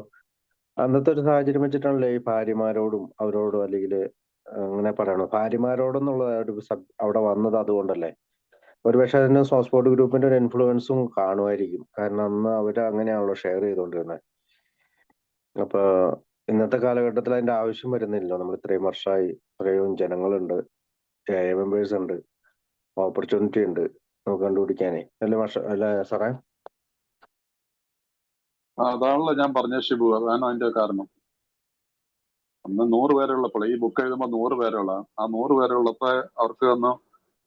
അന്നത്തെ ഒരു സാഹചര്യം വെച്ചിട്ടാണല്ലോ ഈ ഭാര്യമാരോടും അവരോടും, അല്ലെങ്കിൽ അങ്ങനെ പറയണോ, ഭാര്യമാരോടെന്നുള്ള ഒരു അവിടെ വന്നത്. അതുകൊണ്ടല്ലേ ഒരുപക്ഷെ അതിന് സോസ്പോർട്ട് ഗ്രൂപ്പിന്റെ ഒരു ഇൻഫ്ലുവൻസും കാണുമായിരിക്കും. കാരണം അന്ന് അവര് അങ്ങനെയാണല്ലോ ഷെയർ ചെയ്തുകൊണ്ടിരുന്നത്. അപ്പൊ ഇന്നത്തെ കാലഘട്ടത്തിൽ അതിന്റെ ആവശ്യം വരുന്നില്ല. നമ്മൾ ഇത്രയും വർഷമായി, ഇത്രയും ജനങ്ങളുണ്ട്, AI മെമ്പേഴ്സ് ഉണ്ട്, ഓപ്പർച്യൂണിറ്റി ഉണ്ട് നമുക്ക് കണ്ടുപിടിക്കാനേ. അല്ലേ സാറേ? അതാണല്ലോ ഞാൻ പറഞ്ഞ ഷിബു, അതാണ് അതിന്റെ കാരണം. അന്ന് 100 പേരുള്ളപ്പോൾ, ഈ ബുക്ക് എഴുതുമ്പോൾ 100 പേരുള്ള, ആ 100 പേരുള്ളപ്പോ അവർക്ക് ഒന്ന്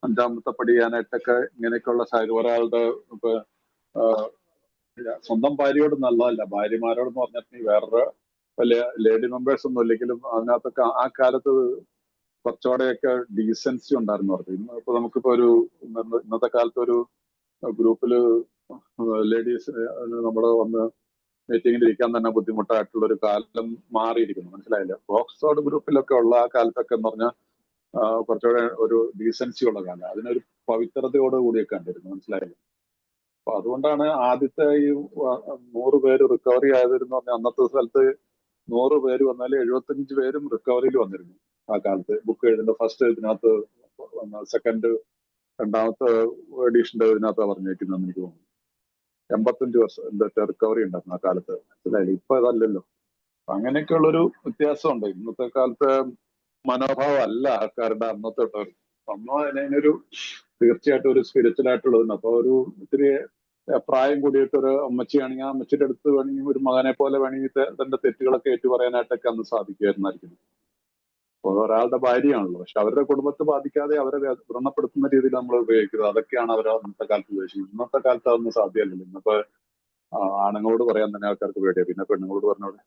5ാമത്തെ പടി ചെയ്യാനായിട്ടൊക്കെ ഇങ്ങനെയൊക്കെയുള്ള സാഹചര്യം. ഒരാളുടെ ഇപ്പൊ സ്വന്തം ഭാര്യയോട് നല്ലതല്ല, ഭാര്യമാരോടെന്ന് പറഞ്ഞിട്ടുണ്ടെങ്കിൽ വേറൊരു വലിയ ലേഡി മെമ്പേഴ്സ് ഒന്നും ഇല്ലെങ്കിലും അതിനകത്തൊക്കെ ആ കാലത്ത് കുറച്ചുകൂടെയൊക്കെ ഡീസൻസി ഉണ്ടായിരുന്നു അവർക്ക്. ഇപ്പൊ നമുക്കിപ്പോ ഇന്നത്തെ കാലത്ത് ഒരു ഗ്രൂപ്പില് ലേഡീസ് നമ്മൾ വന്ന് മീറ്റിംഗിൽ ഇരിക്കാൻ തന്നെ ബുദ്ധിമുട്ടായിട്ടുള്ള ഒരു കാലം മാറിയിരിക്കുന്നു, മനസ്സിലായില്ല. ഓക്സ്ഫോർഡ് ഗ്രൂപ്പിലൊക്കെ ഉള്ള ആ കാലത്തൊക്കെ എന്ന് പറഞ്ഞാൽ കുറച്ചുകൂടെ ഒരു ഡീസൻസി ഉള്ള കാലം, അതിനൊരു പവിത്രതയോട് കൂടിയൊക്കെ കണ്ടിരുന്നു, മനസ്സിലായില്ല. അപ്പൊ അതുകൊണ്ടാണ് ആദ്യത്തെ ഈ 100 പേര് റിക്കവറി ആയതെന്ന് പറഞ്ഞാൽ അന്നത്തെ സ്ഥലത്ത് 100 പേര് വന്നാൽ 75 പേരും റിക്കവറിയിൽ വന്നിരുന്നു ആ കാലത്ത്. ബുക്ക് എഴുതുന്ന ഫസ്റ്റ് ഇതിനകത്ത്, സെക്കൻഡ് 2ാമത്തെ എഡീഷന്റെ ഇതിനകത്ത് പറഞ്ഞേക്കുന്നത് എനിക്ക് തോന്നുന്നു 85% റിക്കവറി ഉണ്ടായിരുന്നു ആ കാലത്ത്, മനസ്സിലായില്ലേ. ഇപ്പൊ അതല്ലല്ലോ. അങ്ങനെയൊക്കെയുള്ളൊരു വ്യത്യാസമുണ്ട്. ഇന്നത്തെ കാലത്തെ മനോഭാവം അല്ല ആൾക്കാരുടെ അന്നത്തെ. അന്നോ അതിനൊരു തീർച്ചയായിട്ടും ഒരു സ്പിരിച്വൽ ആയിട്ടുള്ളതുണ്ട്. അപ്പൊ ഒരു ഇത്തിരി പ്രായം കൂടിയിട്ട് ഒരു അമ്മച്ചിയാണെങ്കിൽ ആ അമ്മച്ചിയുടെ അടുത്ത് വേണമെങ്കിൽ ഒരു മകനെ പോലെ വേണമെങ്കിൽ തന്റെ തെറ്റുകളൊക്കെ ഏറ്റു പറയാനായിട്ടൊക്കെ അന്ന് സാധിക്കുമായിരുന്നായിരിക്കും. അപ്പോൾ ഒരാളുടെ ഭാര്യയാണല്ലോ, പക്ഷെ അവരുടെ കുടുംബത്തെ ബാധിക്കാതെ അവരെ വ്രണപ്പെടുത്തുന്ന രീതിയിൽ നമ്മൾ ഉപയോഗിക്കുന്നത്. അതൊക്കെയാണ് അവർ അന്നത്തെ കാലത്ത് ഉദ്ദേശിക്കുന്നത്. ഇന്നത്തെ കാലത്ത് അതൊന്നും സാധ്യമല്ലല്ലോ. ഇന്നിപ്പോ ആണുങ്ങളോട് പറയാൻ തന്നെ ആൾക്കാർക്ക് പേടിയാണ്, പിന്നെ പെണ്ണുങ്ങളോട് പറഞ്ഞോടെ